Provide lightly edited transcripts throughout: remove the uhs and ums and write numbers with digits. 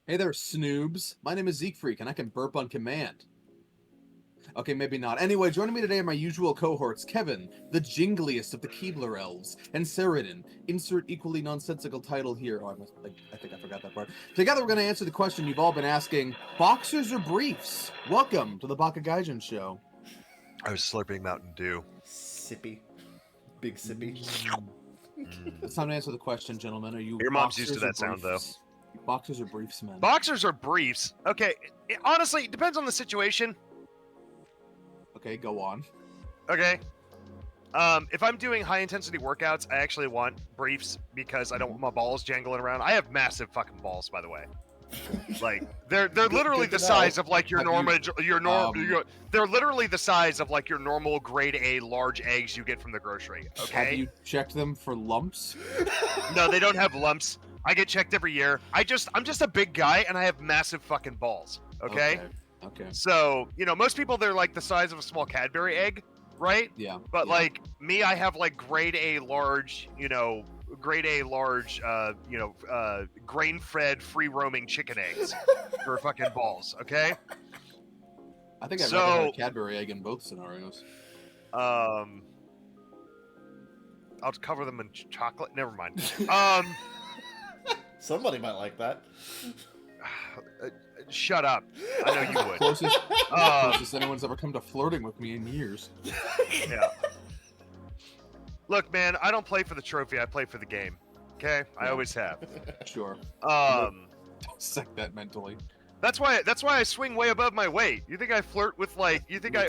Hey there, Snoobs. My name is Zeke Freak, and I can burp on command. Okay, maybe not. Anyway, joining me today are my usual cohorts, Kevin, the jingliest of the Keebler elves, and Saradin. Insert equally nonsensical title here. Oh, I think I forgot that part. Together, we're going to answer the question you've all been asking: boxers or briefs? Welcome to the Baka Gaijin show. I was slurping Mountain Dew. Sippy. Big sippy. It's time to answer the question, gentlemen. Are you Your mom's boxers used to or that sound, though. briefs? Boxers or briefs, men? Boxers or briefs? Okay, honestly, it depends on the situation. Okay, go on. Okay. If I'm doing high-intensity workouts, I actually want briefs because I don't want my balls jangling around. I have massive fucking balls, by the way. Like they're literally good to the size know. of like your they're literally the size of like your normal grade A large eggs you get from the grocery. Have Okay. you checked them for lumps? No, they don't have lumps. I get checked every year. I'm just a big guy and I have massive fucking balls. Okay. Okay. So, most people, they're like the size of a small Cadbury egg, right? Yeah. But yeah. like me, I have like grade A large, grain-fed, free-roaming chicken eggs for fucking balls, okay? I think I'd rather have a Cadbury egg in both scenarios. I'll cover them in chocolate. Never mind. Somebody might like that. Shut up. I know you would. Closest anyone's ever come to flirting with me in years. Yeah. Look, man, I don't play for the trophy. I play for the game. Okay, I always have. Sure. Dissect that mentally. That's why I swing way above my weight. You think I flirt with I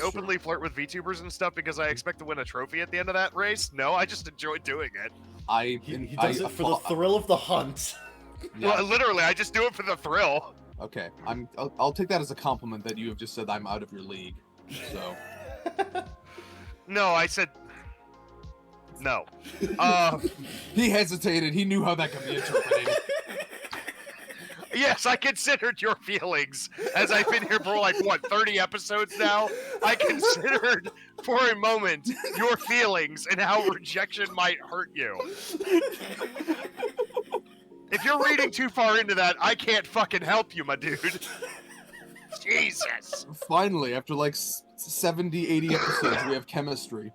openly flirt with VTubers and stuff because I expect to win a trophy at the end of that race? No, I just enjoy doing it. He does it for the thrill of the hunt. Yeah. Well, literally, I just do it for the thrill. Okay, I'll take that as a compliment that you have just said I'm out of your league. So. No, I said no. He hesitated. He knew how that could be interpreted. Yes, I considered your feelings. As I've been here for 30 episodes now, I considered for a moment your feelings and how rejection might hurt you. If you're reading too far into that, I can't fucking help you, my dude. Jesus. Finally, after 70, 80 episodes, we have chemistry.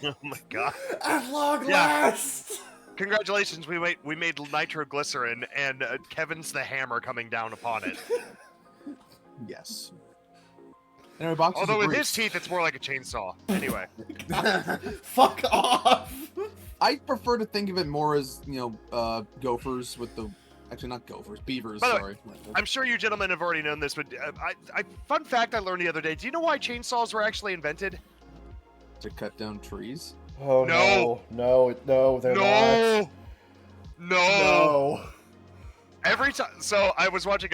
Oh my god. At long last! Congratulations, we made nitroglycerin, and Kevin's the hammer coming down upon it. Yes. Anyway, boxers Although or with briefs? his teeth, it's more like a chainsaw. Anyway. Fuck off! I prefer to think of it more as, gophers with the... Actually, not gophers. Beavers, By the sorry. I'm sure you gentlemen have already known this, but fun fact I learned the other day. Do you know why chainsaws were actually invented? To cut down trees? Oh No. No, they're not. No. Every time, so I was watching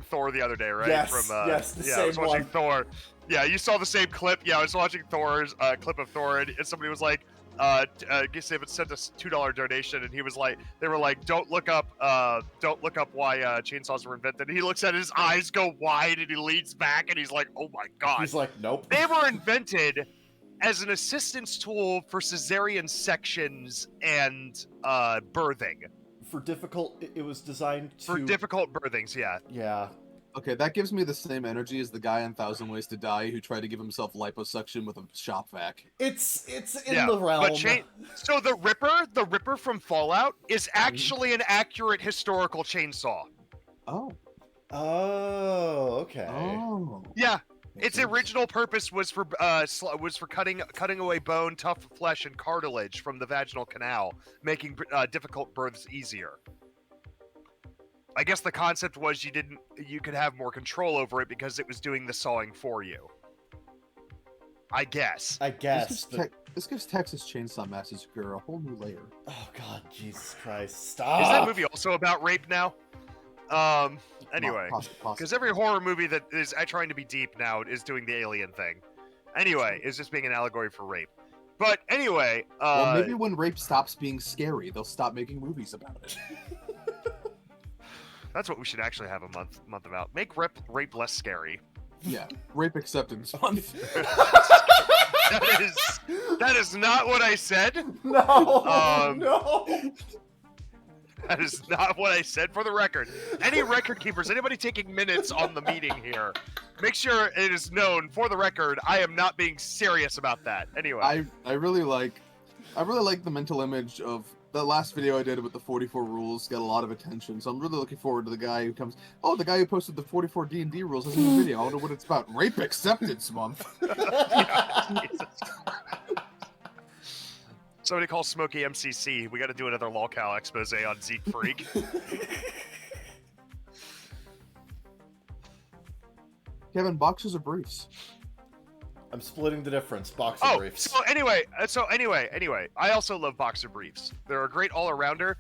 Thor the other day, right? Yes, I was watching Thor. Yeah, you saw the same clip. Yeah, I was watching Thor's clip of Thor, and somebody was like, sent us $2 donation, and he was like, they were like, don't look up why chainsaws were invented. And he looks at his eyes go wide, and he leans back, and he's like, oh my god. He's like, nope. They were invented as an assistance tool for cesarean sections and birthing. It was designed to... For difficult birthings, yeah. Yeah. Okay, that gives me the same energy as the guy in 1,000 Ways to Die who tried to give himself liposuction with a shop vac. It's in the realm. But so the Ripper from Fallout is actually an accurate historical chainsaw. Oh. Oh, okay. Oh. Yeah. Its original purpose was for cutting away bone, tough flesh, and cartilage from the vaginal canal, making difficult births easier. I guess the concept was you could have more control over it because it was doing the sawing for you. I guess. This gives Texas Chainsaw Massacre a whole new layer. Oh god, Jesus Christ! Stop. Is that movie also about rape now? Anyway, Possibly. because every horror movie that is trying to be deep now is doing the alien thing. Anyway, it's just being an allegory for rape. But anyway, well, maybe when rape stops being scary, they'll stop making movies about it. That's what we should actually have a month about. Make rape less scary. Yeah, rape acceptance month. That is not what I said. No. No. That is not what I said, for the record. Any record keepers, anybody taking minutes on the meeting here, make sure it is known, for the record, I am not being serious about that. Anyway. I really like the mental image of the last video I did with the 44 rules. Got a lot of attention, so I'm really looking forward to the guy who comes. Oh, the guy who posted the 44 D&D rules is in the video. I wonder what it's about. Rape acceptance month. Somebody call Smokey MCC. We got to do another lolcow expose on Zeke Freak. Kevin, boxers or briefs? I'm splitting the difference. Boxer Oh, briefs. so anyway, I also love boxer briefs. They're a great all-arounder.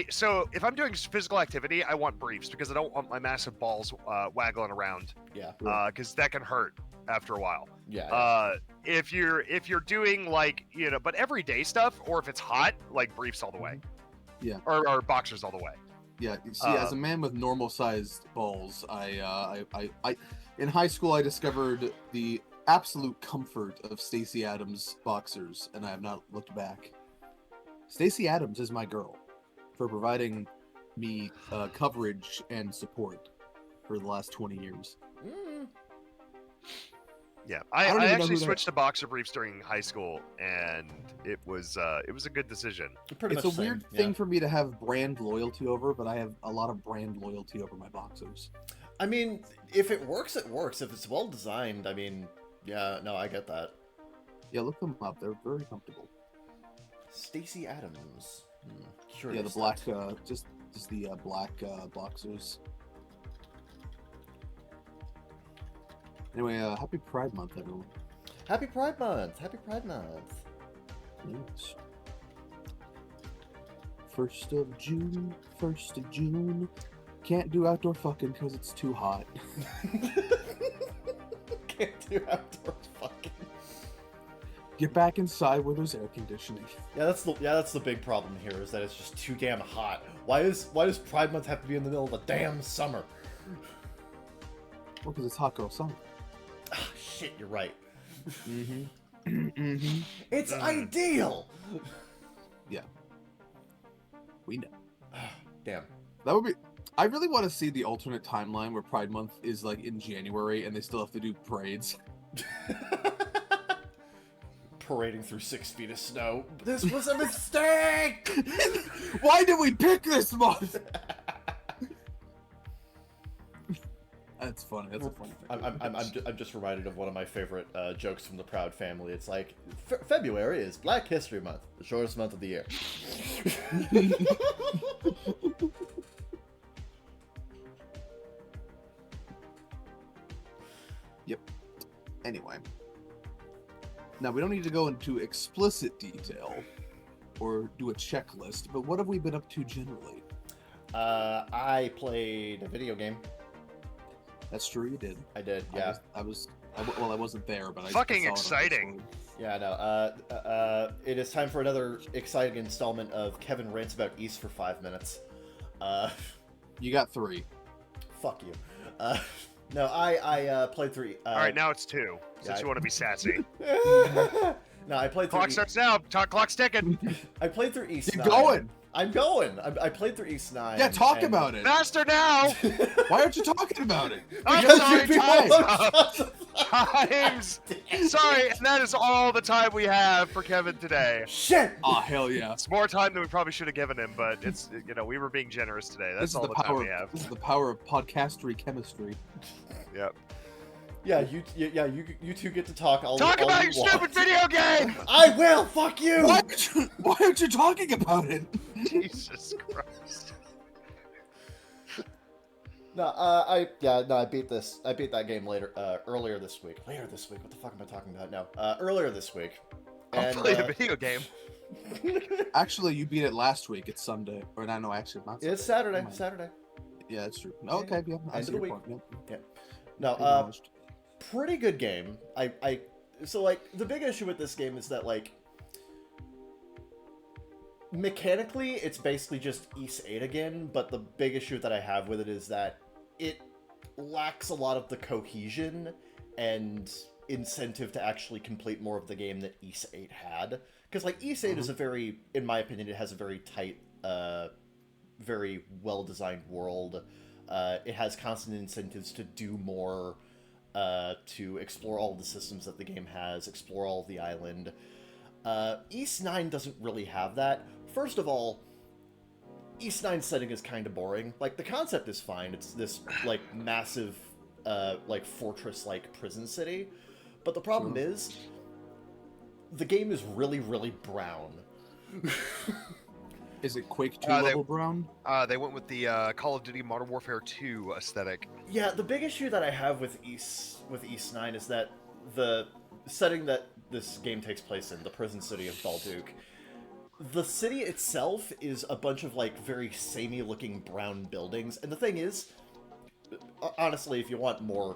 So if I'm doing physical activity, I want briefs because I don't want my massive balls waggling around. Yeah. Because that can hurt after a while. Yeah. If you're doing like but everyday stuff, or if it's hot, like briefs all the way. Yeah. Or boxers all the way. Yeah. See, as a man with normal-sized balls, I in high school I discovered the absolute comfort of Stacey Adams boxers, and I have not looked back. Stacey Adams is my girl for providing me coverage and support for the last 20 years. Yeah, I don't I even know actually who that- switched to boxer briefs during high school, and it was a good decision. Pretty It's much a same, weird yeah. thing for me to have brand loyalty over, but I have a lot of brand loyalty over my boxers. I mean, if it works, it works. If it's well designed, I mean, yeah, no, I get that. Yeah, look them up. They're very comfortable. Stacey Adams. Yeah, Curious. the black, just the black boxers. Anyway, happy Pride Month, everyone. Happy Pride Month! Happy Pride Month! Yes. 1st of June, 1st of June. Can't do outdoor fucking because it's too hot. Can't do outdoor fucking. Get back inside where there's air conditioning. Yeah, that's the big problem here, is that it's just too damn hot. Why does Pride Month have to be in the middle of the damn summer? Well, because it's hot girl summer. Ah, shit, you're right. Mm-hmm. Mm-hmm. It's ideal! Yeah. We know. Damn. That would be... I really want to see the alternate timeline where Pride Month is, like, in January and they still have to do parades. Parading through 6 feet of snow. This was a mistake! Why did we pick this month? That's funny. That's a funny thing. I'm just reminded of one of my favorite jokes from the Proud Family. It's like, February is Black History Month, the shortest month of the year. Yep. Anyway. Now, we don't need to go into explicit detail or do a checklist, but what have we been up to generally? I played a video game. That's true, you did. I did, yeah. I wasn't there, but I Fucking saw it on exciting. Discord. Yeah, no. It is time for another exciting installment of Kevin Rants About East for 5 minutes. You got 3. Fuck you. No, I played through... All right, now it's 2, since yeah, you want to be sassy. No, I played through... Clock starts now. Clock's ticking. I played through East Keep 9. going! I'm going! I played through East 9. Yeah, talk and- about it! Faster now. Why aren't you talking about it? I'm Because sorry, you people time's won't up. shut Time's sorry, and that is all the time we have for Kevin today. Shit! Oh, hell yeah. It's more time than we probably should have given him, but it's we were being generous today. That's all the time we have. This is the power of podcastery chemistry. Yep. Yeah, you two get to talk all Talk all about you your want. stupid video game. I will! Fuck you! Why aren't you talking about it? Jesus Christ. No, I beat this. I beat that game earlier this week. Later this week? What the fuck am I talking about? No, earlier this week. I'll And, play a video game. Actually, you beat it last week. It's Sunday. Or no, actually, not Sunday. It's Saturday. Never mind. Saturday. Yeah, it's true. Okay, yeah. I End see of the your week. point. Yep. No, Acknowledged. pretty good game. So like the big issue with this game is that like mechanically it's basically just East 8 again, but the big issue that I have with it is that it lacks a lot of the cohesion and incentive to actually complete more of the game that East 8 had. Because like East 8 is a very, in my opinion, it has a very tight very well-designed world. It has constant incentives to do more, to explore all the systems that the game has, explore all of the island. Ys 9 doesn't really have that. First of all, Ys 9's setting is kind of boring. Like, the concept is fine. It's this, like, massive, like, fortress-like prison city. But the problem is, the game is really, really brown. Is it Quake 2 level brown? They went with the Call of Duty Modern Warfare 2 aesthetic. Yeah, the big issue that I have with Ys 9 is that the setting that this game takes place in, the prison city of Balduke, the city itself is a bunch of, like, very samey-looking brown buildings. And the thing is, honestly, if you want more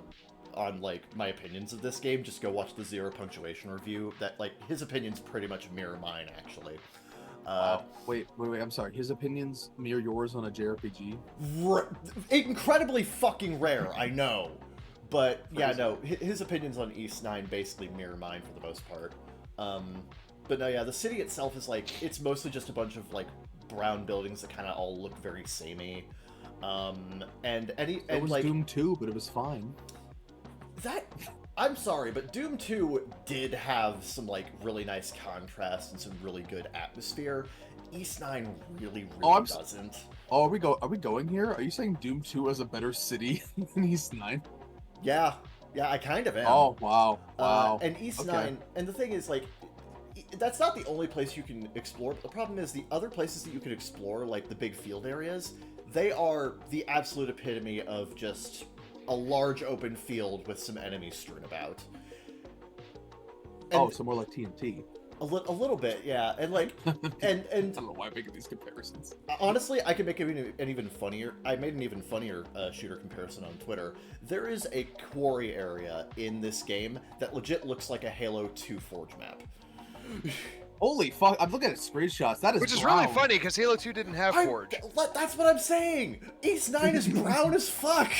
on, like, my opinions of this game, just go watch the Zero Punctuation review. That, like, his opinions pretty much mirror mine, actually. Wait, I'm sorry. His opinions mirror yours on a JRPG? Incredibly fucking rare, I know. But, yeah, no, his opinions on Ys 9 basically mirror mine for the most part. But no, yeah, the city itself is, like, it's mostly just a bunch of, like, brown buildings that kind of all look very samey. It was like, Doom 2, but it was fine. I'm sorry, but Doom 2 did have some, like, really nice contrast and some really good atmosphere. Ys 9 really doesn't. Oh, are we going here? Are you saying Doom 2 is a better city than Ys 9? Yeah, I kind of am. Oh, wow. And Ys 9, and the thing is, like, that's not the only place you can explore. The problem is the other places that you can explore, like the big field areas, they are the absolute epitome of just a large open field with some enemies strewn about. So more like TNT. A little bit, yeah. And like, and I don't know why I'm making these comparisons. Honestly, I could make an even funnier. I made an even funnier shooter comparison on Twitter. There is a quarry area in this game that legit looks like a Halo 2 Forge map. Holy fuck! I'm looking at screenshots. That is which is brown. really funny because Halo 2 didn't have Forge. That's what I'm saying. Ys 9 is brown as fuck.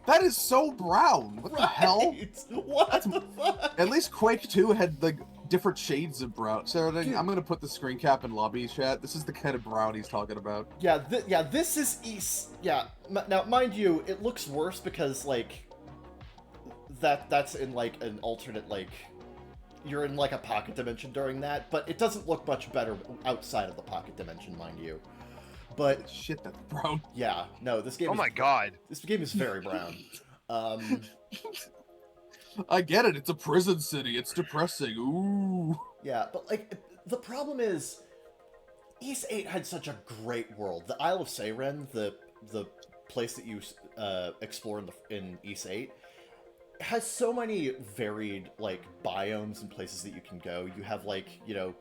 That is so brown. What the hell? What the fuck? At least Quake 2 had like different shades of brown. Sarah, I'm gonna put the screen cap in lobby chat. This is the kind of brown he's talking about. Yeah, this is Ys. Yeah. Now, mind you, it looks worse because like that's in like an alternate like. You're in like a pocket dimension during that, but it doesn't look much better outside of the pocket dimension, mind you. But shit, that's brown. Yeah, no, this game. Oh my god, this game is very brown. I get it. It's a prison city. It's depressing. Ooh. Yeah, but like the problem is, Ys 8 had such a great world. The Isle of Seiren, the place that you explore in Ys 8. Has so many varied like biomes and places that you can go. You have like, you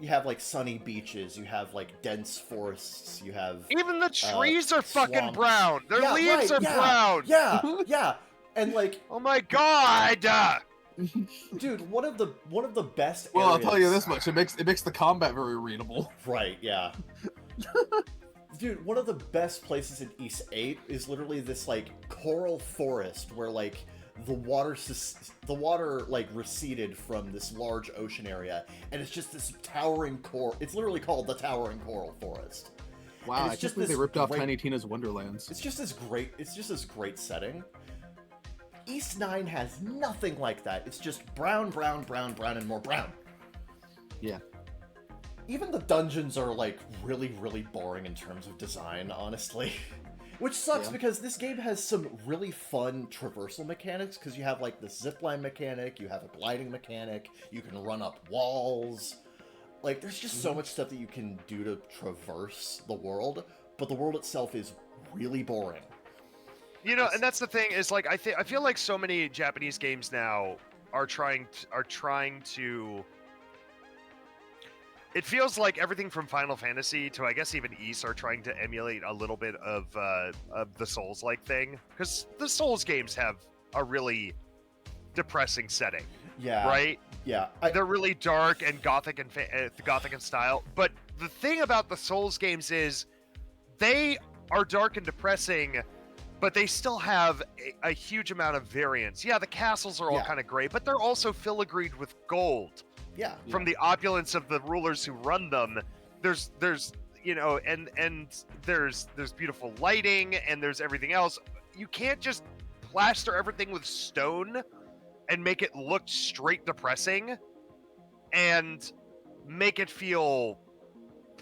have like sunny beaches, you have like dense forests, you have even the trees are fucking swamp. brown. Their leaves are brown. Yeah. And like, oh my god. Dude, one of the best Well, areas... I'll tell you this much, it makes the combat very readable. Right, yeah. Dude, one of the best places in Ys 8 is literally this like coral forest where like the water like receded from this large ocean area, and it's just this towering it's literally called the Towering Coral Forest. Wow, I just think they ripped off Tiny Tina's Wonderlands. It's just this great setting. Ys 9 has nothing like that. It's just brown, and more brown. Yeah. Even the dungeons are, like, really, really boring in terms of design, honestly. Which sucks because this game has some really fun traversal mechanics, because you have, like, the zipline mechanic, you have a gliding mechanic, you can run up walls. Like, there's just so much stuff that you can do to traverse the world, but the world itself is really boring. You know, and that's the thing, is, like, I feel like so many Japanese games now are trying to... It feels like everything from Final Fantasy to, I guess, even Ys are trying to emulate a little bit of the Souls-like thing. Because the Souls games have a really depressing setting. Yeah. Right? Yeah. They're really dark and gothic in style. But the thing about the Souls games is they are dark and depressing, but they still have a huge amount of variance. Yeah, the castles are all kind of great, but they're also filigreed with gold. Yeah. From the opulence of the rulers who run them. There's and there's beautiful lighting and there's everything else. You can't just plaster everything with stone and make it look straight depressing and make it feel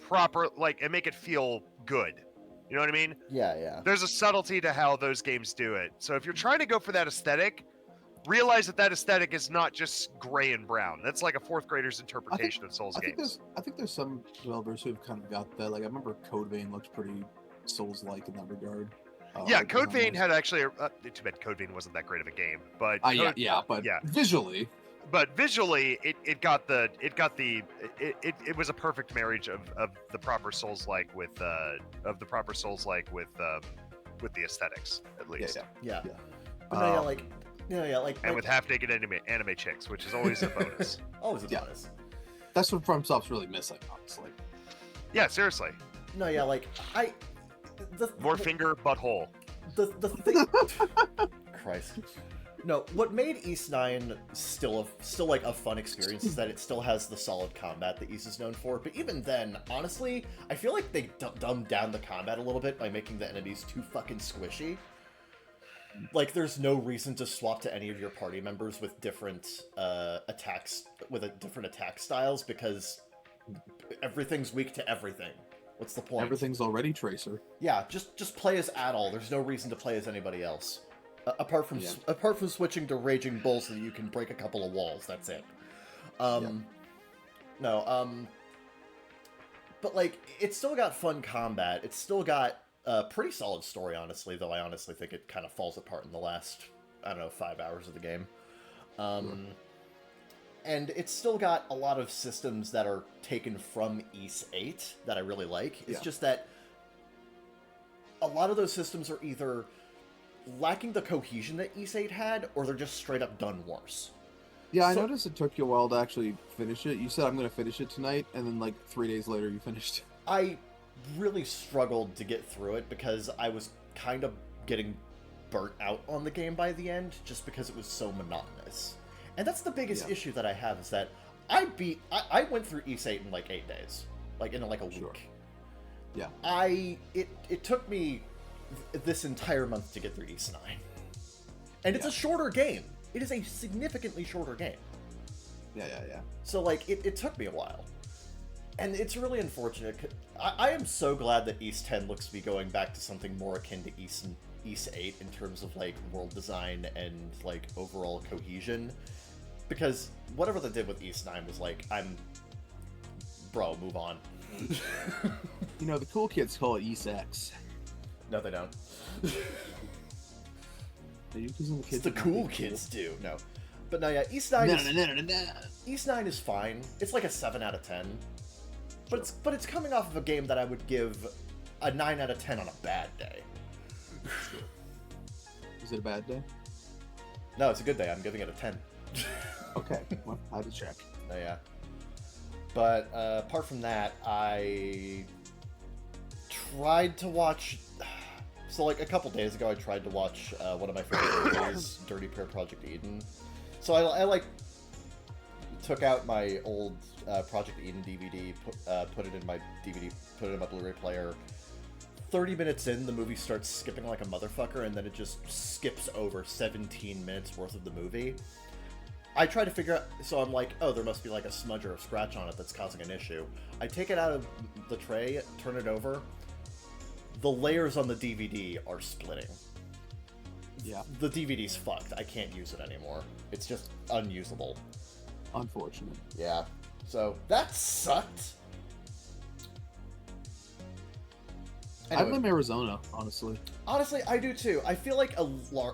proper, and make it feel good. You know what I mean? Yeah. There's a subtlety to how those games do it. So if you're trying to go for that aesthetic, realize that aesthetic is not just gray and brown. That's like a fourth grader's interpretation of Souls games. I think there's some developers who've kind of got that. Like I remember Code Vein looks pretty Souls-like in that regard. Yeah, Code Vein had actually. Too bad Code Vein wasn't that great of a game, but visually. But visually, it was a perfect marriage of the proper Souls-like with the aesthetics, at least. Yeah. And with half-naked anime chicks, which is always a bonus. Always a bonus. That's what FromSoft's really missing, honestly. Yeah, seriously. No, yeah, More finger, butthole. The thing. Christ. No, what made Ys 9 still like a fun experience is that it still has the solid combat that Ys is known for. But even then, honestly, I feel like they dumbed down the combat a little bit by making the enemies too fucking squishy. Like, there's no reason to swap to any of your party members with different attacks, different attack styles, because everything's weak to everything. What's the point? Everything's already Tracer. Yeah, just play as Adol. There's no reason to play as anybody else. Apart from switching to Raging Bull so that you can break a couple of walls, that's it. But like, it's still got fun combat. It's still got a pretty solid story, honestly, though I honestly think it kind of falls apart in the last, 5 hours of the game. And it's still got a lot of systems that are taken from Ys 8 that I really like. It's just that a lot of those systems are either lacking the cohesion that Ys 8 had, or they're just straight up done worse. Yeah, I noticed it took you a while to actually finish it. You said, I'm going to finish it tonight, and then, 3 days later, you finished. I really struggled to get through it because I was kind of getting burnt out on the game by the end, just because it was so monotonous. And that's the biggest issue that I have, is that I went through Ys 8 in, 8 days. In a week. Yeah. It took me this entire month to get through Ys 9. And it's a shorter game. It is a significantly shorter game. Yeah. So, it took me a while. And it's really unfortunate. I am so glad that Ys 10 looks to be going back to something more akin to Ys 8 in terms of, world design and, overall cohesion. Because whatever they did with Ys 9 was bro, move on. The cool kids call it Ys X. No, they don't. The cool kids do. No. But no, yeah, Ys 9 Ys 9 is fine. It's like a 7 out of 10. But it's coming off of a game that I would give a 9 out of 10 on a bad day. Is it a bad day? No, it's a good day. I'm giving it a 10. Okay, well, I had to check. No, yeah. But apart from that, I tried to watch... So, a couple days ago, I tried to watch one of my favorite movies, Dirty Prayer Project Eden. So I took out my old Project Eden DVD, put it in my Blu-ray player. 30 minutes in, the movie starts skipping like a motherfucker, and then it just skips over 17 minutes worth of the movie. I try to figure out, so I'm like, oh, there must be a smudge or a scratch on it that's causing an issue. I take it out of the tray, turn it over. The layers on the DVD are splitting. Yeah. The DVD's fucked. I can't use it anymore. It's just unusable. Unfortunate. Yeah. So, that sucked. Anyway. I blame Arizona, honestly. Honestly, I do too. I feel like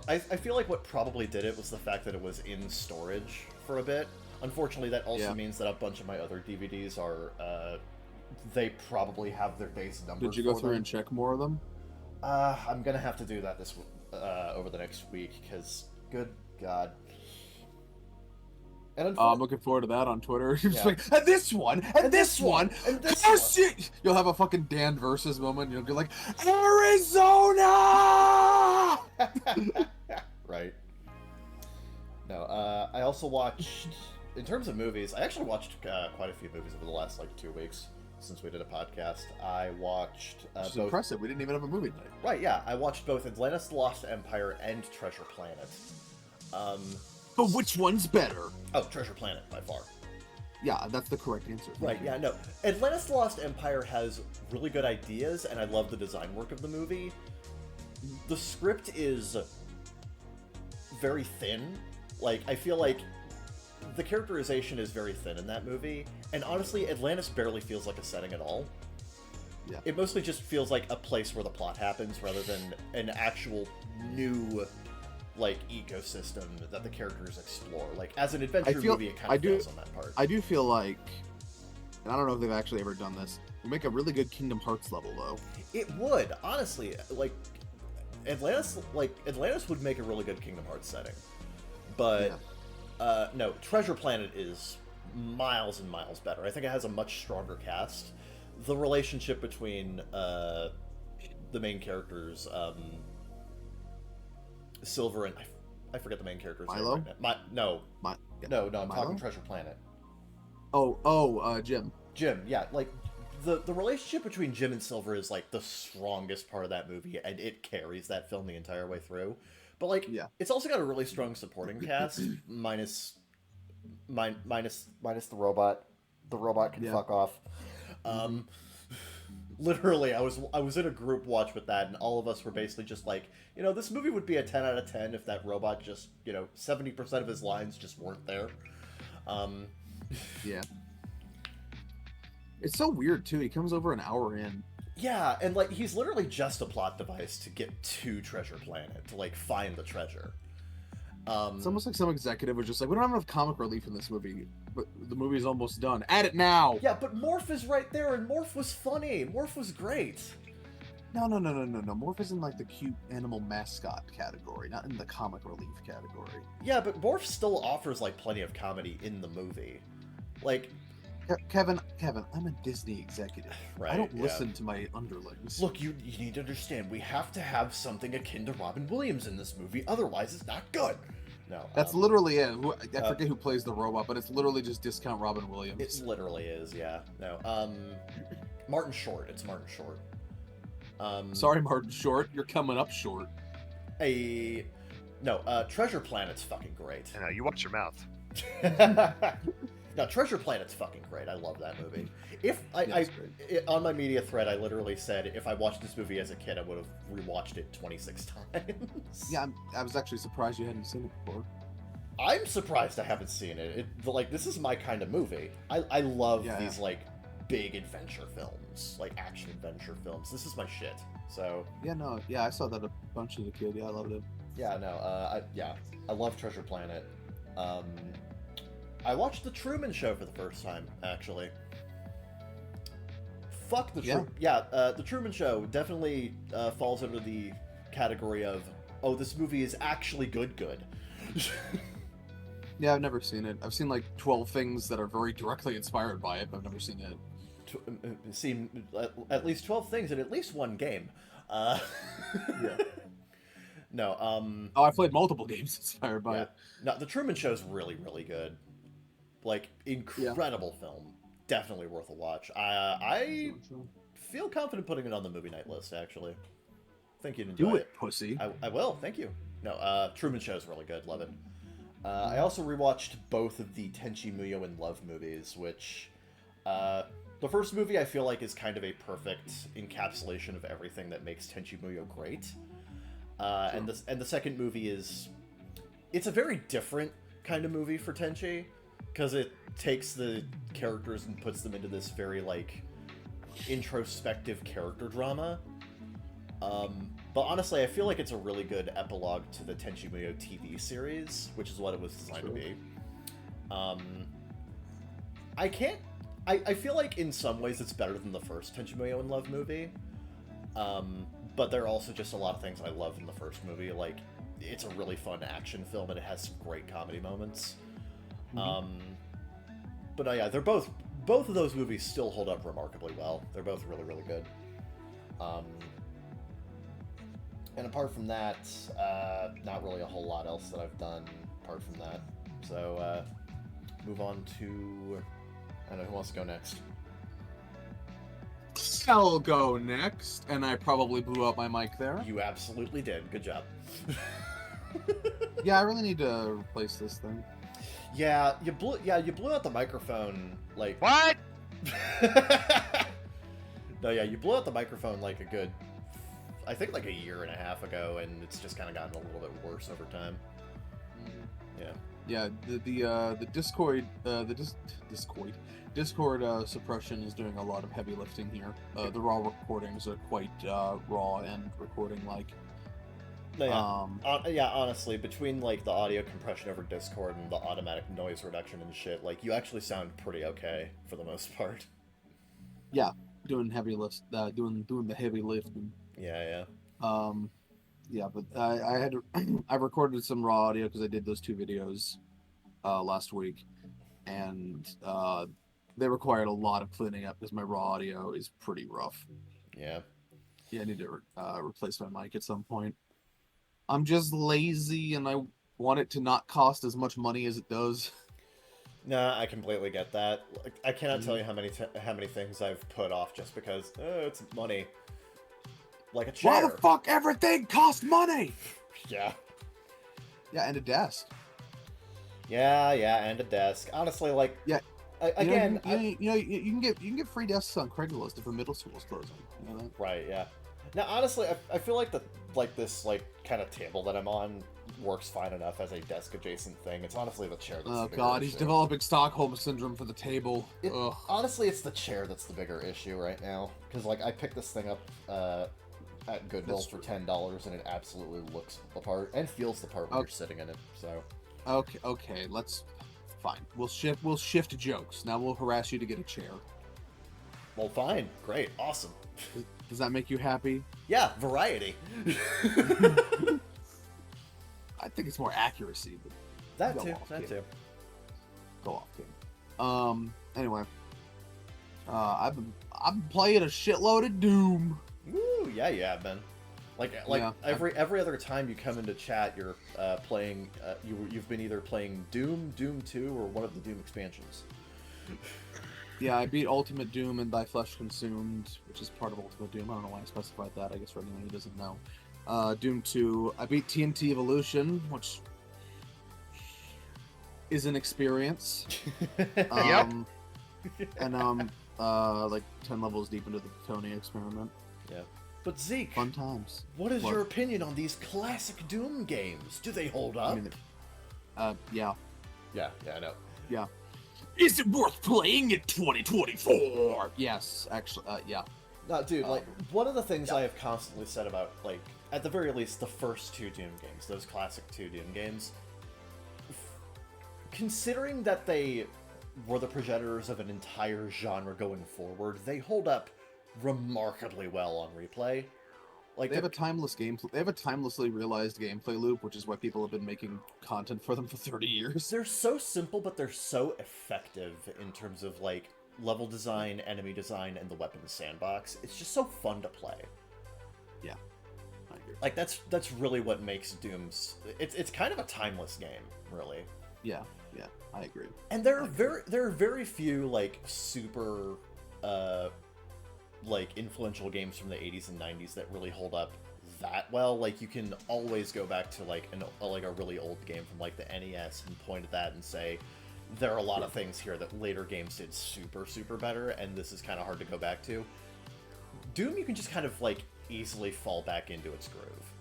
I feel like what probably did it was the fact that it was in storage for a bit. Unfortunately, that also means that a bunch of my other DVDs are, they probably have their days numbered. Did you go through and check more of them? I'm gonna have to do that this over the next week, because, good God. And I'm looking forward to that on Twitter. You're just Yeah. and this one, and this one, and this oh one. shit! You'll have a fucking Dan versus moment. You'll be like, Arizona! Right. No, I also watched, in terms of movies, I actually watched quite a few movies over the last 2 weeks. since we did a podcast. I watched Which is both. impressive. We didn't even have a movie night. Right, yeah, I watched both Atlantis: The Lost Empire and Treasure Planet. But which one's better? Oh, Treasure Planet by far. Yeah, that's the correct answer. Right, yeah, no. Atlantis: The Lost Empire has really good ideas, and I love the design work of the movie. The script is very thin. Like, I feel like the characterization is very thin in that movie, and honestly, Atlantis barely feels like a setting at all. Yeah. It mostly just feels like a place where the plot happens, rather than an actual new, like, ecosystem that the characters explore. Like, as an adventure movie, it kind of fails on that part. I do feel like, and I don't know if they've actually ever done this, we make a really good Kingdom Hearts level, though. It would, honestly. Like, Atlantis would make a really good Kingdom Hearts setting. But, no, Treasure Planet is miles and miles better. I think it has a much stronger cast. The relationship between the main characters, Silver and... I forget the main character's Milo? name right now. No, I'm Milo? talking Treasure Planet. Jim. Jim, yeah, like, the relationship between Jim and Silver is, like, the strongest part of that movie, and it carries that film the entire way through. But, like, it's also got a really strong supporting cast, minus the robot. The robot can fuck off. Literally, I was in a group watch with that, and all of us were basically just like, this movie would be a 10 out of 10 if that robot just, 70% of his lines just weren't there. Yeah. It's so weird, too. He comes over an hour in. Yeah, and, like, he's literally just a plot device to get to Treasure Planet, to, like, find the treasure. It's almost like some executive was just like, we don't have enough comic relief in this movie, but the movie's almost done. Add it now! Yeah, but Morph is right there, and Morph was funny. Morph was great. No. Morph is in, like, the cute animal mascot category, not in the comic relief category. Yeah, but Morph still offers, like, plenty of comedy in the movie. Like... Kevin, I'm a Disney executive. Right, I don't listen to my underlings. Look, you need to understand, we have to have something akin to Robin Williams in this movie, otherwise it's not good. No. That's literally it. I forget who plays the robot, but it's literally just discount Robin Williams. It literally is, yeah. No. Martin Short. It's Martin Short. Sorry, Martin Short. You're coming up short. Treasure Planet's fucking great. I know, you watch your mouth. No, Treasure Planet's fucking great. I love that movie. On my media thread, I literally said if I watched this movie as a kid, I would have rewatched it 26 times. Yeah, I was actually surprised you hadn't seen it before. I'm surprised I haven't seen it. This is my kind of movie. I love these like big adventure films, like action adventure films. This is my shit. So I saw that a bunch as a kid. Yeah, I loved it. Yeah, no, I love Treasure Planet. I watched The Truman Show for the first time, actually. Fuck The Truman. Yeah, The Truman Show definitely falls under the category of, oh, this movie is actually good. Yeah, I've never seen it. I've seen like 12 things that are very directly inspired by it, but I've never seen it. Seen at least 12 things in at least one game. Yeah. No, Oh, I played multiple games inspired by it. No, The Truman Show's really, really good. Like, incredible film. Definitely worth a watch. I feel confident putting it on the movie night list, actually. Think you'd enjoy Do it, pussy. I will, thank you. No, Truman Show's really good, love it. I also rewatched both of the Tenchi Muyo in Love movies, which... the first movie I feel like is kind of a perfect encapsulation of everything that makes Tenchi Muyo great. And the second movie is... It's a very different kind of movie for Tenchi, because it takes the characters and puts them into this very, like, introspective character drama. But honestly, I feel like it's a really good epilogue to the Tenchi Muyo TV series, which is what it was designed to be. I feel like in some ways it's better than the first Tenchi Muyo in Love movie. But there are also just a lot of things I love in the first movie. Like, it's a really fun action film and it has some great comedy moments. But yeah, they're both of those movies still hold up remarkably well. They're both really, really good. And apart from that, not really a whole lot else that I've done apart from that. So, move on to... I don't know, who wants to go next? I'll go next, and I probably blew out my mic there. You absolutely did. Good job. Yeah, I really need to replace this thing. Yeah, you blew out the microphone like What? No, yeah, you blew out the microphone like I think like a year and a half ago, and it's just kind of gotten a little bit worse over time. Yeah. Yeah, the Discord suppression is doing a lot of heavy lifting here. The raw recordings are quite raw and recording like. No, yeah. Honestly, between like the audio compression over Discord and the automatic noise reduction and shit, like you actually sound pretty okay for the most part. Yeah, doing heavy lifts, doing the heavy lifting. Yeah. Yeah, but I had to, I recorded some raw audio because I did those 2 videos last week, and they required a lot of cleaning up because my raw audio is pretty rough. Yeah. Yeah, I need to replace my mic at some point. I'm just lazy, and I want it to not cost as much money as it does. Nah, I completely get that. Like, I cannot tell you how many things I've put off just because it's money. Like a chair. Why the fuck everything costs money? Yeah. Yeah, and a desk. Yeah, and a desk. Honestly, like again, you can get free desks on Craigslist if a middle school is closing. You know that? Right, yeah. Now, honestly, I feel like this kind of table that I'm on works fine enough as a desk adjacent thing. It's honestly the chair that's the bigger God, issue. he's developing Stockholm syndrome for the table. Honestly, it's the chair that's the bigger issue right now. Because like I picked this thing up at Goodwill for $10, and it absolutely looks the part and feels the part when you're sitting in it. So. Okay, let's. Fine. We'll shift jokes. Now we'll harass you to get a chair. Well, fine. Great. Awesome. Does that make you happy? Yeah, variety. I think it's more accuracy. But that go too. off, That kid. too. Go off, kid. Anyway. I've been playing a shitload of Doom. Woo! Yeah, you have been. Like Yeah. every other time you come into chat, you're playing. You've been either playing Doom, Doom 2, or one of the Doom expansions. Yeah, I beat Ultimate Doom and Thy Flesh Consumed, which is part of Ultimate Doom. I don't know why I specified that. I guess for anyone who doesn't know. Doom 2. I beat TNT Evolution, which is an experience. And like 10 levels deep into the Tony experiment. Yeah. But Zeke, Fun times. what is your opinion on these classic Doom games? Do they hold up? I mean, yeah. Yeah, I know. Yeah. Is it worth playing in 2024? Yes, actually, yeah. No, dude, like, one of the things I have constantly said about, like, at the very least, the first 2 Doom games, those classic 2 Doom games, considering that they were the progenitors of an entire genre going forward, they hold up remarkably well on replay. Like They have a timeless game. They have a timelessly realized gameplay loop, which is why people have been making content for them for 30 years. They're so simple, but they're so effective in terms of like level design, enemy design, and the weapons sandbox. It's just so fun to play. Yeah, I agree. Like that's really what makes Doom's. It's kind of a timeless game, really. Yeah, I agree. And there are very few like super like influential games from the 80s and 90s that really hold up that well. Like you can always go back to like a really old game from like the NES and point at that and say there are a lot of things here that later games did super better, and this is kind of hard to go back to. Doom, you can just kind of like easily fall back into its groove.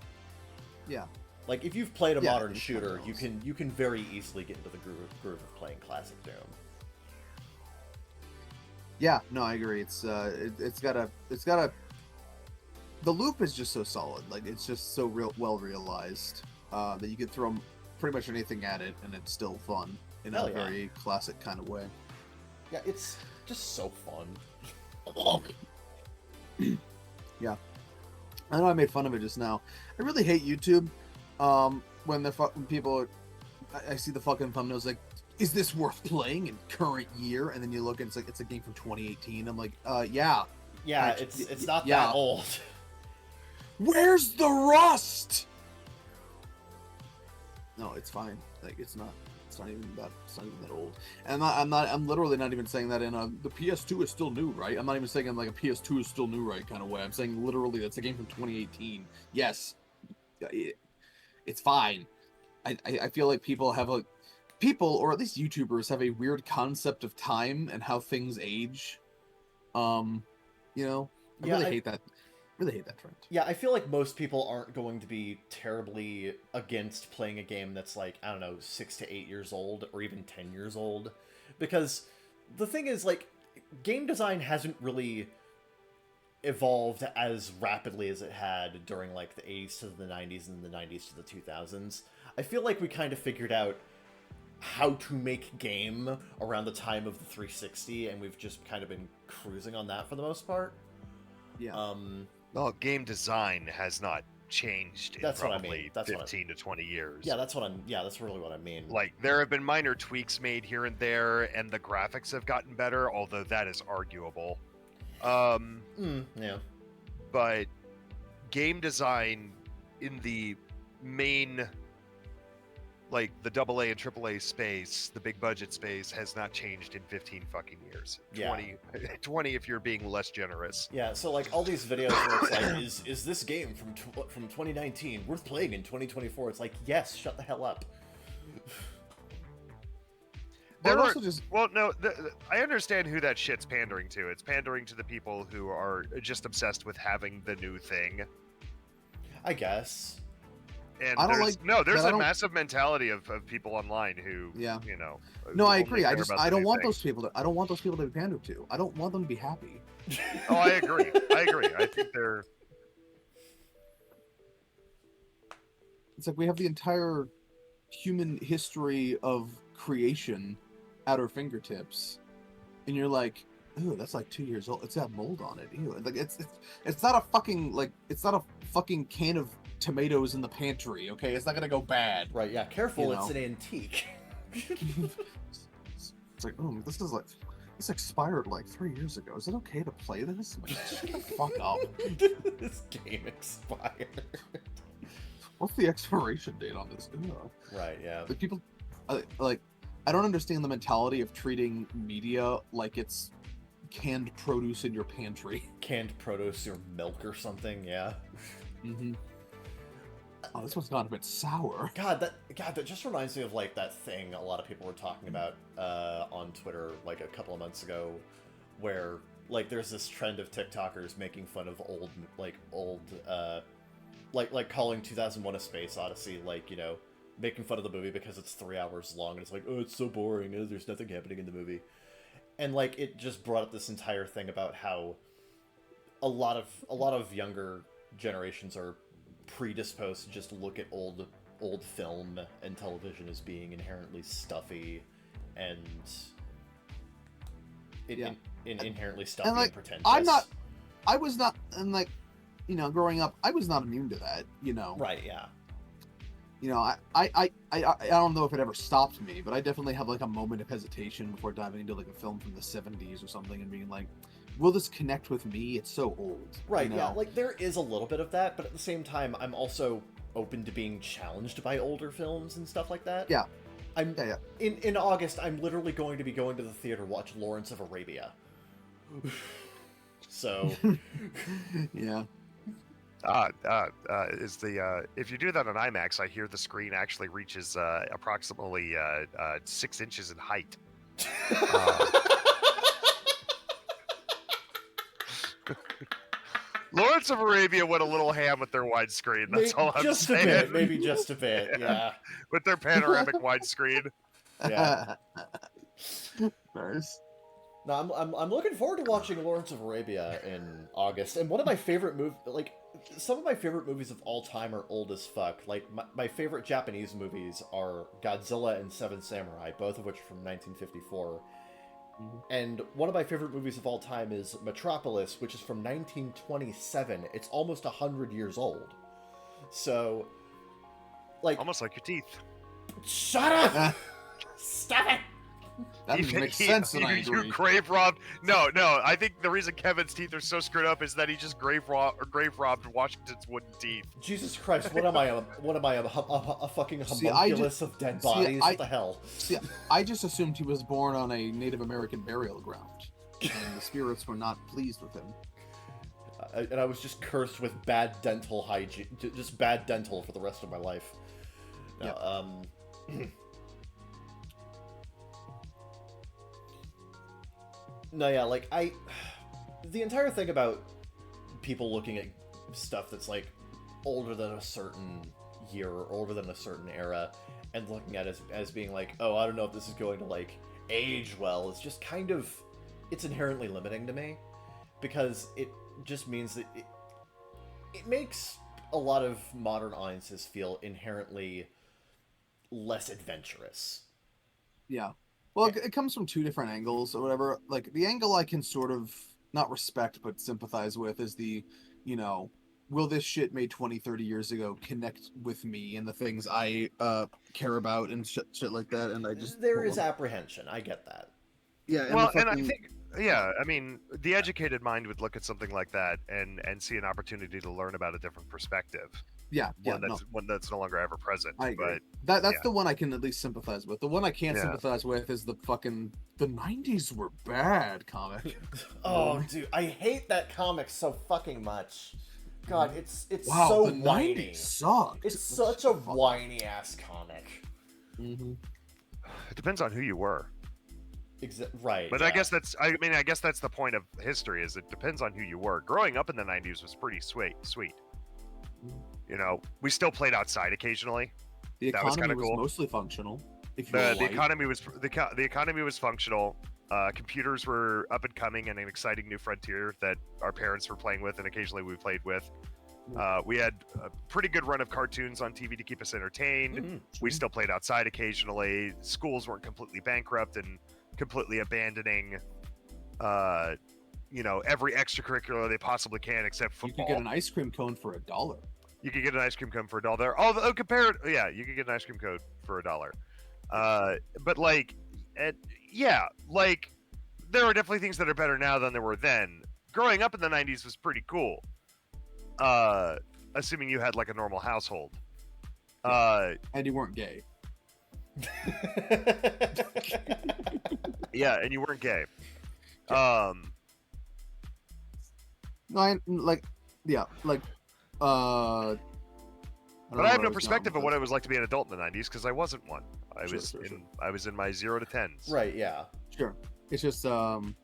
Yeah. Like if you've played a modern it's shooter, kinda you can very easily get into the groove of playing classic Doom. Yeah, no, I agree. It's got a the loop is just so solid. Like it's just so well realized that you could throw pretty much anything at it and it's still fun in a very classic kind of way. Yeah, it's just so fun. Yeah, I know I made fun of it just now. I really hate YouTube when people I see the fucking thumbnails like, is this worth playing in current year? And then you look and it's like it's a game from 2018. I'm like, yeah. Yeah, it's not that old. Where's the rust? No, it's fine. Like it's not. It's not even that old. And I'm literally not even saying that in the PS2 is still new, right? I'm not even saying in like a PS2 is still new, right kind of way. I'm saying literally that's a game from 2018. Yes, it's fine. I feel like people, or at least YouTubers, have a weird concept of time and how things age. You know, I Yeah, really hate that. Really hate that trend. Yeah, I feel like most people aren't going to be terribly against playing a game that's like, I don't know, 6 to 8 years old or even 10 years old. Because the thing is, like, game design hasn't really evolved as rapidly as it had during, like, the 80s to the 90s and the 90s to the 2000s. I feel like we kind of figured out how to make game around the time of the 360, and we've just kind of been cruising on that for the most part. Yeah. Well, game design has not changed in That's what I probably mean. That's 15 to 20 years. Yeah, that's really what I mean. Like, there have been minor tweaks made here and there, and the graphics have gotten better, although that is arguable. Yeah. But game design in the main, like, the AA and AAA space, the big budget space, has not changed in 15 fucking years. Yeah. 20 if you're being less generous. Yeah, so like all these videos where it's like, is this game from 2019 worth playing in 2024? It's like, yes, shut the hell up. I understand who that shit's pandering to. It's pandering to the people who are just obsessed with having the new thing. I guess. And there's a massive mentality of people online who, you know. No, I agree. I don't want those people to be pandered to. I don't want them to be happy. Oh, I agree. I think they're. It's like we have the entire human history of creation at our fingertips, and you're like, "Ooh, that's like 2 years old. It's got mold on it." Ew. Like it's not a fucking can of tomatoes in the pantry. Okay, it's not gonna go bad. Right? Yeah. Careful, it's an antique. It's like, oh, this expired like 3 years ago. Is it okay to play this? I'm like, shut the fuck up. This game expired. What's the expiration date on this? Ugh. Right. Yeah. The people, I don't understand the mentality of treating media like it's canned produce in your pantry. Canned produce or milk or something. Yeah. Mm-hmm. Oh, this one's gone a bit sour. God, that just reminds me of like that thing a lot of people were talking about on Twitter like a couple of months ago, where like there's this trend of TikTokers making fun of like calling 2001: A Space Odyssey, like, you know, making fun of the movie because it's 3 hours long and it's like, oh, it's so boring, there's nothing happening in the movie, and like it just brought up this entire thing about how a lot of younger generations are predisposed to just look at old film and television as being inherently stuffy and inherently stuffy and, like, pretentious. I was not, and like, you know, growing up, I was not immune to that, you know. Right, yeah. You know, I don't know if it ever stopped me, but I definitely had like a moment of hesitation before diving into like a film from the 70s or something and being like, will this connect with me? It's so old. Right, you know? Yeah. Like, there is a little bit of that, but at the same time, I'm also open to being challenged by older films and stuff like that. Yeah. In August, I'm literally going to be going to the theater to watch Lawrence of Arabia. So... yeah. If you do that on IMAX, I hear the screen actually reaches approximately 6 inches in height. Lawrence of Arabia went a little ham with their widescreen. That's all I'm just saying. A bit, maybe just a bit, yeah. With their panoramic widescreen. Yeah. Nice. No, I'm looking forward to watching Lawrence of Arabia in August. And one of my favorite some of my favorite movies of all time are old as fuck. Like, my favorite Japanese movies are Godzilla and Seven Samurai, both of which are from 1954. And one of my favorite movies of all time is Metropolis, which is from 1927. It's almost 100 years old. So, like... Almost like your teeth. Shut up! Stop it! That doesn't make sense, and I You agree. grave robbed. No. I think the reason Kevin's teeth are so screwed up is that he just grave robbed Washington's wooden teeth. Jesus Christ, what am I? A fucking See, homunculus of dead bodies? What the hell? See, I just assumed he was born on a Native American burial ground, and the spirits were not pleased with him. And I was just cursed with bad dental hygiene, just bad dental for the rest of my life. No, No, yeah, like, the entire thing about people looking at stuff that's, like, older than a certain year or older than a certain era and looking at it as being like, oh, I don't know if this is going to, like, age well, it's just kind of, it's inherently limiting to me, because it just means that it makes a lot of modern audiences feel inherently less adventurous. Yeah. Well, it comes from two different angles or whatever. Like, the angle I can sort of not respect but sympathize with is the, will this shit made 20, 30 years ago connect with me and the things I care about and shit like that? And I just... There is apprehension. I get that. Yeah, and Well, and I think, yeah, I mean, the educated mind would look at something like that and see an opportunity to learn about a different perspective. One that's no longer ever present. I agree. But that's the one I can at least sympathize with. The one I can't sympathize with is the 90s were bad comic. Oh, dude, I hate that comic so fucking much. God, it's wow, so the whiny. 90s sucked. It's such a whiny ass comic. Mm-hmm. It depends on who you were. Right. But I guess that's the point of history, is it depends on who you were. Growing up in the 90s was pretty sweet. We still played outside occasionally. The economy that was kind of cool. Mostly functional. The economy was functional. Computers were up and coming and an exciting new frontier that our parents were playing with and occasionally we played with. We had a pretty good run of cartoons on TV to keep us entertained. Mm-hmm. We still played outside occasionally. Schools weren't completely bankrupt and completely abandoning every extracurricular they possibly can except football. You could get an ice cream cone for $1. You could get an ice cream cone for $1. You could get an ice cream cone for $1. But there are definitely things that are better now than there were then. Growing up in the 90s was pretty cool. Assuming you had like a normal household. And you weren't gay. Yeah, and you weren't gay. But I have no perspective of what it was like to be an adult in the 90s because I wasn't one. I was in my 0 to 10s. Right, yeah. Sure. It's just I don't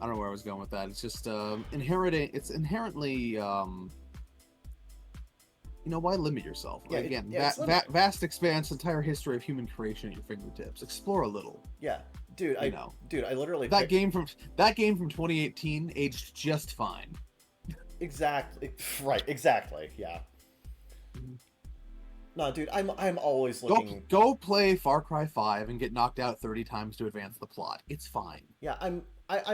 know where I was going with that. It's just inherently why limit yourself? Yeah, Again, vast expanse, entire history of human creation at your fingertips. Explore a little. Yeah. Dude, I literally that game from 2018 aged just fine. Exactly. Right, exactly. Yeah. No, dude, I'm always looking. Go play Far Cry 5 and get knocked out 30 times to advance the plot. It's fine. Yeah, I'm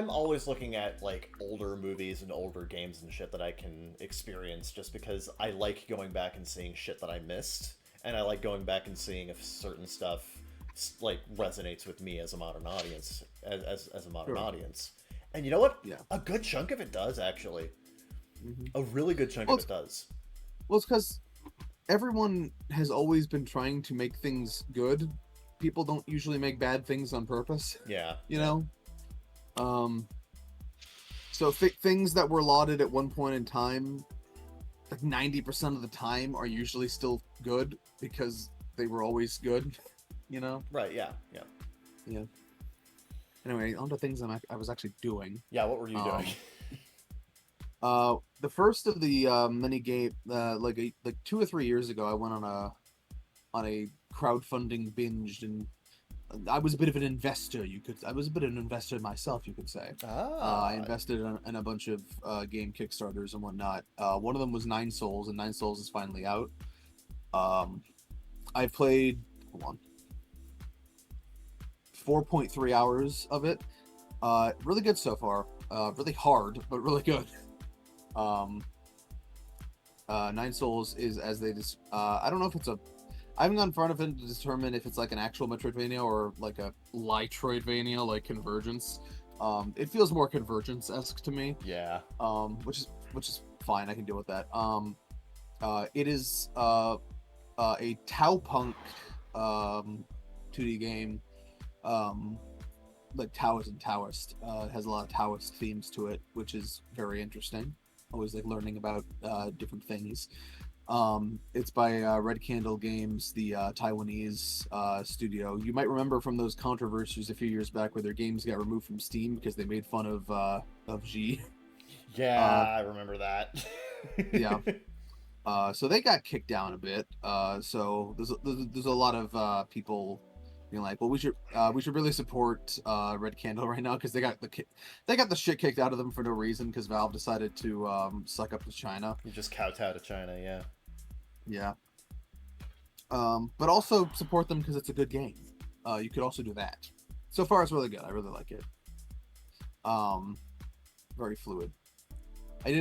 always looking at like older movies and older games and shit that I can experience just because I like going back and seeing shit that I missed, and I like going back and seeing if certain stuff like resonates with me as a modern audience, as a modern audience. And you know what? Yeah. A good chunk of it does actually. Mm-hmm. A really good chunk of it does. Well, it's because everyone has always been trying to make things good. People don't usually make bad things on purpose. Yeah. So things that were lauded at one point in time, like 90% of the time, are usually still good because they were always good. Right. Yeah. Anyway, on to things I was actually doing. Yeah. What were you doing? The first of the mini game, like 2 or 3 years ago, I went on a crowdfunding binge, and I was a bit of an investor. I was a bit of an investor myself, you could say. I invested in a bunch of game Kickstarters and whatnot. One of them was 9 Souls, and 9 Souls is finally out. I've played 4.3 hours of it. Really good so far. Really hard, but really good. 9 Souls is, as they just I don't know if it's I haven't gone far enough in to determine if it's like an actual Metroidvania or like a Litroidvania, like Convergence. It feels more Convergence-esque to me. Yeah. Which is fine. I can deal with that. It is a Tau Punk 2D game. Like Taoist and Taoist. It has a lot of Taoist themes to it, which is very interesting. Always like learning about different things. It's by Red Candle Games, the Taiwanese studio. You might remember from those controversies a few years back where their games got removed from Steam because they made fun of G. Yeah, I remember that. Yeah. So they got kicked down a bit. So there's a lot of people being like, well, we should really support Red Candle right now because they got the shit kicked out of them for no reason because Valve decided to suck up to China. You just kowtow to China, yeah. Yeah. But also support them because it's a good game. You could also do that. So far, it's really good. I really like it. Very fluid. I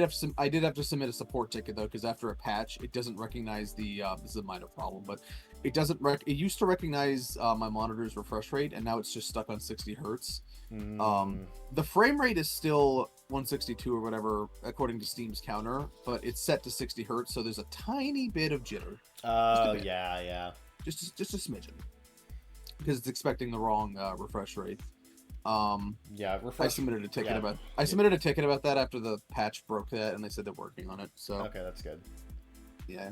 did have to submit a support ticket though, because after a patch, it doesn't recognize the. This is a minor problem, but it doesn't. It used to recognize my monitor's refresh rate, and now it's just stuck on 60 hertz. The frame rate is still 162 or whatever, according to Steam's counter, but it's set to 60 hertz, so there's a tiny bit of jitter. Yeah. Just a smidgen, because it's expecting the wrong refresh rate. Yeah, I submitted a ticket about that after the patch broke that, and they said they're working on it. So okay, that's good. Yeah.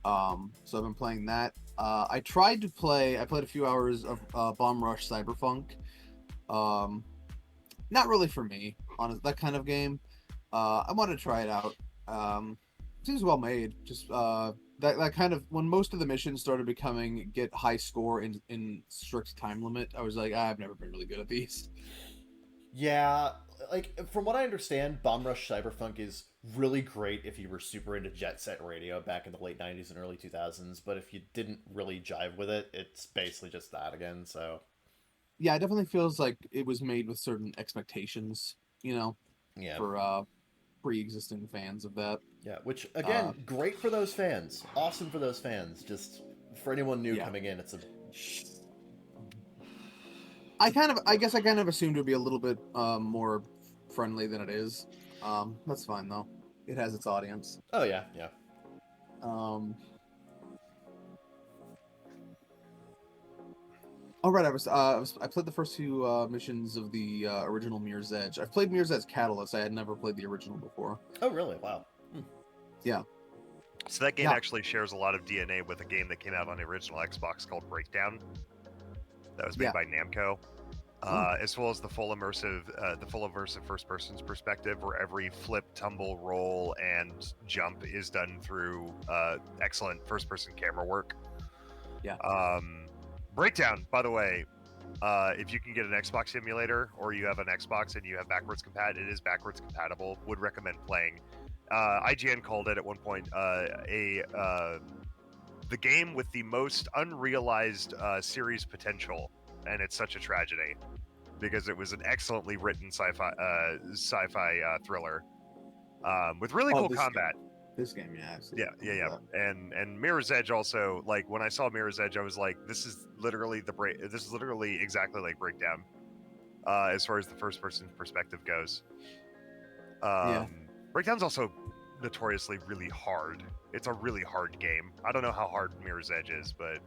So I've been playing that. I played a few hours of Bomb Rush Cyberpunk. Not really for me, on that kind of game. I wanted to try it out. Seems well made. Just that kind of, when most of the missions started becoming get high score in strict time limit, I was like, I've never been really good at these. Yeah, like from what I understand, Bomb Rush Cyberpunk is really great if you were super into Jet Set Radio back in the late 90s and early 2000s, but if you didn't really jive with it, it's basically just that again, so... Yeah, it definitely feels like it was made with certain expectations, Yeah. for pre-existing fans of that. Yeah, which, again, great for those fans. Awesome for those fans. Just, for anyone new coming in, it's a... I guess I kind of assumed it would be a little bit more friendly than it is. That's fine, though. It has its audience. Oh, yeah. All right, I played the first few missions of the original Mirror's Edge. I've played Mirror's Edge Catalyst. I had never played the original before. Oh, really? Wow. Yeah. So that game actually shares a lot of DNA with a game that came out on the original Xbox called Breakdown. That was made by Namco. As well as the full immersive first-person perspective, where every flip, tumble, roll, and jump is done through excellent first-person camera work. Yeah. Breakdown, by the way, if you can get an Xbox emulator or you have an Xbox and you have it is backwards compatible. Would recommend playing. IGN called it at one point the game with the most unrealized series potential, and it's such a tragedy because it was an excellently written sci-fi thriller with really cool combat. This game, yeah. And Mirror's Edge also, like when I saw Mirror's Edge, I was like, this is literally exactly like Breakdown, as far as the first person perspective goes. Breakdown's also notoriously really hard. It's a really hard game. I don't know how hard Mirror's Edge is, but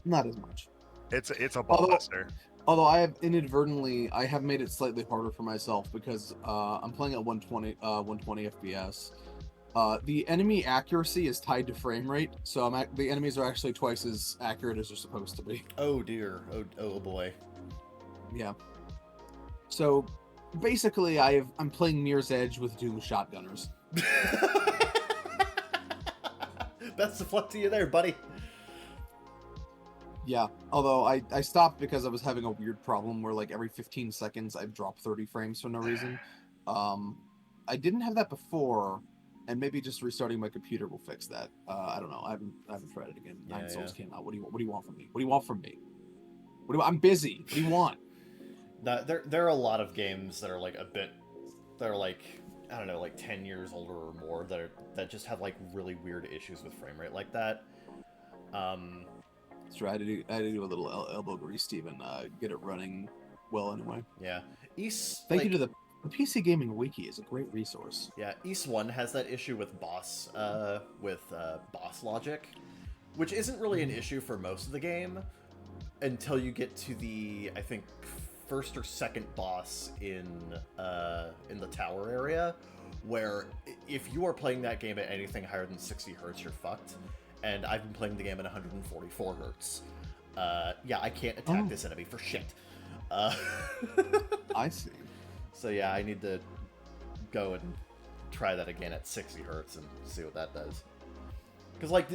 not as much. It's a ballbuster. Although I have made it slightly harder for myself because I'm playing at 120 FPS. The enemy accuracy is tied to frame rate, so the enemies are actually twice as accurate as they're supposed to be. Oh dear. Oh boy. Yeah. So basically, I'm playing Mirror's Edge with Doom shotgunners. Best of luck to you there, buddy. Yeah, although I stopped because I was having a weird problem where like every 15 seconds I'd drop 30 frames for no reason. I didn't have that before, and maybe just restarting my computer will fix that. I don't know. I haven't tried it again. Nine Souls came out. What do you want from me? What do you want from me? I'm busy. What do you want? There are a lot of games that are like that are like, I don't know, like 10 years older or more that just have like really weird issues with frame rate like that. That's right. I had to do a little elbow grease to even get it running well anyway. Yeah. Ys, Thank you to the PC Gaming Wiki is a great resource. Yeah, Ys 1 has that issue with boss logic, which isn't really an issue for most of the game until you get to the, I think, first or second boss in the tower area, where if you are playing that game at anything higher than 60 hertz, you're fucked. And I've been playing the game at 144 hertz. Yeah, I can't attack this enemy for shit. I see. So yeah, I need to go and try that again at 60 hertz and see what that does. Because like,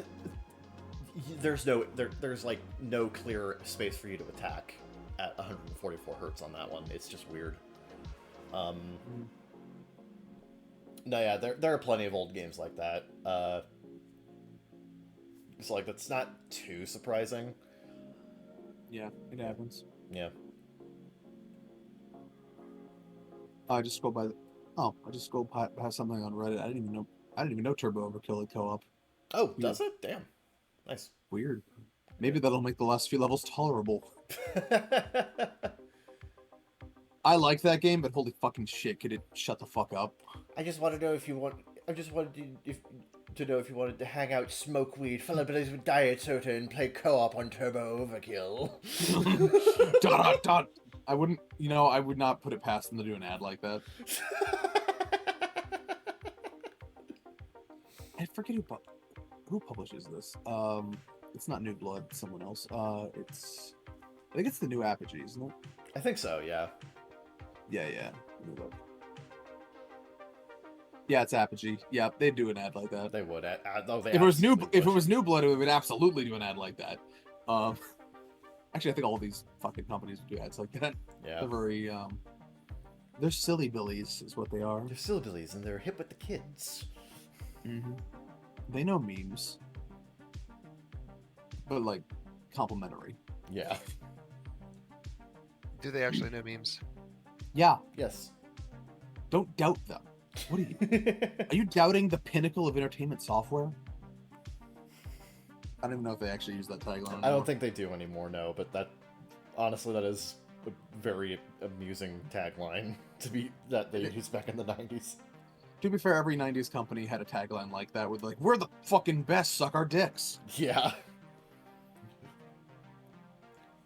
there's like no clear space for you to attack at 144 hertz on that one. It's just weird. No, yeah, there are plenty of old games like that. So like, that's not too surprising. Yeah, it happens. Yeah. I just scrolled by. I just scrolled past something on Reddit. I didn't even know Turbo Overkill had co-op. Oh, does it? Damn. Nice. Weird. Maybe that'll make the last few levels tolerable. I like that game, but holy fucking shit, could it shut the fuck up? I just want to know if you want. I just wanted to know if you wanted to hang out, smoke weed, fill up bellies with diet soda, and play co-op on Turbo Overkill. Dot, dot. I wouldn't. I would not put it past them to do an ad like that. I forget who publishes this. It's not New Blood. It's someone else. I think it's the new Apogee, isn't it? I think so. Yeah. Yeah. New Blood. Yeah, it's Apogee. Yeah, they'd do an ad like that. They would. If it was New Blood, it would absolutely do an ad like that. Actually, I think all of these fucking companies would do ads like that. Yeah. They're very they're silly billies, is what they are. They're silly billies, and they're hip with the kids. Mm-hmm. They know memes, but like complimentary. Yeah. Do they actually know memes? Yeah. Yes. Don't doubt them. What are you? Are you doubting the pinnacle of entertainment software? I don't even know if they actually use that tagline anymore. I don't think they do anymore, no, but that is a very amusing tagline that they used back in the 90s. To be fair, every 90s company had a tagline like that with like, we're the fucking best, suck our dicks. Yeah.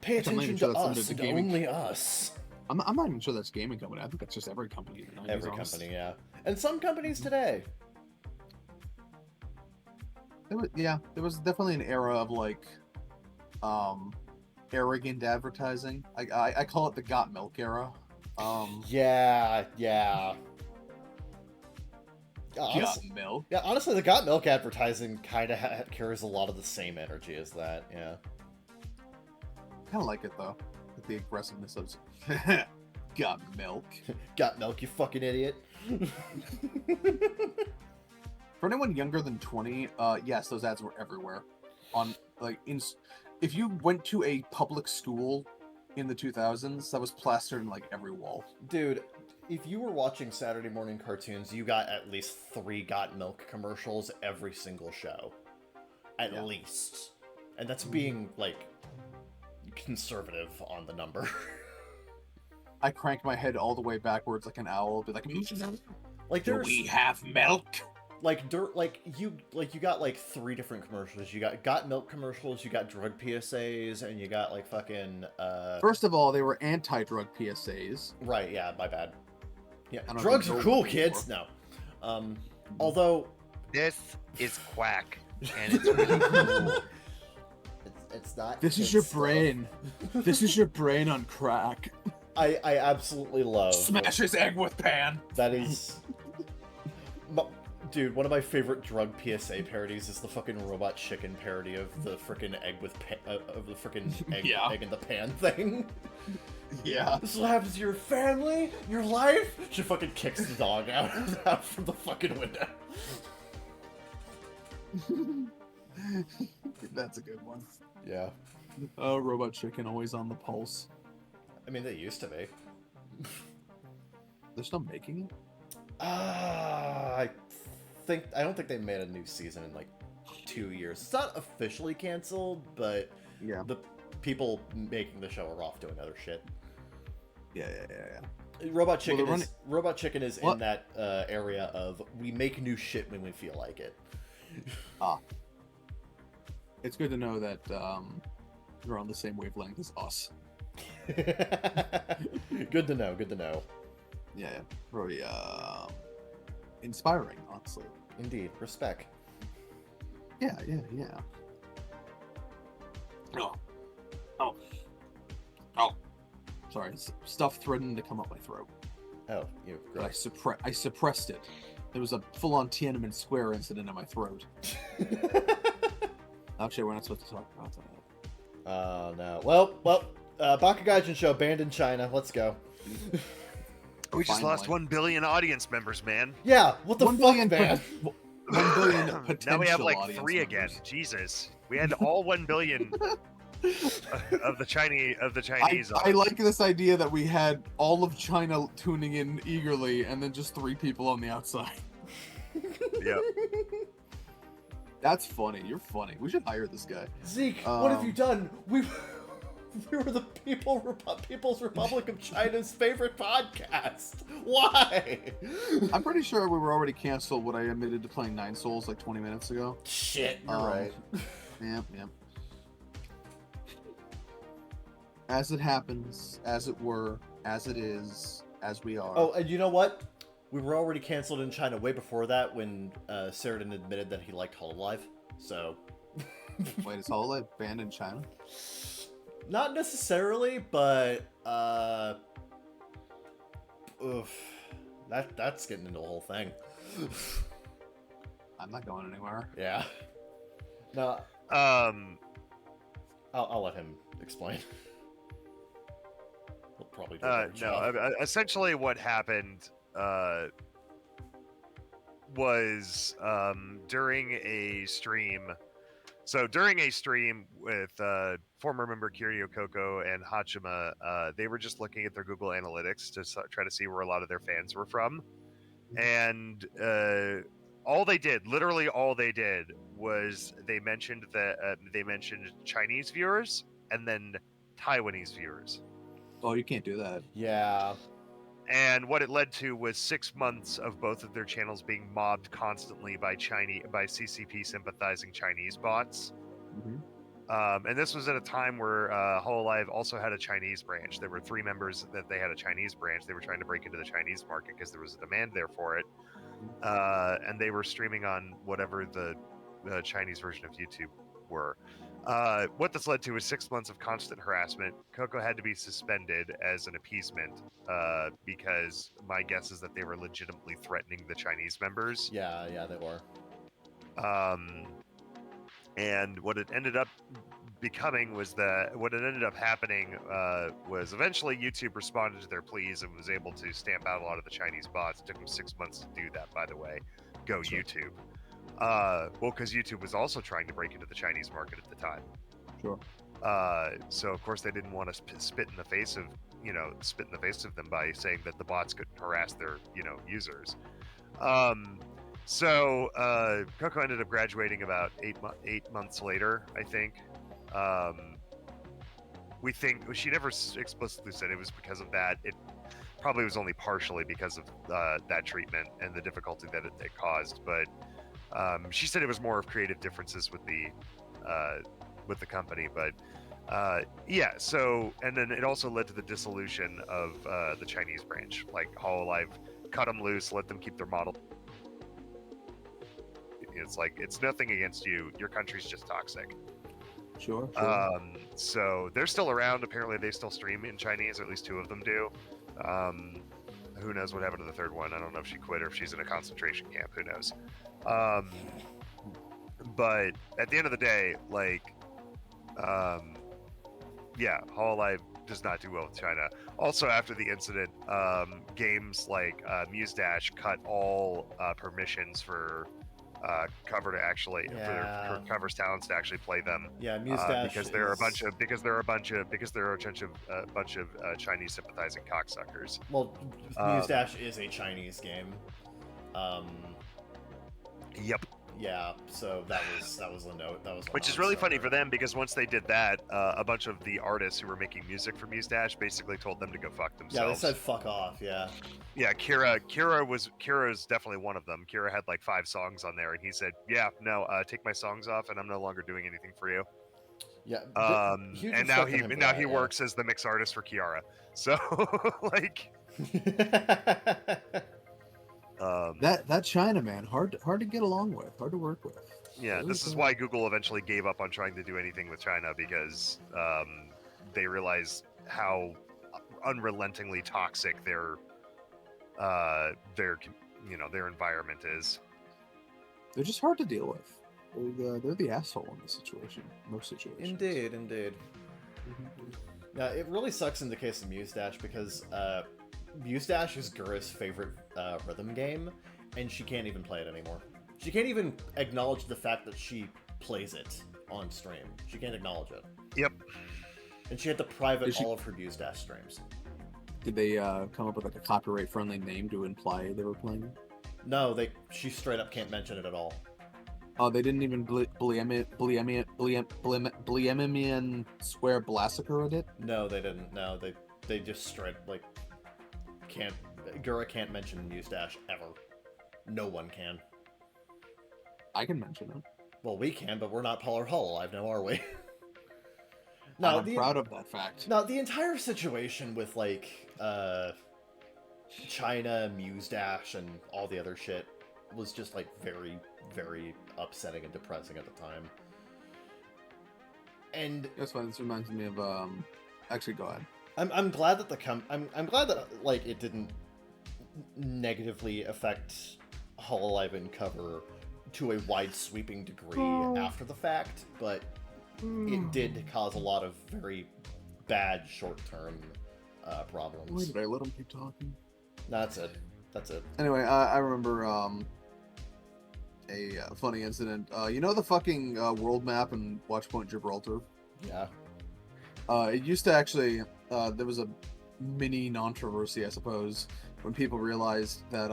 Pay attention to us, and only us. I'm not even sure that's gaming company. I think that's just every company in the 90s. Every company, yeah. And some companies today. There was definitely an era of like arrogant advertising. I call it the got milk era. Yeah. Got milk. Yeah, honestly, the got milk advertising kind of carries a lot of the same energy as that. Yeah. Kind of like it though, with the aggressiveness of got milk. Got milk, you fucking idiot. For anyone younger than 20, yes, those ads were everywhere. If you went to a public school in the 2000s, that was plastered in like every wall. Dude, if you were watching Saturday morning cartoons, you got at least 3 got milk commercials every single show. At least. And that's being like conservative on the number. I cranked my head all the way backwards like an owl, be like, do we have milk? You got like 3 different commercials. You got milk commercials, you got drug PSAs, and you got like fucking First of all, they were anti-drug PSAs. Right, yeah, my bad. Yeah, I don't drugs think are those cool, were kids. No. Although This is quack, and it's really cool. it's not. This is your brain. This is your brain on crack. I absolutely love. Smash his egg with pan. That is. Dude, one of my favorite drug PSA parodies is the fucking Robot Chicken parody of the freaking egg with of the freaking egg in the pan thing. Yeah. This is what happens to your family, your life. She fucking kicks the dog out from the fucking window. That's a good one. Yeah. Oh, Robot Chicken, always on the pulse. I mean, they used to be. They're still making it? I don't think they made a new season in like 2 years. It's not officially canceled, but Yeah. the people making the show are off doing other shit. Yeah. Robot Chicken they're is What? in that area of we make new shit when we feel like it. It's good to know that you're on the same wavelength as us. Good to know. Good to know. Yeah. Very inspiring, honestly. Indeed, respect. Yeah. Oh. Sorry, stuff threatened to come up my throat, Oh, you. but I suppressed it. There was a full-on Tiananmen Square incident in my throat. Actually, we're not supposed to talk about that. Oh no. Well. Bakagaijin banned in China. Let's go. We just lost Finally. 1 billion audience members, man. Yeah. What the 1 fuck, billion man? 1 billion potential. Now we have like audience 3 again. members. Jesus, we had all 1 billion of the Chinese. I like this idea that we had all of China tuning in eagerly, and then just 3 people on the outside. Yep. That's funny. You're funny. We should hire this guy. Zeke, what have you done? We were the People's Republic of China's favorite podcast. Why? I'm pretty sure we were already canceled when I admitted to playing Nine Souls like 20 minutes ago. Shit, you're right. Yep. As it happens, as it were, as it is, as we are. Oh, and you know what? We were already canceled in China way before that when Sheridan admitted that he liked Hololive. So. Wait, is Hololive banned in China? Not necessarily, but oof, that's getting into the whole thing. I'm not going anywhere. Yeah. No. Um. I'll let him explain. He'll probably do a better No. job. Essentially, what happened was during a stream. So during a stream with former member Kiryu Coco and Hachima, they were just looking at their Google Analytics to try to see where a lot of their fans were from, and literally all they did, was they mentioned Chinese viewers and then Taiwanese viewers. Oh, you can't do that. Yeah. And what it led to was 6 months of both of their channels being mobbed constantly by CCP sympathizing Chinese bots. Mm-hmm. And this was at a time where Hololive also had a Chinese branch. There were 3 members that they had a Chinese branch. They were trying to break into the Chinese market because there was a demand there for it. And they were streaming on whatever the Chinese version of YouTube were. What this led to was 6 months of constant harassment. Coco had to be suspended as an appeasement because my guess is that they were legitimately threatening the Chinese members. Yeah, they were. And what it ended up happening was eventually YouTube responded to their pleas and was able to stamp out a lot of the Chinese bots. It took them 6 months to do that, by the way. Go Sure. YouTube. Well, because YouTube was also trying to break into the Chinese market at the time. Sure. So of course they didn't want to spit in the face of them by saying that the bots couldn't harass their users. So Coco ended up graduating about 8 months later, I think. We think she never explicitly said it was because of that. It probably was only partially because of that treatment and the difficulty that it caused, but. She said it was more of creative differences with the company, but yeah. So, and then it also led to the dissolution of the Chinese branch. Like Hololive cut them loose, let them keep their model. It's like, it's nothing against you. Your country's just toxic. Sure. So they're still around. Apparently, they still stream in Chinese, or at least 2 of them do. Who knows what happened to the 3rd one? I don't know if she quit or if she's in a concentration camp. Who knows? But at the end of the day, yeah, Hololive does not do well with China. Also, after the incident, games like MuseDash cut all permissions for cover to actually for covers talents to actually play them. Yeah, MuseDash because there are a bunch of Chinese sympathizing cocksuckers. Well, MuseDash is a Chinese game. Yep. Yeah, so that was a note. That was a Which is really funny non-starter. for them because once they did that, a bunch of the artists who were making music for Muse basically told them to go fuck Yeah, they themselves. said fuck off. Yeah. Yeah, Kira's definitely one of them. Kira had like 5 songs on there, and he said, "Yeah, no, take my songs off, and I'm no longer doing anything for you." Yeah. Huge And now respect on him for now that, he yeah. works as the mix artist for Kiara. So like, That China man, hard to get along with, hard to work with. yeah, Really this is hard. why Google eventually gave up on trying to do anything with China because they realized how unrelentingly toxic their their environment is. They're just hard to deal with. They're the asshole in this situation, most situations. Indeed. Mhm. Yeah, it really sucks in the case of Muse because Muse is Gura's favorite rhythm game, and she can't even play it anymore. She can't even acknowledge the fact that she plays it on stream. She can't acknowledge it. Yep. And she had to private Is she- all of her Muse streams. Did they come up with like a copyright-friendly name to imply they were playing it? No, she straight up can't mention it at all. Oh, they didn't even Bleemian swear Blassiker at it? No, they didn't. No, they just straight can't. Gura can't mention Muse ever. No one can. I can mention it. Well, we can, but we're not Polar Hololive now, are we? And I'm proud of that fact. No, the entire situation with China, Muse and all the other shit was just very, very upsetting and depressing at the time. And That's fine. This reminds me of Actually, go ahead. I'm glad that I'm glad that it didn't negatively affect Hololive and cover to a wide sweeping degree after the fact, but it did cause a lot of very bad short-term problems. Why did I let him keep talking? That's it. Anyway, I remember a funny incident. You know the fucking world map in Watchpoint Gibraltar? Yeah. It used to actually, there was a mini controversy, I suppose, when people realized that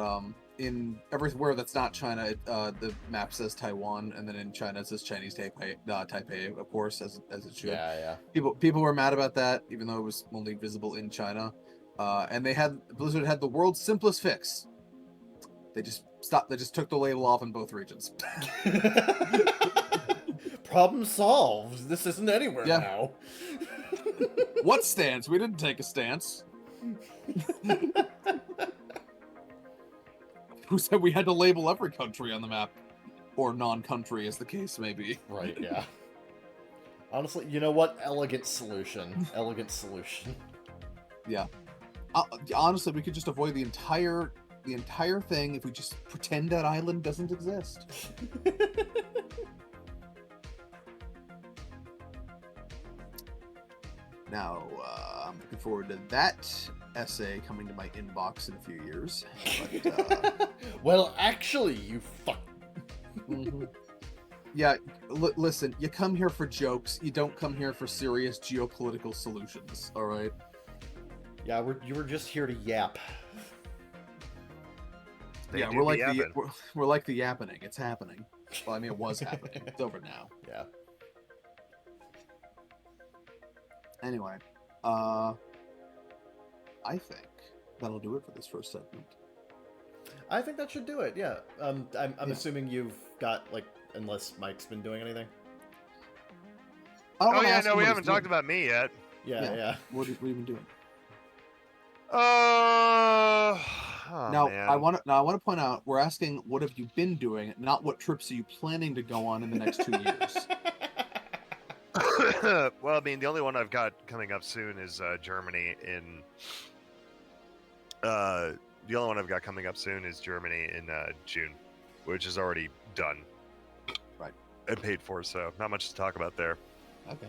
in everywhere that's not China, the map says Taiwan, and then in China it says Chinese Taipei, of course, as it should. Yeah. People were mad about that, even though it was only visible in China. And Blizzard had the world's simplest fix. They just took the label off in both regions. Problem solved. This isn't anywhere Yeah. now. What stance? We didn't take a stance. Who said we had to label every country on the map? Or non-country, as the case may be. Right, yeah. Honestly, you know what? Elegant solution. Yeah. Honestly, we could just avoid the entire thing if we just pretend that island doesn't exist. Now, I'm looking forward to that essay coming to my inbox in a few years. But, Well, actually, you fuck. mhm. Yeah, listen, you come here for jokes. You don't come here for serious geopolitical solutions, all right? Yeah, you were just here to yap. They Yeah, do we're be like yapping. we're like the yappening. It's happening. Well, I mean, it was happening. It's over now. Yeah. Anyway, I think that'll do it for this first segment. I think that should do it, yeah. I'm Yeah. assuming you've got, unless Mike's been doing anything? I don't Oh wanna yeah, ask no, him we what haven't he's talked doing. about me yet. Yeah. What have you been doing? Oh, Now, I want to point out, we're asking what have you been doing, not what trips are you planning to go on in the next 2 years. Well, I mean, the only one I've got coming up soon is Germany in. The only one I've got coming up soon is Germany in June, which is already done. Right. And paid for, so not much to talk about there. Okay.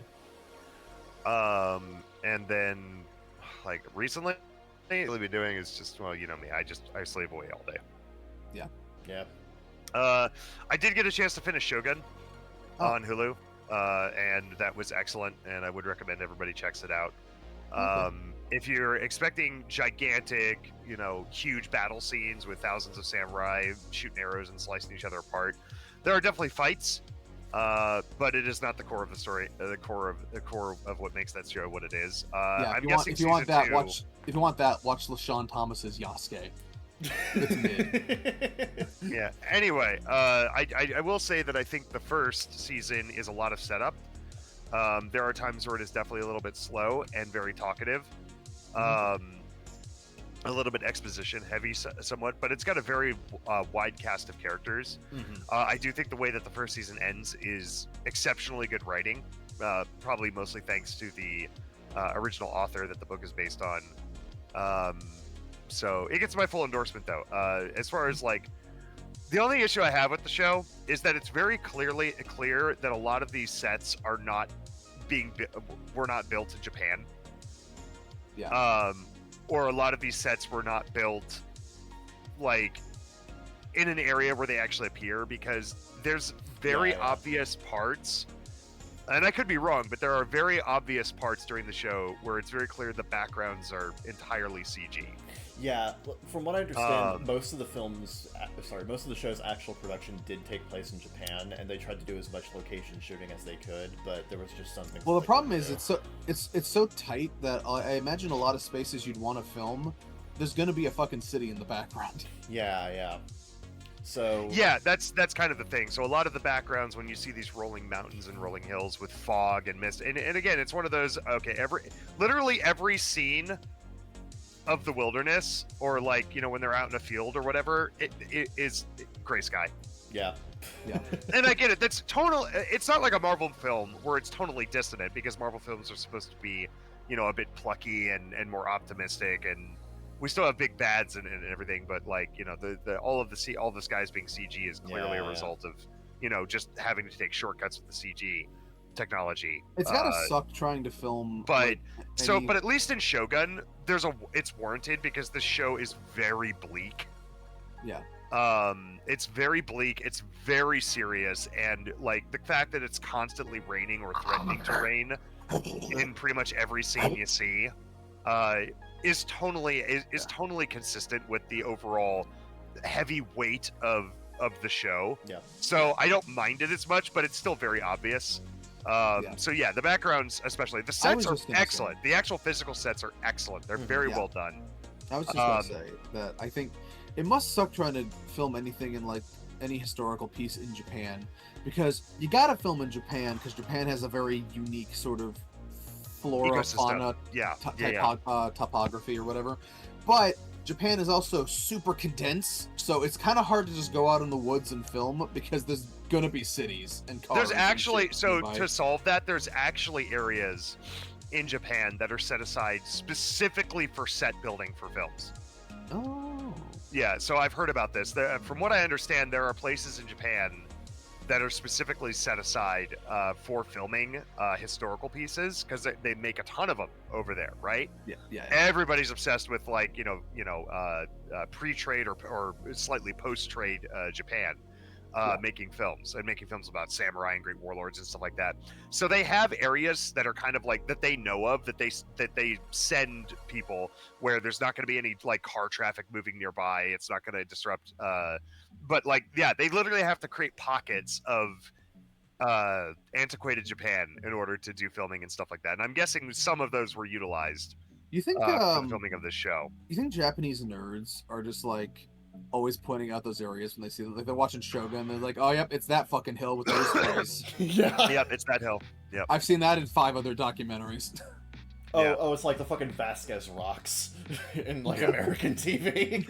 And then, recently, what I've been doing is just, well, you know me, I slave away all day. Yeah. I did get a chance to finish Shogun Oh. on Hulu, and that was excellent, and I would recommend everybody checks it out. Okay. If you're expecting gigantic, huge battle scenes with thousands of samurai shooting arrows and slicing each other apart, There are definitely fights, but it is not the core of the story. The core of what makes that show what it is. Yeah, I'm guessing if you want season that, 2. watch LaShawn Thomas's Yasuke. It's mid. Yeah. Anyway, I will say that I think the first season is a lot of setup. There are times where it is definitely a little bit slow and very talkative. A little bit exposition heavy somewhat, but it's got a very wide cast of characters. I do think the way that the first season ends is exceptionally good writing, probably mostly thanks to the original author that the book is based on. So it gets my full endorsement, though. As far as like, the only issue I have with the show is that it's very clear that a lot of these sets are not were not built in Japan. Yeah. Or a lot of these sets were not built like in an area where they actually appear, because there's very obvious parts, and I could be wrong, but there are very obvious parts during the show where it's very clear the backgrounds are entirely CG. Yeah, from what I understand, most of the show's actual production did take place in Japan, and they tried to do as much location shooting as they could, but there was just something. Well, the problem is it's so tight that I imagine a lot of spaces you'd want to film, there's gonna be a fucking city in the background. Yeah. So yeah, that's kind of the thing. So a lot of the backgrounds, when you see these rolling mountains and rolling hills with fog and mist, and again, it's one of those, okay, literally every scene of the wilderness, or like, when they're out in a field or whatever, it is gray sky. Yeah. And I get it. That's tonal. It's not like a Marvel film where it's tonally dissonant, because Marvel films are supposed to be, a bit plucky and more optimistic, and we still have big bads and everything. But like, all the skies being CG is clearly a result of, just having to take shortcuts with the CG technology. It's gotta suck trying to film. But but at least in Shogun, it's warranted, because the show is very bleak. Yeah. It's very bleak. It's very serious, and like the fact that it's constantly raining or threatening to rain in pretty much every scene you see, is tonally consistent with the overall heavy weight of the show. Yeah. So I don't mind it as much, but it's still very obvious. So yeah, the backgrounds, especially the sets, are excellent. The actual physical sets are excellent. They're very well done. I was just gonna say that I think it must suck trying to film anything in like any historical piece in Japan, because you gotta film in Japan because Japan has a very unique sort of flora, fauna, topography or whatever. But Japan is also super condensed, so it's kind of hard to just go out in the woods and film, because there's gonna be cities and cars. There's actually, nearby. To solve that, there's actually areas in Japan that are set aside specifically for set building for films. Oh. Yeah, so I've heard about this. From what I understand, there are places in Japan that are specifically set aside for filming historical pieces, because they make a ton of them over there, right? Yeah. Everybody's obsessed with like pre-trade or slightly post-trade Japan, making films about samurai and great warlords and stuff like that. So they have areas that are kind of like that they know of, that they send people, where there's not going to be any like car traffic moving nearby. It's not going to disrupt. But like, yeah, they literally have to create pockets of antiquated Japan in order to do filming and stuff like that. And I'm guessing some of those were utilized. You think for the filming of this show? You think Japanese nerds are just like always pointing out those areas when they see them? Like they're watching Shogun, they're like, "Oh, yep, it's that fucking hill with those trees." Yep, it's that hill. Yep. I've seen that in 5 other documentaries. It's like the fucking Vasquez rocks in like American TV.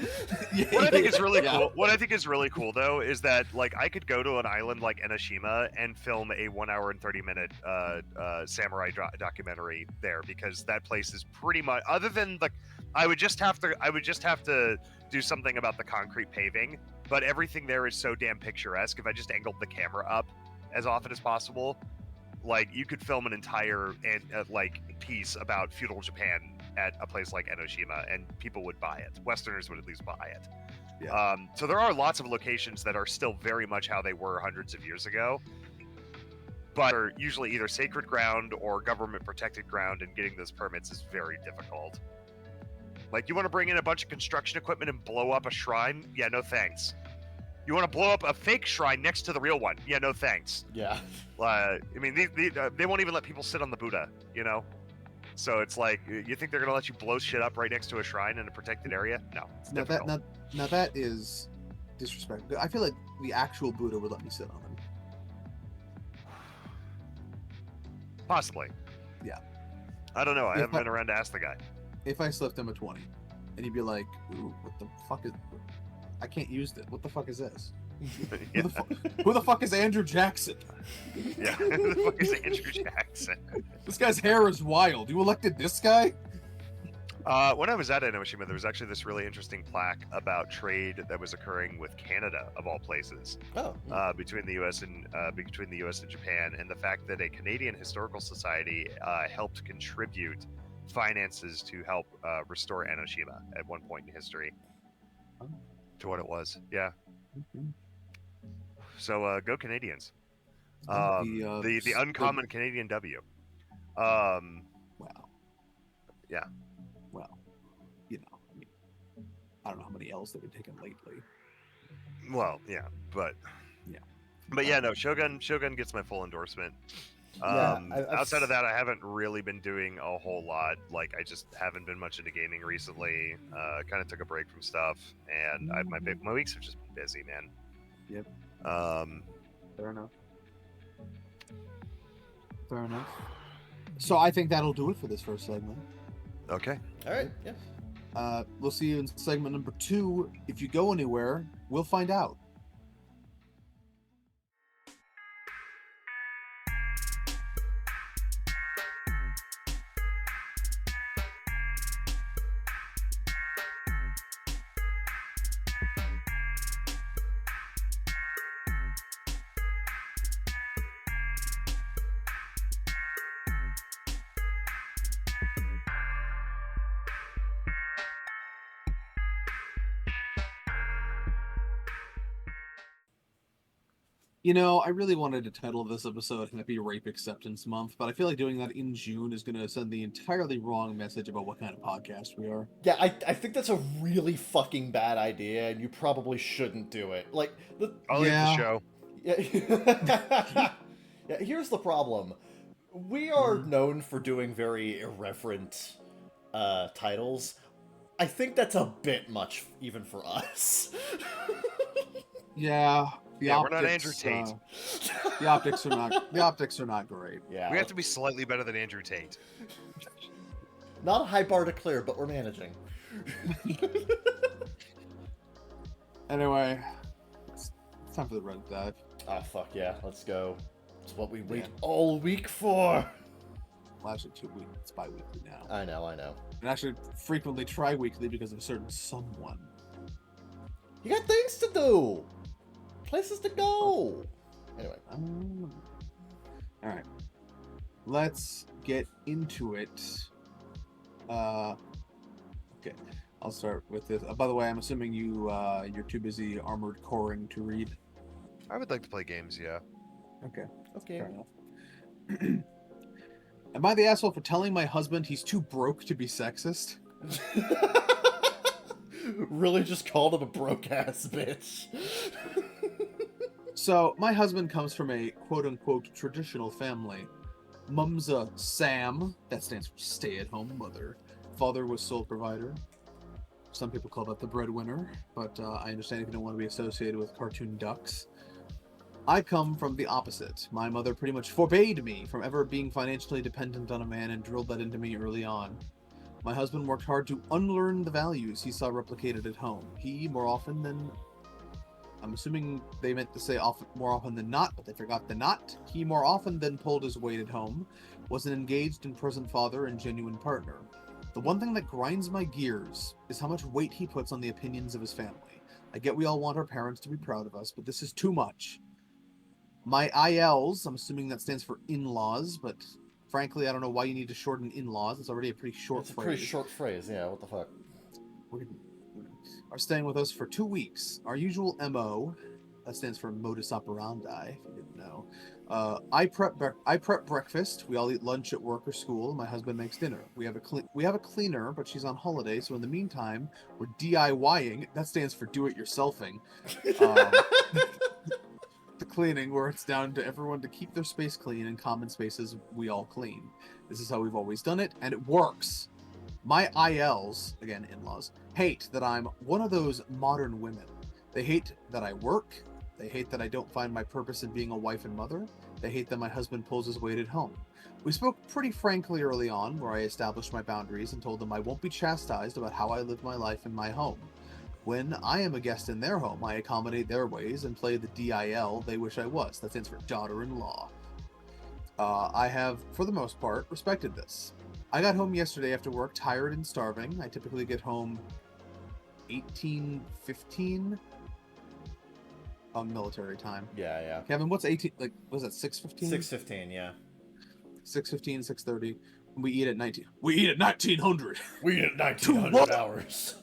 What I think is really cool. What I think is really cool though is that like I could go to an island like Enoshima and film a 1 hour and 30-minute samurai documentary there, because that place is pretty much, other than like, I would just have to do something about the concrete paving, but everything there is so damn picturesque. If I just angled the camera up as often as possible, like you could film an entire like piece about feudal Japan at a place like Enoshima, and people would buy it. Westerners would at least buy it. Yeah. So there are lots of locations that are still very much how they were hundreds of years ago, but are usually either sacred ground or government protected ground, and getting those permits is very difficult. Like, you want to bring in a bunch of construction equipment and blow up a shrine? Yeah, no thanks. You want to blow up a fake shrine next to the real one? Yeah, no thanks. Yeah. I mean, they won't even let people sit on the Buddha, you know? So it's like, you think they're going to let you blow shit up right next to a shrine in a protected area? No, it's difficult. Now that is disrespectful. I feel like the actual Buddha would let me sit on him. Possibly. Yeah. I don't know. I If haven't been around to ask the guy. If I slipped him a 20, and he'd be like, "Ooh, what the fuck is? I can't use this. What the fuck is this? Yeah. Who the fuck is Andrew Jackson? Yeah. Who the fuck is Andrew Jackson? This guy's hair is wild. You elected this guy? When I was at Enoshima, there was actually this really interesting plaque about trade that was occurring with Canada, of all places, Oh. between the U.S. and Japan, and the fact that a Canadian historical society helped contribute finances to help restore Enoshima at one point in history to what it was. Yeah. Mm-hmm. So go Canadians. The uncommon Canadian W. Wow. Yeah. Well, you know, I mean, I don't know how many L's they've been taking lately. Well, yeah, but yeah, no, Shogun gets my full endorsement. Outside of that, I haven't really been doing a whole lot. Like, I just haven't been much into gaming recently. Kind of took a break from stuff, and my weeks have just been busy, man. Yep. Fair enough. So I think that'll do it for this first segment. Okay. All right. Yeah. We'll see you in segment number 2. If you go anywhere, we'll find out. You know, I really wanted to title this episode Happy Rape Acceptance Month, but I feel like doing that in June is going to send the entirely wrong message about what kind of podcast we are. Yeah, I think that's a really fucking bad idea, and you probably shouldn't do it. Like, I'll leave the show. Yeah. Yeah, here's the problem. We are known for doing very irreverent titles. I think that's a bit much, even for us. Yeah. We're not Andrew Tate. The optics are not great. Yeah. We have to be slightly better than Andrew Tate. Not a high bar to clear, but we're managing. Anyway, it's time for the red dive. Ah, fuck yeah, let's go. It's what we wait all week for. Well, actually, 2 weeks. It's bi-weekly now. I know. And actually, frequently tri-weekly because of a certain someone. You got things to do. Places to go. Anyway. All right. Let's get into it. Okay. I'll start with this. By the way, I'm assuming you're too busy armored coring to read. I would like to play games, yeah. Okay. Okay. Fair enough. Am I the asshole for telling my husband he's too broke to be sexist? Really just called him a broke-ass bitch. So, my husband comes from a quote-unquote traditional family. Mum's a Sam, that stands for stay-at-home mother. Father was sole provider. Some people call that the breadwinner, but I understand if you don't want to be associated with cartoon ducks. I come from the opposite. My mother pretty much forbade me from ever being financially dependent on a man and drilled that into me early on. My husband worked hard to unlearn the values he saw replicated at home. He, more often than... I'm assuming they meant to say more often than not, but they forgot the not. He more often than pulled his weight at home, was an engaged and present father and genuine partner. The one thing that grinds my gears is how much weight he puts on the opinions of his family. I get we all want our parents to be proud of us, but this is too much. My ILs, I'm assuming that stands for in-laws, but frankly, I don't know why you need to shorten in-laws. It's already a pretty short phrase. It's a pretty short phrase, yeah, what the fuck. Are staying with us for 2 weeks. Our usual MO, That stands for modus operandi, if you didn't know. I prep breakfast. We all eat lunch at work or school. My husband makes dinner. We have a cleaner, but she's on holiday, so in the meantime, we're DIYing. That stands for do it yourselfing. The cleaning, where it's down to everyone to keep their space clean, and common spaces we all clean. This is how we've always done it, and it works. My ILs, again in-laws, hate that I'm one of those modern women. They hate that I work. They hate that I don't find my purpose in being a wife and mother. They hate that my husband pulls his weight at home. We spoke pretty frankly early on, where I established my boundaries and told them I won't be chastised about how I live my life in my home. When I am a guest in their home, I accommodate their ways and play the DIL they wish I was. That stands for daughter-in-law. I have, for the most part, respected this. I got home yesterday after work, tired and starving. I typically get home 18:15 on military time. Yeah. Kevin, what's 18? Like, was that 6:15? 6:15, yeah. 6:15, 6:30. We eat at 19. We eat at 1900. We eat at 1900 hours.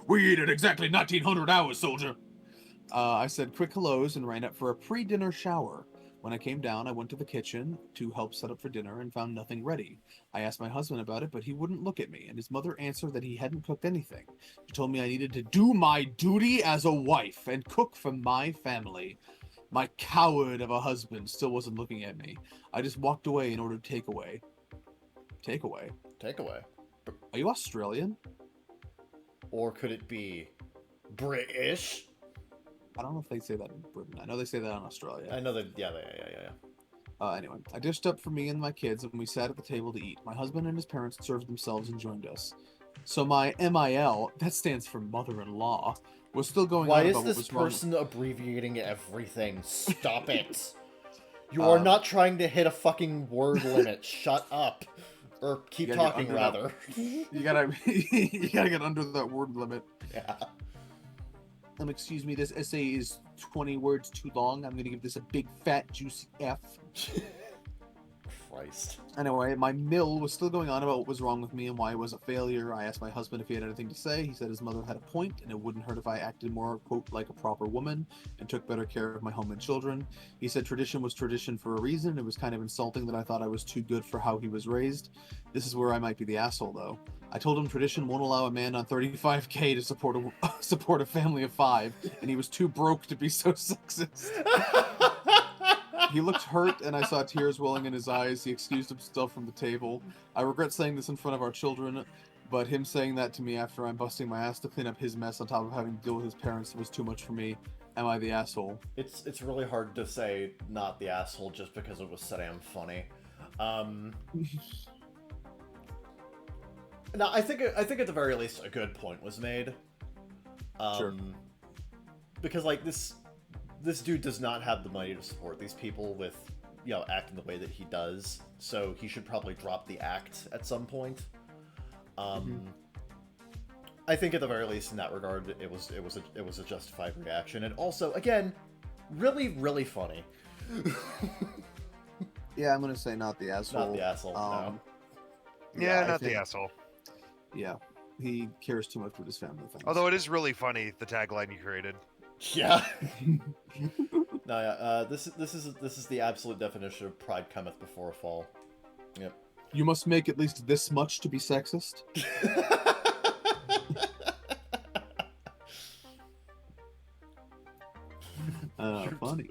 We eat at exactly 1900 hours, soldier. I said quick hellos and ran up for a pre-dinner shower. When I came down, I went to the kitchen to help set up for dinner and found nothing ready. I asked my husband about it, but he wouldn't look at me, and his mother answered that he hadn't cooked anything. She told me I needed to do my duty as a wife and cook for my family. My coward of a husband still wasn't looking at me. I just walked away and ordered takeaway. Takeaway? Takeaway. Are you Australian? Or could it be British? I don't know if they say that in Britain. I know they say that in Australia. I know that, yeah. Anyway, I dished up for me and my kids, and we sat at the table to eat. My husband and his parents served themselves and joined us. So my MIL, that stands for mother-in-law, was still going Why on is about what this was wrong. person abbreviating everything? Stop it. You are not trying to hit a fucking word limit. Shut up. Or keep talking, rather. You gotta get under that word limit. Yeah. Excuse me, this essay is 20 words too long. I'm gonna give this a big, fat, juicy F. Christ. Anyway, my mill was still going on about what was wrong with me and why I was a failure. I asked my husband if he had anything to say. He said his mother had a point, and it wouldn't hurt if I acted more, quote, like a proper woman and took better care of my home and children. He said tradition was tradition for a reason. It was kind of insulting that I thought I was too good for how he was raised. This is where I might be the asshole, though. I told him tradition won't allow a man on $35K to support a family of 5, and he was too broke to be so sexist. He looked hurt, and I saw tears welling in his eyes. He excused himself from the table. I regret saying this in front of our children, but him saying that to me after I'm busting my ass to clean up his mess on top of having to deal with his parents was too much for me. Am I the asshole? It's really hard to say not the asshole just because it was so damn funny. No, I think at the very least a good point was made. Sure. Because like this dude does not have the money to support these people with, acting the way that he does. So he should probably drop the act at some point. I think at the very least in that regard, it was a justified reaction, and also again, really really funny. Yeah, I'm gonna say not the asshole. Not the asshole. No. Yeah, not the asshole. Yeah, he cares too much with his family things. Although it is really funny, the tagline you created. Yeah. No, yeah. This is the absolute definition of pride cometh before a fall. Yep. You must make at least this much to be sexist. Funny.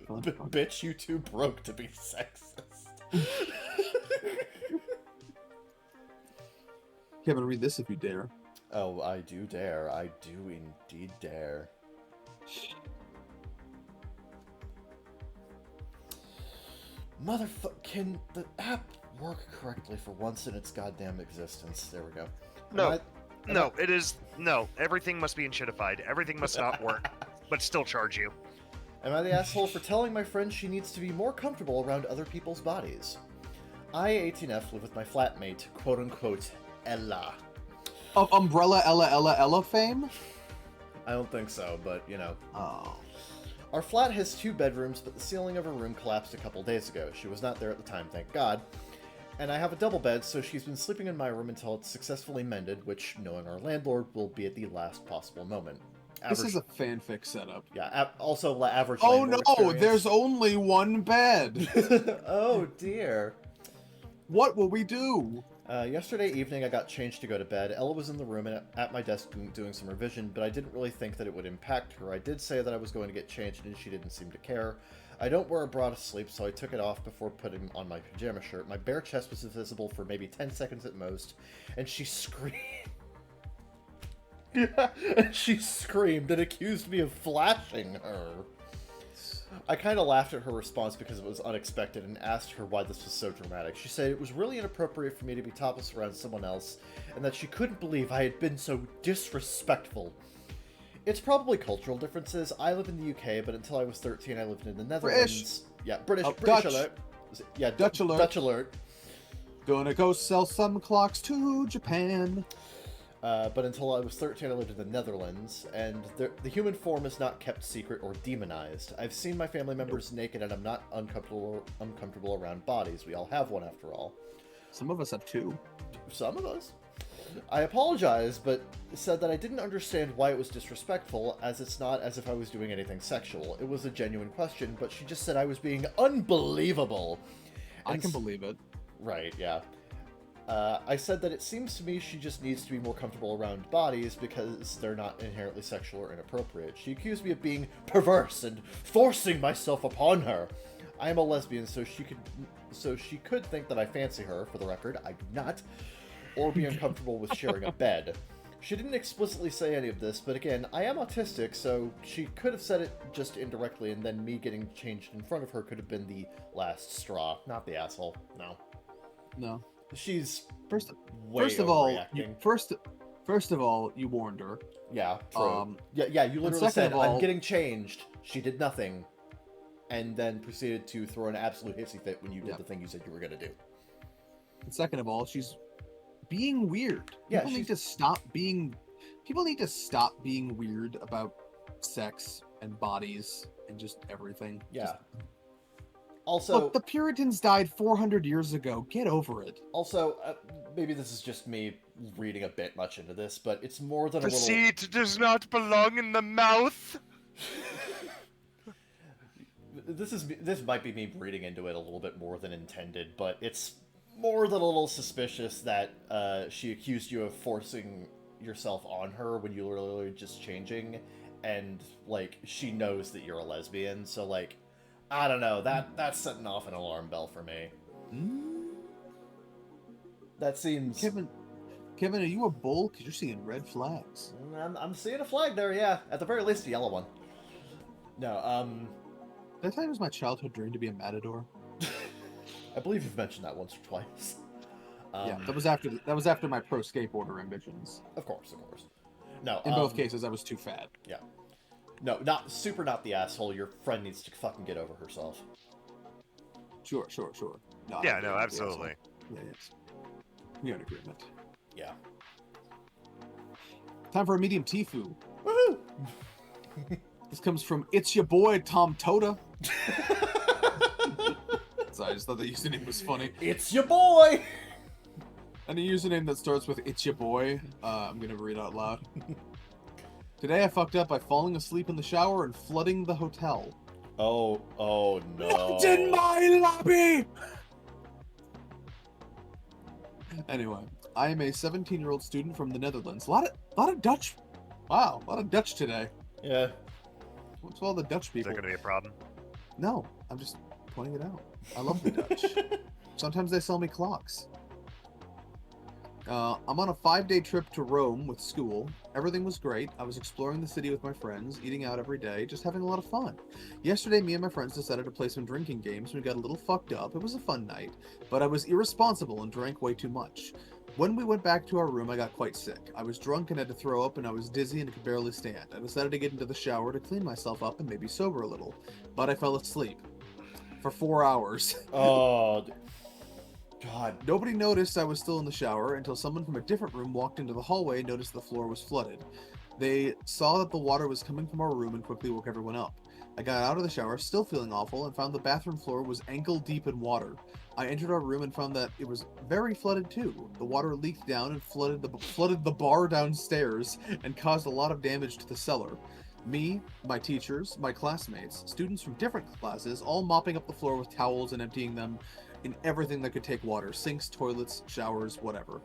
Bitch, you too broke to be sexist. Kevin, read this if you dare. Oh, I do dare. I do indeed dare. Motherfucker, can the app work correctly for once in its goddamn existence? There we go. No, everything must be enshittified. Everything must not work, but still charge you. Am I the asshole for telling my friend she needs to be more comfortable around other people's bodies? I, 18F, live with my flatmate, quote-unquote, Ella. Of Umbrella Ella fame? I don't think so, but, Oh. Our flat has 2 bedrooms, but the ceiling of her room collapsed a couple days ago. She was not there at the time, thank God. And I have a double bed, so she's been sleeping in my room until it's successfully mended, which, knowing our landlord, will be at the last possible moment. average. This is a fanfic setup. Yeah, also average. Oh landlord no, experience. there's only one bed. Oh dear. What will we do? Yesterday evening, I got changed to go to bed. Ella was in the room and at my desk doing some revision, but I didn't really think that it would impact her. I did say that I was going to get changed, and she didn't seem to care. I don't wear a bra to sleep, so I took it off before putting on my pajama shirt. My bare chest was visible for maybe 10 seconds at most, and she screamed. And she screamed and accused me of flashing her. I kind of laughed at her response because it was unexpected and asked her why this was so dramatic. She said it was really inappropriate for me to be topless around someone else, and that she couldn't believe I had been so disrespectful. It's probably cultural differences. I live in the UK, but until I was 13, I lived in the Netherlands. Yeah, British Dutch. alert. Yeah, Dutch alert. Dutch alert. Gonna go sell some clocks to Japan. But until I was 13, I lived in the Netherlands, and the human form is not kept secret or demonized. I've seen my family members naked, and I'm not uncomfortable around bodies. We all have one, after all. Some of us have two. Some of us. I apologized, but said that I didn't understand why it was disrespectful, as it's not as if I was doing anything sexual. It was a genuine question, but she just said I was being unbelievable. I can believe it. Right, yeah. I said that it seems to me she just needs to be more comfortable around bodies because they're not inherently sexual or inappropriate. She accused me of being perverse and forcing myself upon her. I am a lesbian, so she could think that I fancy her. For the record, I do not, or be uncomfortable with sharing a bed. She didn't explicitly say any of this, but again, I am autistic, so she could have said it just indirectly, and then me getting changed in front of her could have been the last straw, not the asshole. No. No. She's First way of all, overreacting. first of all, you warned her. Yeah, true. Yeah, you literally second said, of all- I'm getting changed. She did nothing. And then proceeded to throw an absolute hissy fit when you did the thing you said you were going to do. And second of all, she's being weird. Yeah, People need to stop being weird about sex and bodies and just everything. Yeah. Just, Also, look, the Puritans died 400 years ago. Get over it. Also, maybe this is just me reading a bit much into this, but it's more than The a little... seed does not belong in the mouth. This might be me reading into it a little bit more than intended, but it's more than a little suspicious that she accused you of forcing yourself on her when you were literally just changing, and, like, she knows that you're a lesbian, so, like, I don't know, that's setting off an alarm bell for me. That seems... Kevin, are you a bull? Because you're seeing red flags. I'm seeing a flag there, yeah. At the very least, a yellow one. No, Did I tell you it was my childhood dream to be a matador? I believe you've mentioned that once or twice. Yeah, that was after my pro skateboarder ambitions. Of course. No, In both cases, I was too fat. Yeah. No, not the asshole. Your friend needs to fucking get over herself. Sure. No, Yeah, I no, agree with the absolutely. asshole. Yeah, yes. We're in agreement. Yeah. Time for a medium Tifu. Woohoo! This comes from It's Your Boy, Tom Toda. Sorry, I just thought the username was funny. It's your boy! Any username that starts with It's Your Boy, I'm gonna read out loud. Today I fucked up by falling asleep in the shower and flooding the hotel. Oh no. What's in my lobby? Anyway, I am a 17-year-old student from the Netherlands. A lot of Dutch. Wow, a lot of Dutch today. Yeah. What's all the Dutch Is people? that going to be a problem? No, I'm just pointing it out. I love the Dutch. Sometimes they sell me clocks. I'm on a 5-day trip to Rome with school. Everything was great. I was exploring the city with my friends, eating out every day, just having a lot of fun. Yesterday, me and my friends decided to play some drinking games. We got a little fucked up. It was a fun night, but I was irresponsible and drank way too much. When we went back to our room, I got quite sick. I was drunk and had to throw up, and I was dizzy and could barely stand. I decided to get into the shower to clean myself up and maybe sober a little, but I fell asleep for 4 hours. Oh, God. Nobody noticed I was still in the shower until someone from a different room walked into the hallway and noticed the floor was flooded. They saw that the water was coming from our room and quickly woke everyone up. I got out of the shower, still feeling awful, and found the bathroom floor was ankle deep in water. I entered our room and found that it was very flooded too. The water leaked down and flooded the bar downstairs and caused a lot of damage to the cellar. Me, my teachers, my classmates, students from different classes, all mopping up the floor with towels and emptying them in everything that could take water. Sinks, toilets, showers, whatever.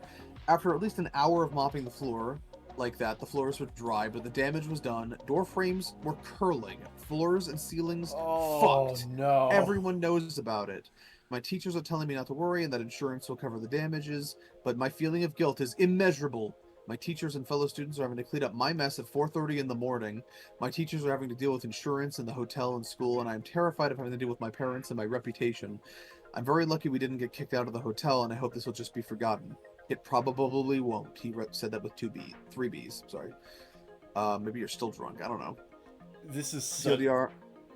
After at least an hour of mopping the floor like that, the floors were dry, but the damage was done. Door frames were curling. Floors and ceilings fucked. No. Everyone knows about it. My teachers are telling me not to worry and that insurance will cover the damages, but my feeling of guilt is immeasurable. My teachers and fellow students are having to clean up my mess at 4:30 in the morning. My teachers are having to deal with insurance and the hotel and school, and I'm terrified of having to deal with my parents and my reputation. I'm very lucky we didn't get kicked out of the hotel, and I hope this will just be forgotten. It probably won't. He said that with 3 B's. Sorry. Maybe you're still drunk. I don't know. This is so...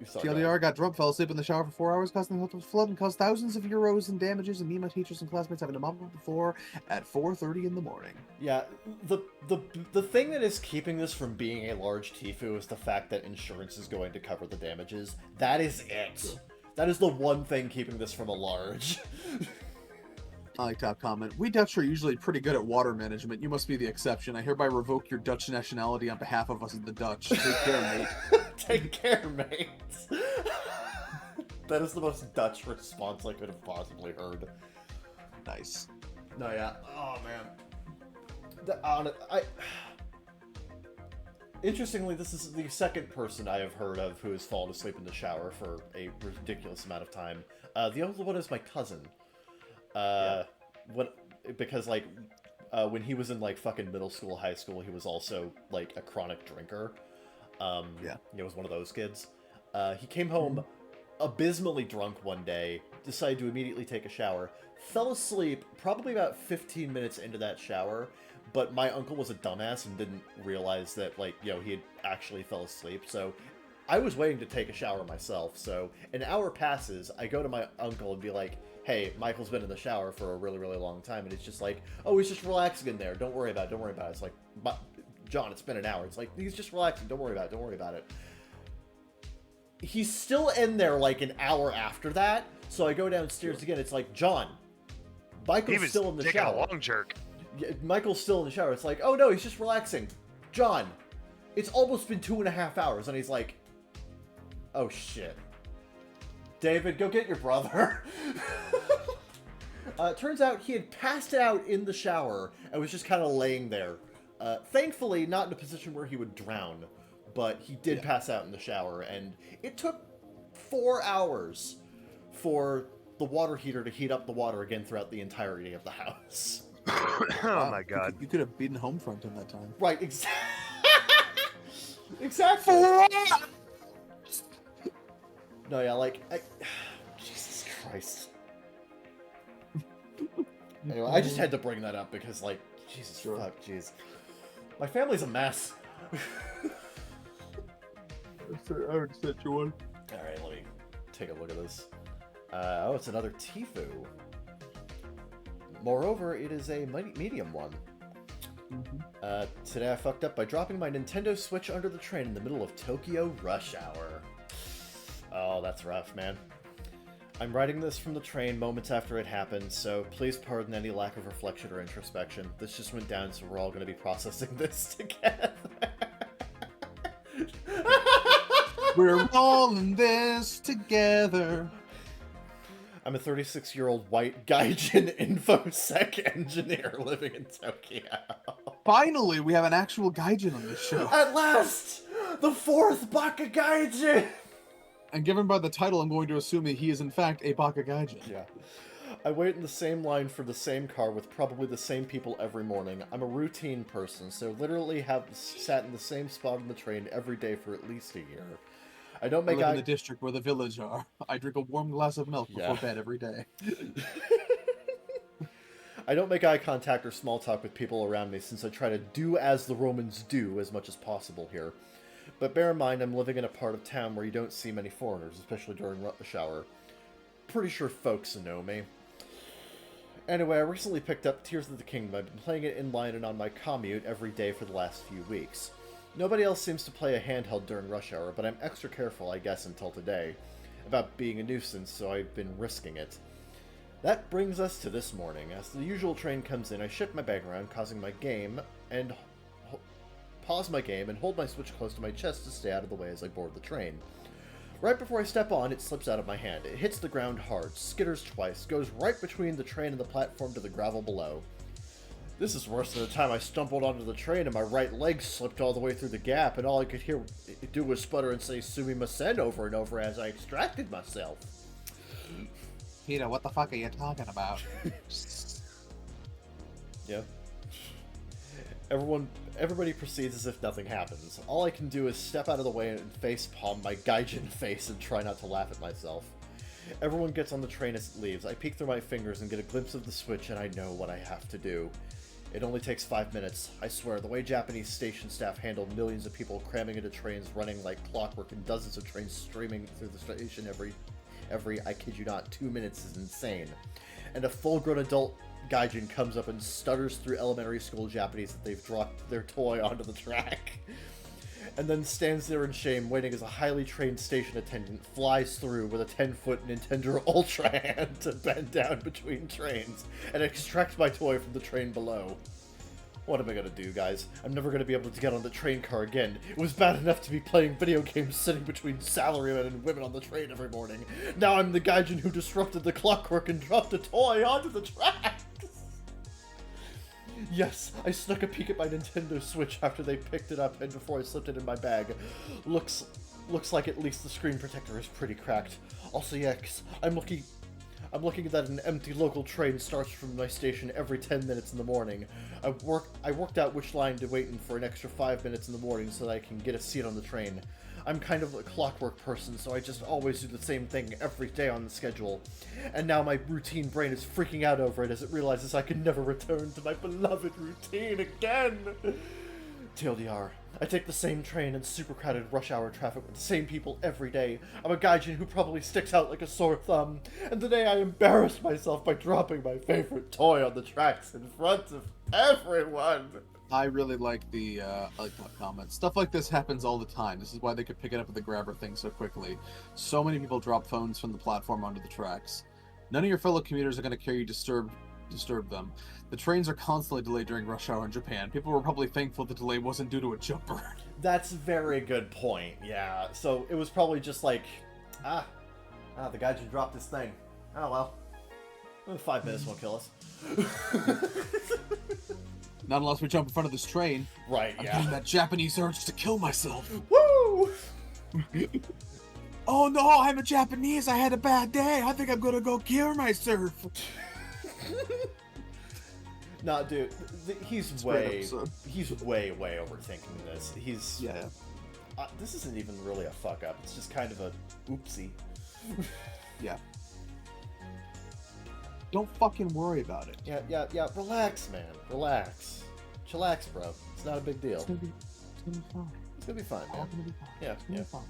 TLDR, got drunk, fell asleep in the shower for 4 hours, causing the hotel to flood and caused thousands of euros in damages, and me and my teachers and classmates having to mop up the floor at 4:30 in the morning. Yeah, the thing that is keeping this from being a large Tifu is the fact that insurance is going to cover the damages. That is it. True. That is the one thing keeping this from a large. I like top comment. We Dutch are usually pretty good at water management. You must be the exception. I hereby revoke your Dutch nationality on behalf of us in the Dutch. Take care, mate. Take care, mate. That is the most Dutch response I could have possibly heard. Nice. No, yeah. Oh, man. Interestingly, this is the second person I have heard of who has fallen asleep in the shower for a ridiculous amount of time. The other one is my cousin. Because when he was in like fucking middle school, high school, he was also like a chronic drinker. He was one of those kids. He came home abysmally drunk one day, decided to immediately take a shower, fell asleep probably about 15 minutes into that shower, but my uncle was a dumbass and didn't realize that, he had actually fell asleep, so I was waiting to take a shower myself. So an hour passes, I go to my uncle and be like, hey, Michael's been in the shower for a really, really long time, and it's just like, oh, he's just relaxing in there, don't worry about it. It's like, John, it's been an hour. It's like, he's just relaxing, don't worry about it. He's still in there like an hour after that, so I go downstairs again. It's like, John, Michael's still in the shower. He was taking a long jerk. Yeah, Michael's still in the shower. It's like, oh no, he's just relaxing. John, it's almost been 2.5 hours, and he's like, oh shit. David, go get your brother. Turns out he had passed out in the shower and was just kind of laying there. Thankfully, not in a position where he would drown, but he did pass out in the shower, and it took 4 hours for the water heater to heat up the water again throughout the entirety of the house. Oh my god. You could have beaten Homefront in that time. Right, exactly. No, yeah, Jesus Christ. Anyway, I just had to bring that up because, Jesus fuck, jeez. My family's a mess. I already sent you one. Alright, let me take a look at this. Oh, it's another Tifu. Moreover, it is a medium one. Today I fucked up by dropping my Nintendo Switch under the train in the middle of Tokyo rush hour. Oh, that's rough, man. I'm writing this from the train moments after it happened, so please pardon any lack of reflection or introspection. This just went down, so we're all going to be processing this together. We're all in this together. I'm a 36-year-old white Gaijin infosec engineer living in Tokyo. Finally, we have an actual Gaijin on this show. At last! The 4th bakagaijin! And given by the title, I'm going to assume that he is in fact a bakagaijin. Yeah. I wait in the same line for the same car with probably the same people every morning. I'm a routine person, so literally have sat in the same spot on the train every day for at least a year. I don't make I live in the district where the village are. I drink a warm glass of milk before bed every day. I don't make eye contact or small talk with people around me since I try to do as the Romans do as much as possible here. But bear in mind, I'm living in a part of town where you don't see many foreigners, especially during rush hour. Pretty sure folks know me. Anyway, I recently picked up Tears of the Kingdom. I've been playing it in line and on my commute every day for the last few weeks. Nobody else seems to play a handheld during rush hour, but I'm extra careful, I guess, until today, about being a nuisance, so I've been risking it. That brings us to this morning. As the usual train comes in, I shift my bag around, pausing my game and hold my Switch close to my chest to stay out of the way as I board the train. Right before I step on, it slips out of my hand. It hits the ground hard, skitters twice, goes right between the train and the platform to the gravel below. This is worse than the time I stumbled onto the train and my right leg slipped all the way through the gap, and all I could do was sputter and say "sumimasen" over and over as I extracted myself. Peter, what the fuck are you talking about? Yeah. Everybody proceeds as if nothing happens. All I can do is step out of the way and facepalm my Gaijin face and try not to laugh at myself. Everyone gets on the train as it leaves. I peek through my fingers and get a glimpse of the Switch, and I know what I have to do. It only takes 5 minutes. I swear, the way Japanese station staff handle millions of people cramming into trains running like clockwork and dozens of trains streaming through the station every, I kid you not, 2 minutes is insane. And a full-grown adult Gaijin comes up and stutters through elementary school Japanese that they've dropped their toy onto the track. And then stands there in shame, waiting as a highly trained station attendant flies through with a 10-foot Nintendo Ultra hand to bend down between trains and extract my toy from the train below. What am I gonna do, guys? I'm never gonna be able to get on the train car again. It was bad enough to be playing video games sitting between salarymen and women on the train every morning. Now I'm the Gaijin who disrupted the clockwork and dropped a toy onto the tracks! Yes, I snuck a peek at my Nintendo Switch after they picked it up and before I slipped it in my bag. Looks like at least the screen protector is pretty cracked. Also, yes, I'm looking that an empty local train starts from my station every 10 minutes in the morning. I worked out which line to wait in for an extra 5 minutes in the morning so that I can get a seat on the train. I'm kind of a clockwork person, so I just always do the same thing every day on the schedule. And now my routine brain is freaking out over it as it realizes I can never return to my beloved routine again. TLDR, I take the same train in super crowded rush hour traffic with the same people every day. I'm a Gaijin who probably sticks out like a sore thumb. And today I embarrassed myself by dropping my favorite toy on the tracks in front of everyone. I really like that comment. Stuff like this happens all the time. This is why they could pick it up with the grabber thing so quickly. So many people drop phones from the platform onto the tracks. None of your fellow commuters are going to care you disturb them. The trains are constantly delayed during rush hour in Japan. People were probably thankful the delay wasn't due to a jumper. That's a very good point, yeah. So it was probably just like, the Gaijin dropped this thing. Oh well. 5 minutes won't kill us. Not unless we jump in front of this train. Right, I'm yeah. getting that Japanese urge to kill myself. Woo! Oh no, I'm a Japanese. I had a bad day. I think I'm gonna go kill myself. Nah, dude, he's way overthinking this. Yeah. This isn't even really a fuck up. It's just kind of a oopsie. Yeah. Don't fucking worry about it. Yeah. Relax, man. Relax. Chillax, bro. It's not a big deal. It's gonna be fine. It's gonna be fine, All man. gonna be fine. Yeah, It's gonna yeah. be fine.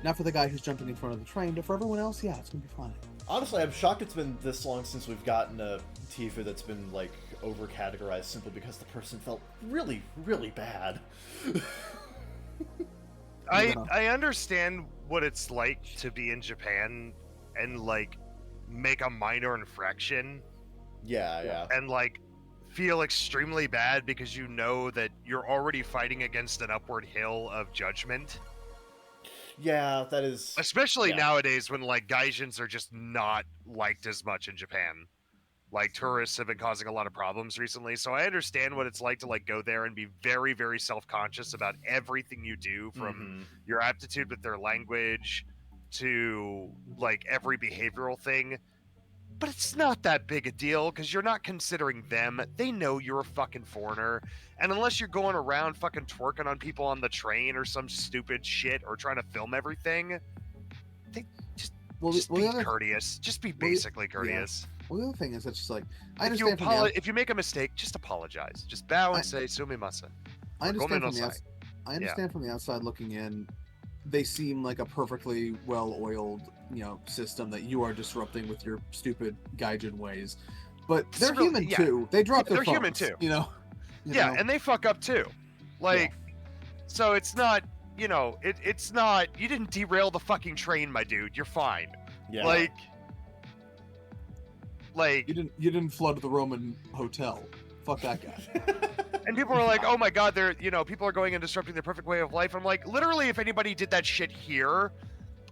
Not for the guy who's jumping in front of the train, but for everyone else, yeah, it's gonna be fine. Honestly, I'm shocked it's been this long since we've gotten a Tifa that's been, like, over-categorized simply because the person felt really, really bad. I understand what it's like to be in Japan and, like, make a minor infraction Yeah. and, like, feel extremely bad because you know that you're already fighting against an upward hill of judgment. Yeah, that is... Especially yeah. nowadays when, like, Gaijins are just not liked as much in Japan. Like, tourists have been causing a lot of problems recently, so I understand what it's like to, like, go there and be very, very self-conscious about everything you do, from your aptitude with their language to, like, every behavioral thing. But it's not that big a deal, because you're not considering them. They know you're a fucking foreigner. And unless you're going around fucking twerking on people on the train or some stupid shit or trying to film everything, they just be courteous. Just be basically courteous. Yeah. Well, the other thing is, it's just like, I If understand if you make a mistake, just apologize. Just bow and say "sumimasen." I understand from the outside looking in, they seem like a perfectly well-oiled, system that you are disrupting with your stupid Gaijin ways. But they're human too. They drop their phones. They're human too. You know? And they fuck up too. Like, So it's not, you know, it's not. You didn't derail the fucking train, my dude. You're fine. Yeah. Like You didn't flood the Roman hotel. Fuck that guy. and people are like, oh my god, they're, you know, people are going and disrupting their perfect way of life. I'm like, literally, if anybody did that shit here,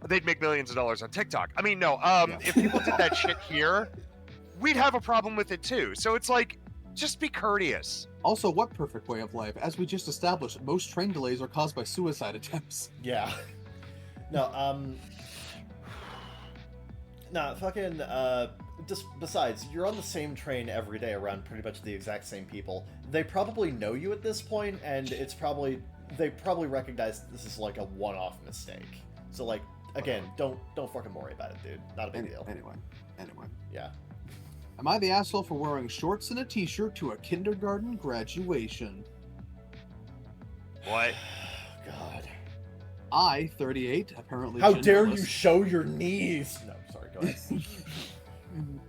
they'd make millions of dollars on TikTok. I mean, no, if people did that shit here, we'd have a problem with it too. So it's like, just be courteous. Also, what perfect way of life? As we just established, most train delays are caused by suicide attempts. Yeah. No, nah, fucking, just besides, you're on the same train every day around pretty much the exact same people. They probably know you at this point, and they probably recognize this is like a one-off mistake. So like, again, don't fucking worry about it, dude. Not a big deal. Anyway. Yeah. Am I the asshole for wearing shorts and a t-shirt to a kindergarten graduation? What? God. I, 38, apparently How dare genderless- you show your knees? No, sorry, go ahead.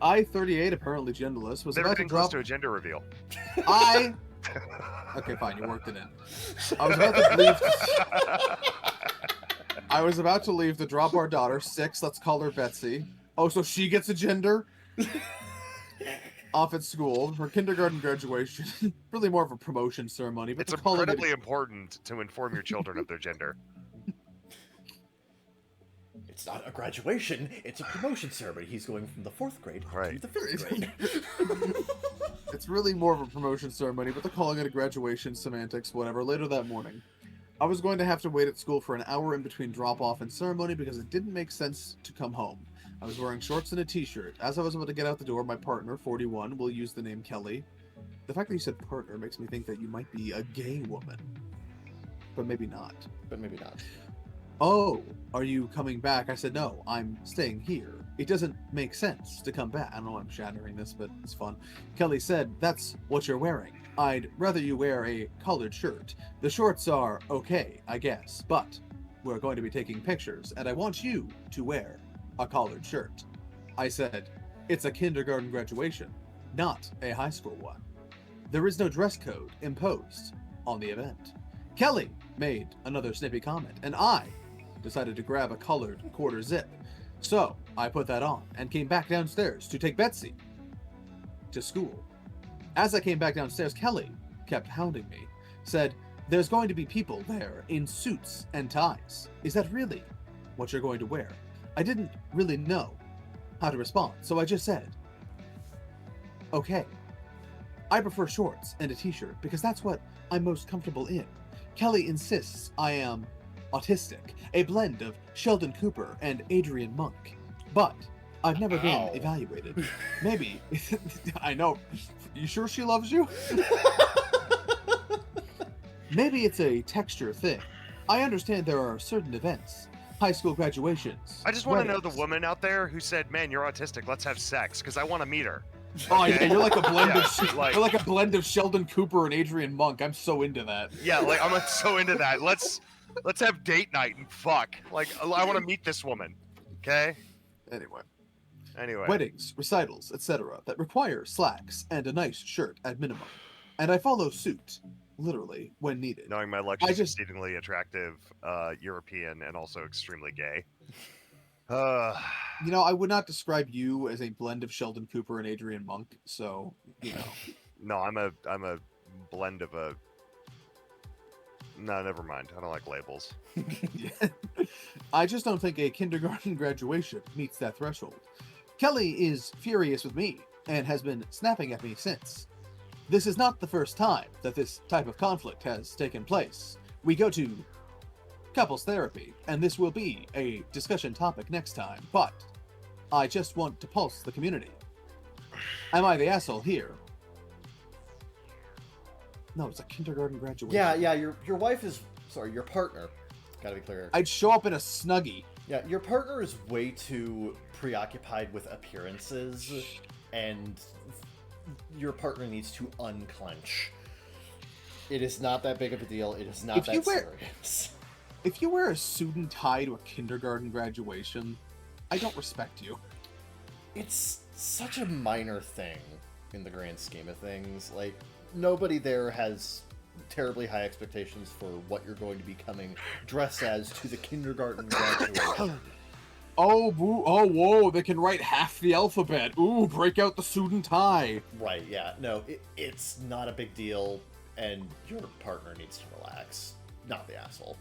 I, 38, apparently genderless, was They were about to getting close drop... to a gender reveal. I... Okay, fine, you worked it in. I was about to leave... I was about to leave to drop our daughter, 6, let's call her Betsy. Oh, so she gets a gender? Off at school for kindergarten graduation. Really more of a promotion ceremony, but It's they're calling it... incredibly important to inform your children of their gender. It's not a graduation, it's a promotion ceremony. He's going from the 4th grade Right. to the 5th grade. It's really more of a promotion ceremony, but they're calling it a graduation, semantics, whatever. Later that morning, I was going to have to wait at school for an hour in between drop-off and ceremony because it didn't make sense to come home. I was wearing shorts and a t-shirt. As I was about to get out the door, my partner, 41, will use the name Kelly. The fact that you said partner makes me think that you might be a gay woman. But maybe not. But maybe not. Oh, are you coming back? I said, no, I'm staying here. It doesn't make sense to come back. I don't know why I'm shattering this, but it's fun. Kelly said, that's what you're wearing. I'd rather you wear a collared shirt. The shorts are okay, I guess, but we're going to be taking pictures, and I want you to wear a collared shirt. I said, it's a kindergarten graduation, not a high school one. There is no dress code imposed on the event. Kelly made another snippy comment, and I decided to grab a colored quarter zip. So I put that on and came back downstairs to take Betsy to school. As I came back downstairs, Kelly kept hounding me, said, there's going to be people there in suits and ties. Is that really what you're going to wear? I didn't really know how to respond, so I just said, okay. I prefer shorts and a t-shirt because that's what I'm most comfortable in. Kelly insists I am autistic, a blend of Sheldon Cooper and Adrian Monk. But I've never been evaluated. Maybe. I know. You sure she loves you? Maybe it's a texture thing. I understand there are certain events, high school graduations. I just want to know the weddings. woman out there who said, man, you're autistic, let's have sex, because I want to meet her. Oh, yeah, you're like a blend Yeah, of like- you're like a blend of Sheldon Cooper and Adrian Monk. I'm so into that. Yeah, like, I'm so into that. Let's have date night and fuck. Like, I want to meet this woman. Okay? Anyway, Anyway. weddings, recitals, etc. that require slacks and a nice shirt at minimum. And I follow suit, literally, when needed. Knowing my luck, I she's just- exceedingly attractive, European, and also extremely gay. You know, I would not describe you as a blend of Sheldon Cooper and Adrian Monk, so, you know. No, I'm a blend of a... No, never mind. I don't like labels. Yeah. I just don't think a kindergarten graduation meets that threshold. Kelly is furious with me and has been snapping at me since. This is not the first time that this type of conflict has taken place. We go to couples therapy, and this will be a discussion topic next time, but I just want to pulse the community. Am I the asshole here? No, it's a kindergarten graduation. Yeah, your wife is... Sorry, your partner. Gotta be clear. I'd show up in a Snuggie. Yeah, your partner is way too preoccupied with appearances, and your partner needs to unclench. It is not that big of a deal. It is not If you that wear- serious. If you wear a suit and tie to a kindergarten graduation, I don't respect you. It's such a minor thing in the grand scheme of things. Like, nobody there has terribly high expectations for what you're going to be coming dressed as to the kindergarten graduation. Oh, boo! Oh, whoa! They can write half the alphabet. Ooh, break out the suit and tie. Right? Yeah. No, it's not a big deal, and your partner needs to relax, not the asshole.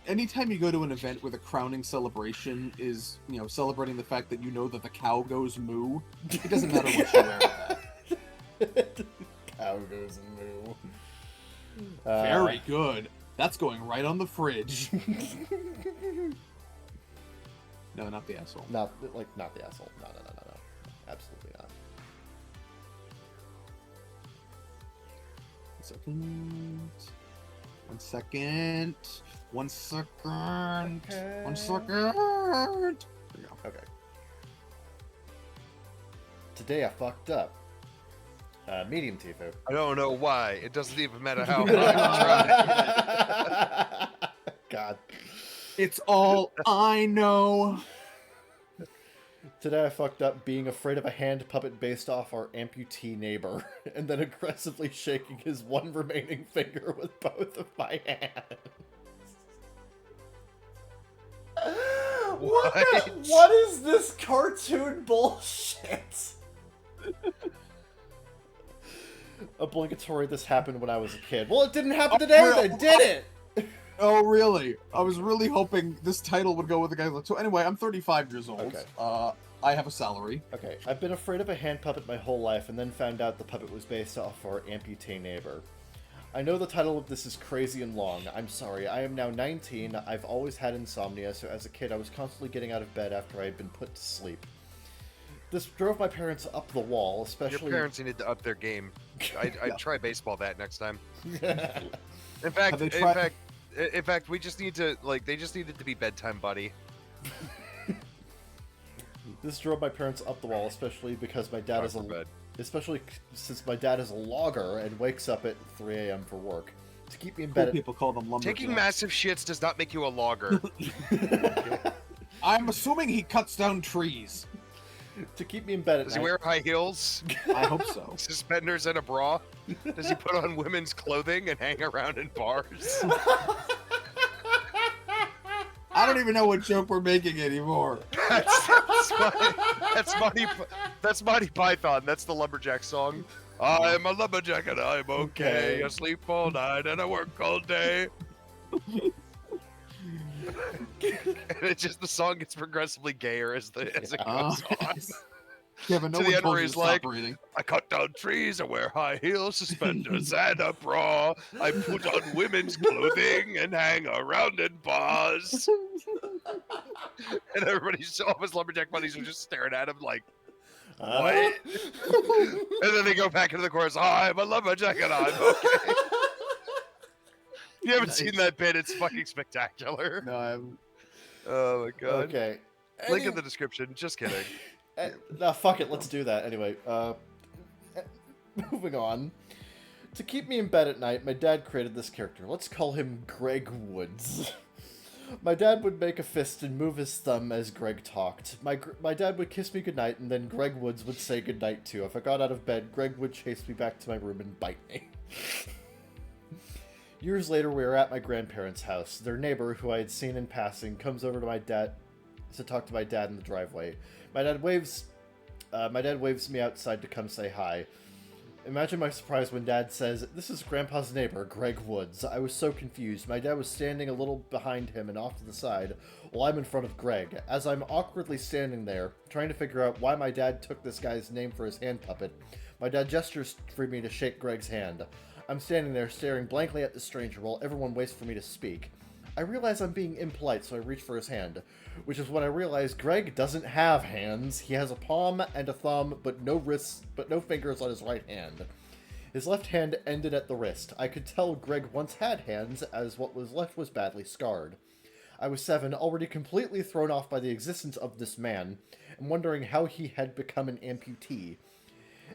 Anytime you go to an event where the crowning celebration is, celebrating the fact that that the cow goes moo, it doesn't matter what you wear with that. Cow goes moo. Very good. That's going right on the fridge. No, not the asshole. Not the asshole. No. Absolutely not. One second. One second. Okay. 1 second. There you go. Okay. Today I fucked up. Medium Tifu. I don't know why. It doesn't even matter how hard I try. God. It's all I know. Today I fucked up being afraid of a hand puppet based off our amputee neighbor, and then aggressively shaking his one remaining finger with both of my hands. What is this cartoon bullshit? Obligatory, this happened when I was a kid. Well, it didn't happen today, then, did it? Oh, really? I was really hoping this title would go with the guy. So anyway, I'm 35 years old. Okay. I have a salary. Okay, I've been afraid of a hand puppet my whole life, and then found out the puppet was based off our amputee neighbor. I know the title of this is crazy and long. I'm sorry. I am now 19. I've always had insomnia, so as a kid I was constantly getting out of bed after I had been put to sleep. This drove my parents up the wall, especially... Your parents need to up their game. I'd try baseball bat next time. In fact, we just need to, they just need it to be bedtime, buddy. This drove my parents up the wall, especially because my dad especially since my dad is a logger and wakes up at 3 a.m. for work. To keep me in bed. People call them lumberjacks. Taking massive shits does not make you a logger. I'm assuming he cuts down trees. To keep me in bed at Does night. he wear high heels? I hope so. Suspenders and a bra? Does he put on women's clothing and hang around in bars? I don't even know what joke we're making anymore. That's Monty Python. That's the lumberjack song. I'm a lumberjack and I'm okay. I sleep all night and I work all day. And it's just the song gets progressively gayer as it goes on. Kevin, no To one the end told where you he's to like, stop breathing. I cut down trees, I wear high heels, suspenders, and a bra. I put on women's clothing and hang around in bars. And everybody's, all of his lumberjack buddies are just staring at him like, what? And then they go back into the chorus, I'm a lumberjack and I'm okay. You haven't seen that bit, it's fucking spectacular. No, I haven't. Oh my god. Okay. Link in the description, just kidding. No, fuck it, let's do that. Anyway, moving on. To keep me in bed at night, my dad created this character. Let's call him Greg Woods. My dad would make a fist and move his thumb as Greg talked. My dad would kiss me goodnight, and then Greg Woods would say goodnight too. If I got out of bed, Greg would chase me back to my room and bite me. Years later, we were at my grandparents' house. Their neighbor, who I had seen in passing, comes over to my dad to talk to my dad in the driveway. My dad waves me outside to come say hi. Imagine my surprise when Dad says, "This is Grandpa's neighbor, Greg Woods." I was so confused. My dad was standing a little behind him and off to the side, while I'm in front of Greg. As I'm awkwardly standing there, trying to figure out why my dad took this guy's name for his hand puppet, my dad gestures for me to shake Greg's hand. I'm standing there staring blankly at the stranger while everyone waits for me to speak. I realize I'm being impolite, so I reach for his hand, which is when I realize Greg doesn't have hands. He has a palm and a thumb, but no wrists, but no fingers on his right hand. His left hand ended at the wrist. I could tell Greg once had hands, as what was left was badly scarred. I was 7, already completely thrown off by the existence of this man, and wondering how he had become an amputee.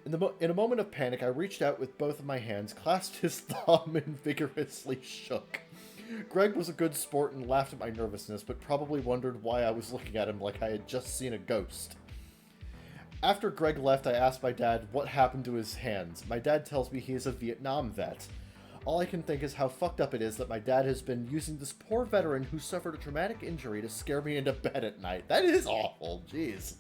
In a moment of panic, I reached out with both of my hands, clasped his thumb, and vigorously shook. Greg was a good sport and laughed at my nervousness, but probably wondered why I was looking at him like I had just seen a ghost. After Greg left, I asked my dad what happened to his hands. My dad tells me he is a Vietnam vet. All I can think is how fucked up it is that my dad has been using this poor veteran who suffered a traumatic injury to scare me into bed at night. That is awful, jeez.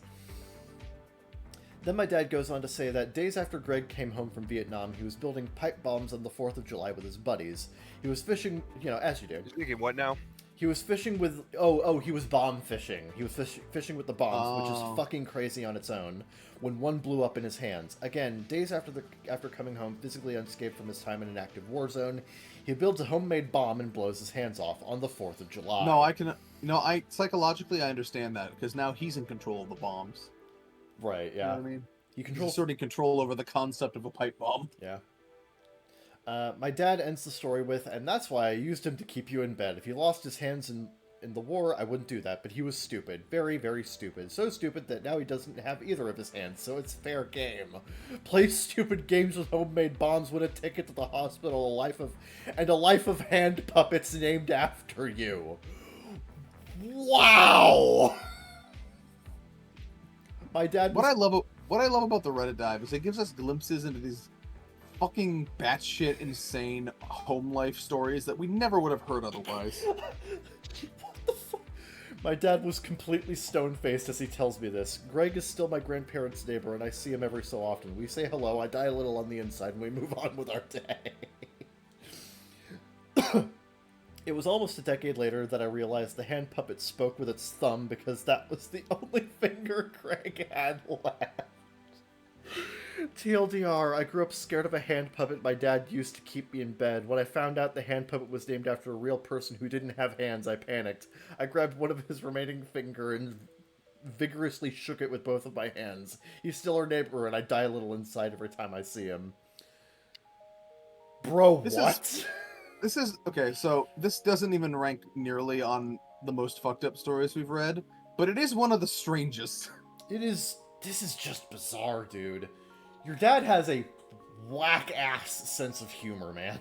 Then my dad goes on to say that days after Greg came home from Vietnam, he was building pipe bombs on the 4th of July with his buddies. He was fishing, as you do. You're thinking, what now? He was fishing with... he was bomb fishing. He was fishing with the bombs, which is fucking crazy on its own, when one blew up in his hands. Again, days after coming home, physically unscathed from his time in an active war zone, he builds a homemade bomb and blows his hands off on the 4th of July. I psychologically I understand that, because now he's in control of the bombs. Right, yeah. You know what I mean? He's asserting control over the concept of a pipe bomb. Yeah. My dad ends the story with, and that's why I used him to keep you in bed. If he lost his hands in the war, I wouldn't do that, but he was stupid. Very, very stupid. So stupid that now he doesn't have either of his hands, so it's fair game. Play stupid games with homemade bombs, win a ticket to the hospital, a life of hand puppets named after you. Wow! My dad was... What I love about the Reddit dive is it gives us glimpses into these fucking batshit insane home life stories that we never would have heard otherwise. What the fuck? My dad was completely stone-faced as he tells me this. Greg is still my grandparents' neighbor, and I see him every so often. We say hello, I die a little on the inside, and we move on with our day. It was almost a decade later that I realized the hand puppet spoke with its thumb because that was the only finger Greg had left. TLDR, I grew up scared of a hand puppet my dad used to keep me in bed. When I found out the hand puppet was named after a real person who didn't have hands, I panicked. I grabbed one of his remaining finger and vigorously shook it with both of my hands. He's still our neighbor, and I die a little inside every time I see him. Bro, what? This is okay, so this doesn't even rank nearly on the most fucked up stories we've read, but it is one of the strangest. This is just bizarre, dude. Your dad has a whack-ass sense of humor, man.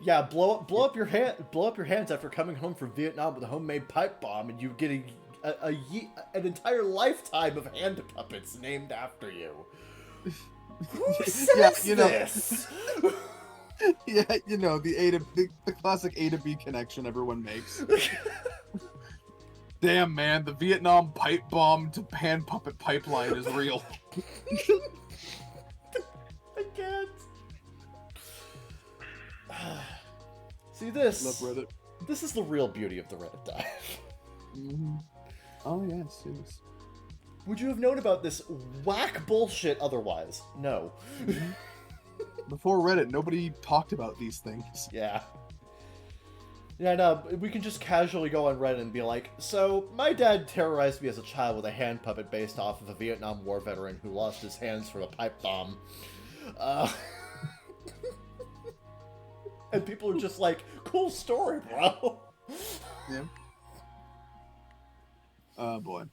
Yeah, blow up your hands after coming home from Vietnam with a homemade pipe bomb, and you get an entire lifetime of hand puppets named after you. Who says this? Yeah, the classic A to B connection everyone makes. Damn, man, the Vietnam pipe bomb to hand puppet pipeline is real. I can't. See this? Love Reddit. This is the real beauty of the Reddit dive. Mm-hmm. Oh yes, yes. Would you have known about this whack bullshit otherwise? No. Before Reddit, nobody talked about these things. Yeah. Yeah, no, we can just casually go on Reddit and be like, so, my dad terrorized me as a child with a hand puppet based off of a Vietnam War veteran who lost his hands from a pipe bomb. And people are just like, cool story, bro. Yeah. Oh, boy.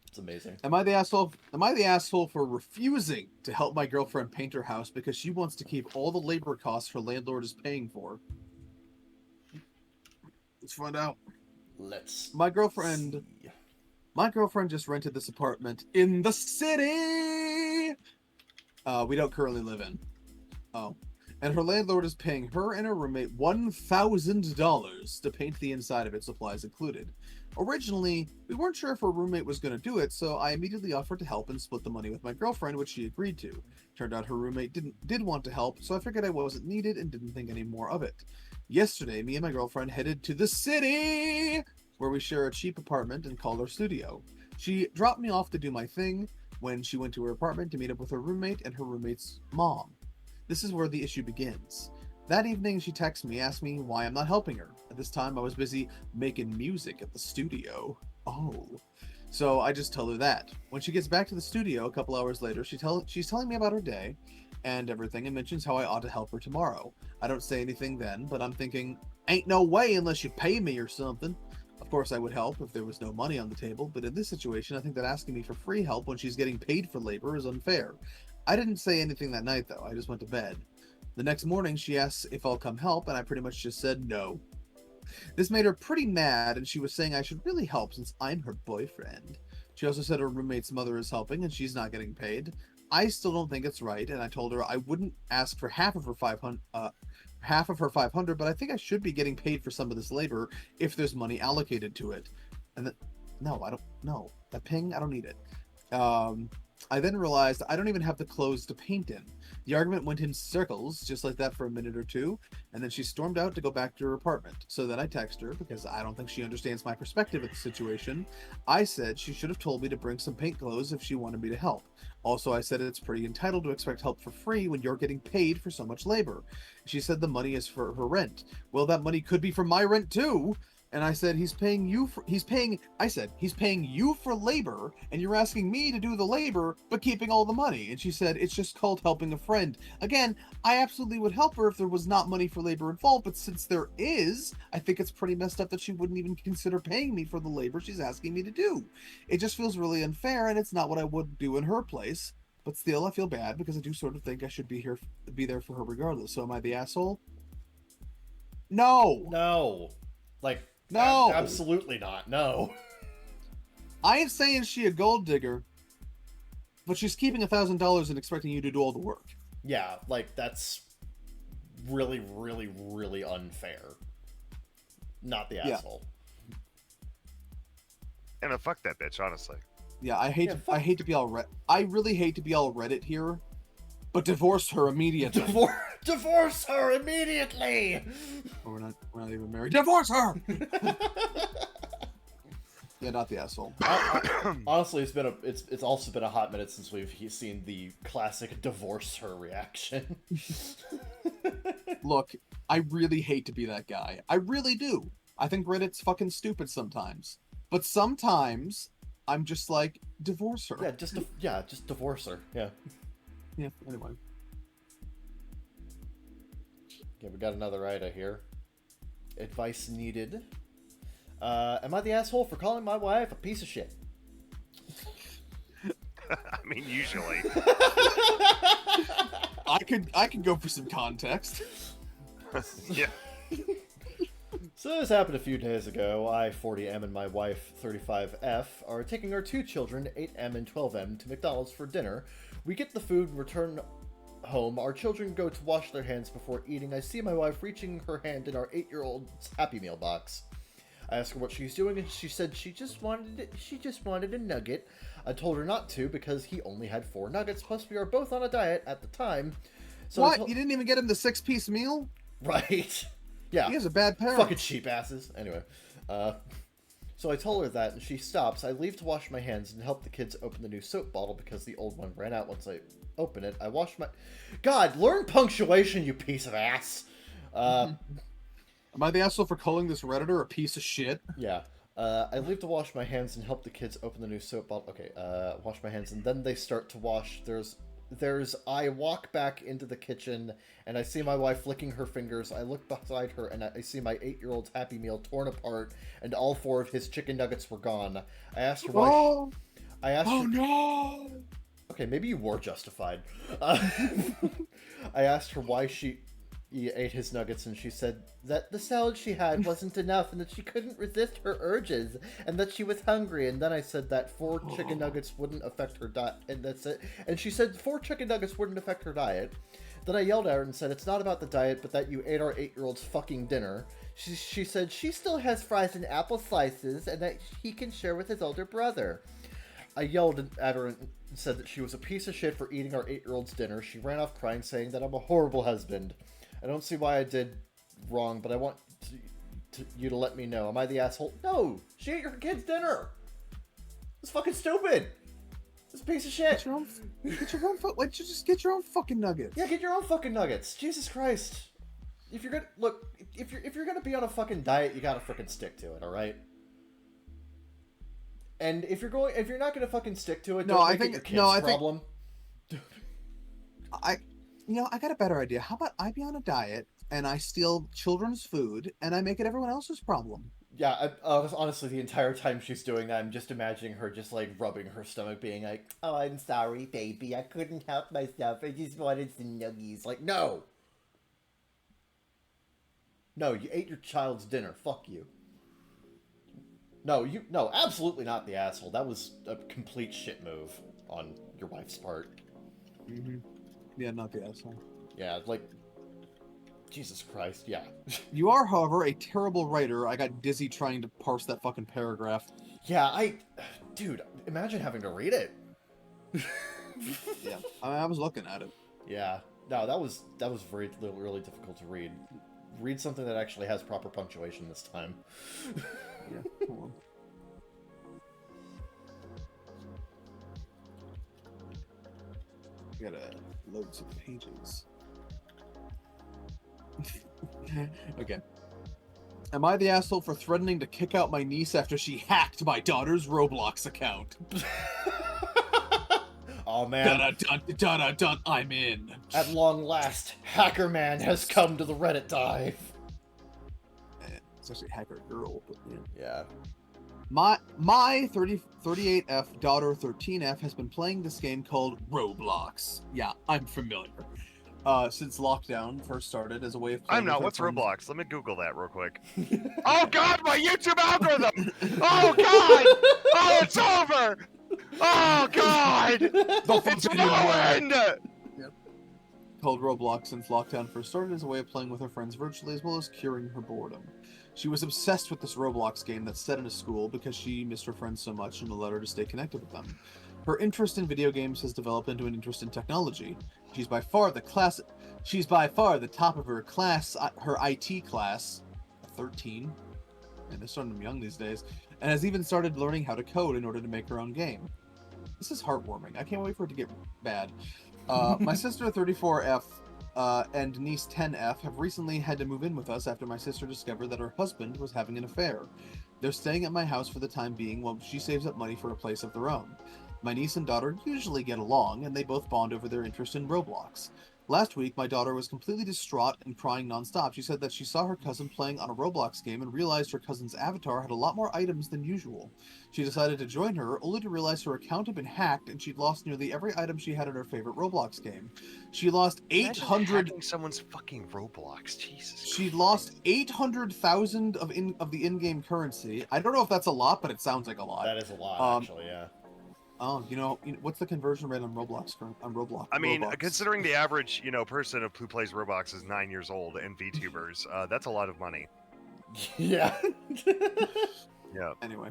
It's amazing. Am I the asshole? Am I the asshole for refusing to help my girlfriend paint her house because she wants to keep all the labor costs her landlord is paying for? Let's find out. My girlfriend just rented this apartment in the city we don't currently live in. Oh. And her landlord is paying her and her roommate $1,000 to paint the inside of it, supplies included. Originally, we weren't sure if her roommate was going to do it, so I immediately offered to help and split the money with my girlfriend, which she agreed to. Turned out her roommate did want to help, so I figured I wasn't needed and didn't think any more of it. Yesterday, me and my girlfriend headed to the city, where we share a cheap apartment and call our studio. She dropped me off to do my thing when she went to her apartment to meet up with her roommate and her roommate's mom. This is where the issue begins. That evening, she texted me, asked me why I'm not helping her. At this time, I was busy making music at the studio. Oh. So I just tell her that. When she gets back to the studio a couple hours later, she's telling me about her day and everything and mentions how I ought to help her tomorrow. I don't say anything then, but I'm thinking, ain't no way unless you pay me or something. Of course, I would help if there was no money on the table, but in this situation, I think that asking me for free help when she's getting paid for labor is unfair. I didn't say anything that night, though. I just went to bed. The next morning, she asks if I'll come help, and I pretty much just said no. This made her pretty mad, and she was saying I should really help since I'm her boyfriend. She also said her roommate's mother is helping and she's not getting paid. I still don't think it's right, and I told her I wouldn't ask for half of her 500, but I think I should be getting paid for some of this labor if there's money allocated to it. And then, no, I don't. No, that ping, I don't need it. I then realized I don't even have the clothes to paint in. The argument went in circles, just like that for a minute or two, and then she stormed out to go back to her apartment. So then I text her, because I don't think she understands my perspective of the situation. I said she should have told me to bring some paint clothes if she wanted me to help. Also, I said it's pretty entitled to expect help for free when you're getting paid for so much labor. She said the money is for her rent. Well, that money could be for my rent too. And I said, he's paying you for labor, and you're asking me to do the labor, but keeping all the money. And she said, it's just called helping a friend. Again, I absolutely would help her if there was not money for labor involved, but since there is, I think it's pretty messed up that she wouldn't even consider paying me for the labor she's asking me to do. It just feels really unfair, and it's not what I would do in her place. But still, I feel bad because I do sort of think I should be there for her regardless. So am I the asshole? No. No. Like, no. Absolutely not. No. I ain't saying she a gold digger, but she's keeping $1,000 and expecting you to do all the work. Yeah, like, that's really, really, really unfair. Not the asshole. And fuck that bitch, honestly. Yeah, I hate to be all I really hate to be all Reddit here, but divorce her immediately. Divorce her immediately. We're not even married. Divorce her. Yeah, not the asshole. Honestly, it's also been a hot minute since we've seen the classic divorce her reaction. Look, I really hate to be that guy. I really do. I think Reddit's fucking stupid sometimes, but sometimes I'm just like, divorce her. Just divorce her. Yeah. Yeah. Anyway. Okay, we got another Ida here. Advice needed. Am I the asshole for calling my wife a piece of shit? I mean, usually. I could go for some context. Yeah. So this happened a few days ago. I, 40M, and my wife, 35F, are taking our two children, 8M and 12M, to McDonald's for dinner. We get the food and return home. Our children go to wash their hands before eating. I see my wife reaching her hand in our 8-year-old's Happy Meal box. I asked her what she's doing, and she said she just wanted a nugget. I told her not to because he only had 4 nuggets. Plus, we are both on a diet at the time. So what? You didn't even get him the 6-piece meal? Right. Yeah. He has a bad parent. Fucking cheap asses. Anyway. So I told her that, and she stops. I leave to wash my hands and help the kids open the new soap bottle because the old one ran out once I open it. I wash my... God, learn punctuation, you piece of ass! Am I the asshole for calling this Redditor a piece of shit? Yeah. I leave to wash my hands and help the kids open the new soap bottle. Okay, wash my hands, and then they start to wash. I walk back into the kitchen, and I see my wife licking her fingers. I look beside her, and I see my 8-year-old's Happy Meal torn apart, and all 4 of his chicken nuggets were gone. I asked her why... no! Okay, maybe you were justified. I asked her why she ate his nuggets, and she said that the salad she had wasn't enough, and that she couldn't resist her urges, and that she was hungry. And then I said that 4 chicken nuggets wouldn't affect her diet, and that's it. And she said 4 chicken nuggets wouldn't affect her diet. Then I yelled at her and said it's not about the diet, but that you ate our 8-year-old's fucking dinner. She said she still has fries and apple slices, and that he can share with his older brother. I yelled at her and said that she was a piece of shit for eating our 8-year-old's dinner. She ran off crying, saying that I'm a horrible husband. I don't see why I did wrong, but I want you to let me know. Am I the asshole? No! She ate your kid's dinner! It's fucking stupid! It's a piece of shit! Why don't you just get your own fucking nuggets? Yeah, get your own fucking nuggets! Jesus Christ! If you're gonna... Look, if you're gonna be on a fucking diet, you gotta freaking stick to it, alright? And if you're not gonna fucking stick to it, don't make it your kid's problem. I got a better idea. How about I be on a diet and I steal children's food and I make it everyone else's problem? Yeah, honestly, the entire time she's doing that, I'm just imagining her just, like, rubbing her stomach, being like, oh, I'm sorry, baby, I couldn't help myself, I just wanted some nuggies. Like, no! No, you ate your child's dinner, fuck you. No, absolutely not the asshole. That was a complete shit move on your wife's part. Mm-hmm. Yeah, not the asshole. Yeah, like, Jesus Christ, yeah. You are, however, a terrible writer. I got dizzy trying to parse that fucking paragraph. Yeah, dude, imagine having to read it. Yeah, I was looking at it. Yeah, no, that was really difficult to read. Read something that actually has proper punctuation this time. Yeah, hold on. I gotta load some pages. Okay. Am I the asshole for threatening to kick out my niece after she hacked my daughter's Roblox account? Oh man. Dun, I'm in. At long last, Hacker Man has come to the Reddit dive. It's actually Hacker Girl, but yeah. Yeah. My 38F daughter 13F has been playing this game called Roblox. Yeah, I'm familiar. Since lockdown first started as a way of playing. I'm not. with What's her friends. Roblox? Let me Google that real quick. Oh God, my YouTube algorithm! Oh God! Oh, it's over! Oh God! It's ruined! Called Roblox since lockdown first started as a way of playing with her friends virtually as well as curing her boredom. She was obsessed with this Roblox game that's set in a school because she missed her friends so much and allowed her to stay connected with them. Her interest in video games has developed into an interest in technology. She's by far the top of her class, her IT class, 13, and they're starting them young these days, and has even started learning how to code in order to make her own game. This is heartwarming. I can't wait for it to get bad. My sister 34F and niece 10F have recently had to move in with us after my sister discovered that her husband was having an affair. They're staying at my house for the time being while she saves up money for a place of their own. My niece and daughter usually get along, and they both bond over their interest in Roblox. Last week, my daughter was completely distraught and crying nonstop. She said that she saw her cousin playing on a Roblox game and realized her cousin's avatar had a lot more items than usual. She decided to join her, only to realize her account had been hacked and she'd lost nearly every item she had in her favorite Roblox game. She lost 800... Hacking someone's fucking Roblox, Jesus. She lost 800,000 of the in-game currency. I don't know if that's a lot, but it sounds like a lot. That is a lot, actually, yeah. Oh, you know, what's the conversion rate on Roblox? I mean, Roblox? considering the average, person who plays Roblox is 9 years old and VTubers, that's a lot of money. Yeah. Yeah. Anyway,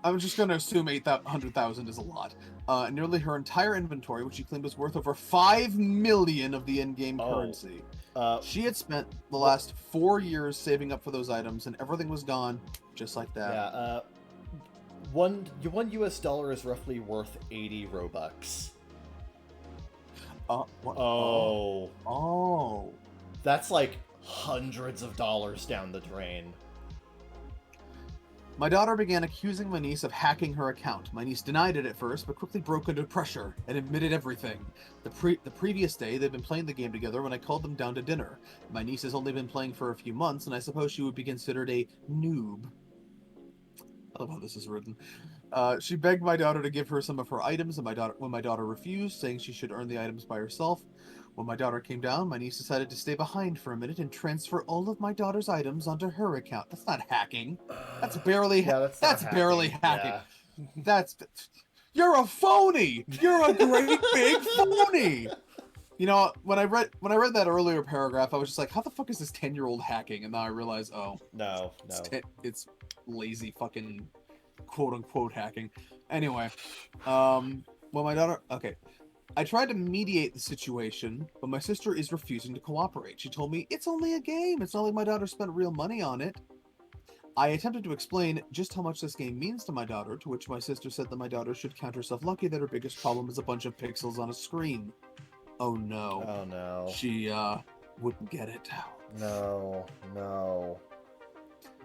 I'm just going to assume 800,000 is a lot. Nearly her entire inventory, which she claimed was worth over 5 million of the in-game currency. She had spent the last 4 years saving up for those items, and everything was gone just like that. Yeah, one US dollar is roughly worth 80 Robux. What? Oh. That's like hundreds of dollars down the drain. My daughter began accusing my niece of hacking her account. My niece denied it at first, but quickly broke under pressure and admitted everything. The previous day, they'd been playing the game together when I called them down to dinner. My niece has only been playing for a few months, and I suppose she would be considered a noob. I love how this is written. She begged my daughter to give her some of her items, and when my daughter refused, saying she should earn the items by herself. When my daughter came down, my niece decided to stay behind for a minute and transfer all of my daughter's items onto her account. That's not hacking. That's barely that's barely hacking. Yeah. You're a phony. You're a great big phony. You know, when I read that earlier paragraph, I was just like, how the fuck is this 10-year-old hacking? And now I realize, no. It's lazy fucking quote-unquote hacking. Anyway, well, my daughter... Okay. I tried to mediate the situation, but my sister is refusing to cooperate. She told me, it's only a game. It's not like my daughter spent real money on it. I attempted to explain just how much this game means to my daughter, to which my sister said that my daughter should count herself lucky that her biggest problem is a bunch of pixels on a screen. Oh no. Oh no. She, wouldn't get it. No.